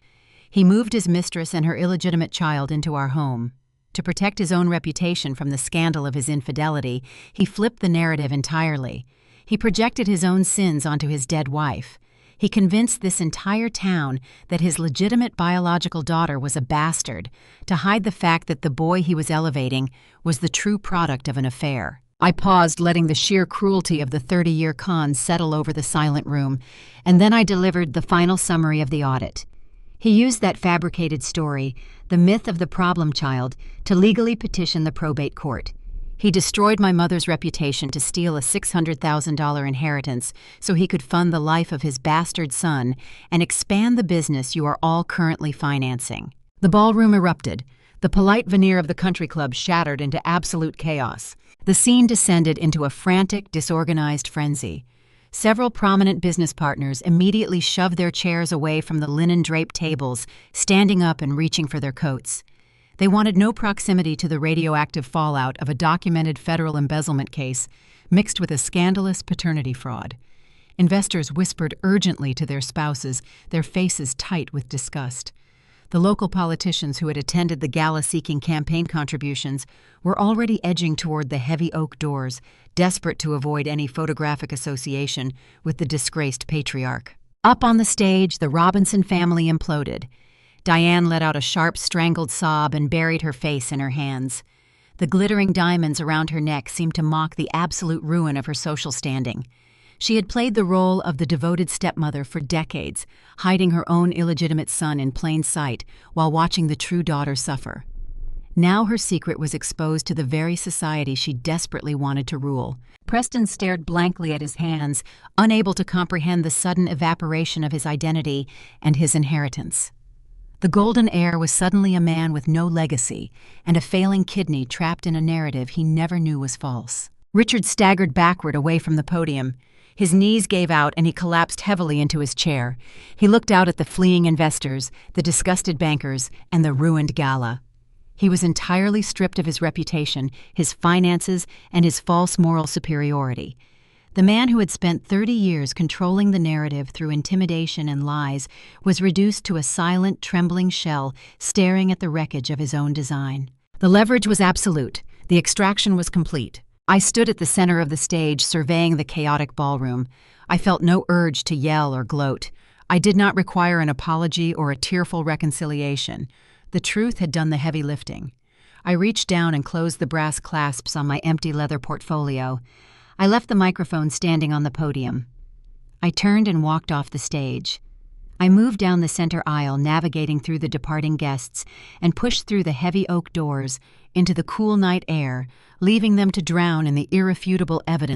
He moved his mistress and her illegitimate child into our home. To protect his own reputation from the scandal of his infidelity, he flipped the narrative entirely. He projected his own sins onto his dead wife. He convinced this entire town that his legitimate biological daughter was a bastard, to hide the fact that the boy he was elevating was the true product of an affair. I paused, letting the sheer cruelty of the 30-year con settle over the silent room, and then I delivered the final summary of the audit. He used that fabricated story, the myth of the problem child, to legally petition the probate court. He destroyed my mother's reputation to steal a $600,000 inheritance so he could fund the life of his bastard son and expand the business you are all currently financing. The ballroom erupted. The polite veneer of the country club shattered into absolute chaos. The scene descended into a frantic, disorganized frenzy. Several prominent business partners immediately shoved their chairs away from the linen-draped tables, standing up and reaching for their coats. They wanted no proximity to the radioactive fallout of a documented federal embezzlement case mixed with a scandalous paternity fraud. Investors whispered urgently to their spouses, their faces tight with disgust. The local politicians who had attended the gala seeking campaign contributions were already edging toward the heavy oak doors, desperate to avoid any photographic association with the disgraced patriarch. Up on the stage, the Robinson family imploded. Diane let out a sharp, strangled sob and buried her face in her hands. The glittering diamonds around her neck seemed to mock the absolute ruin of her social standing. She had played the role of the devoted stepmother for decades, hiding her own illegitimate son in plain sight while watching the true daughter suffer. Now her secret was exposed to the very society she desperately wanted to rule. Preston stared blankly at his hands, unable to comprehend the sudden evaporation of his identity and his inheritance. The golden heir was suddenly a man with no legacy and a failing kidney trapped in a narrative he never knew was false. Richard staggered backward away from the podium. His knees gave out and he collapsed heavily into his chair. He looked out at the fleeing investors, the disgusted bankers, and the ruined gala. He was entirely stripped of his reputation, his finances, and his false moral superiority. The man who had spent 30 years controlling the narrative through intimidation and lies was reduced to a silent, trembling shell staring at the wreckage of his own design. The leverage was absolute. The extraction was complete. I stood at the center of the stage, surveying the chaotic ballroom. I felt no urge to yell or gloat. I did not require an apology or a tearful reconciliation. The truth had done the heavy lifting. I reached down and closed the brass clasps on my empty leather portfolio. I left the microphone standing on the podium. I turned and walked off the stage. I moved down the center aisle, navigating through the departing guests, and pushed through the heavy oak doors into the cool night air, leaving them to drown in the irrefutable evidence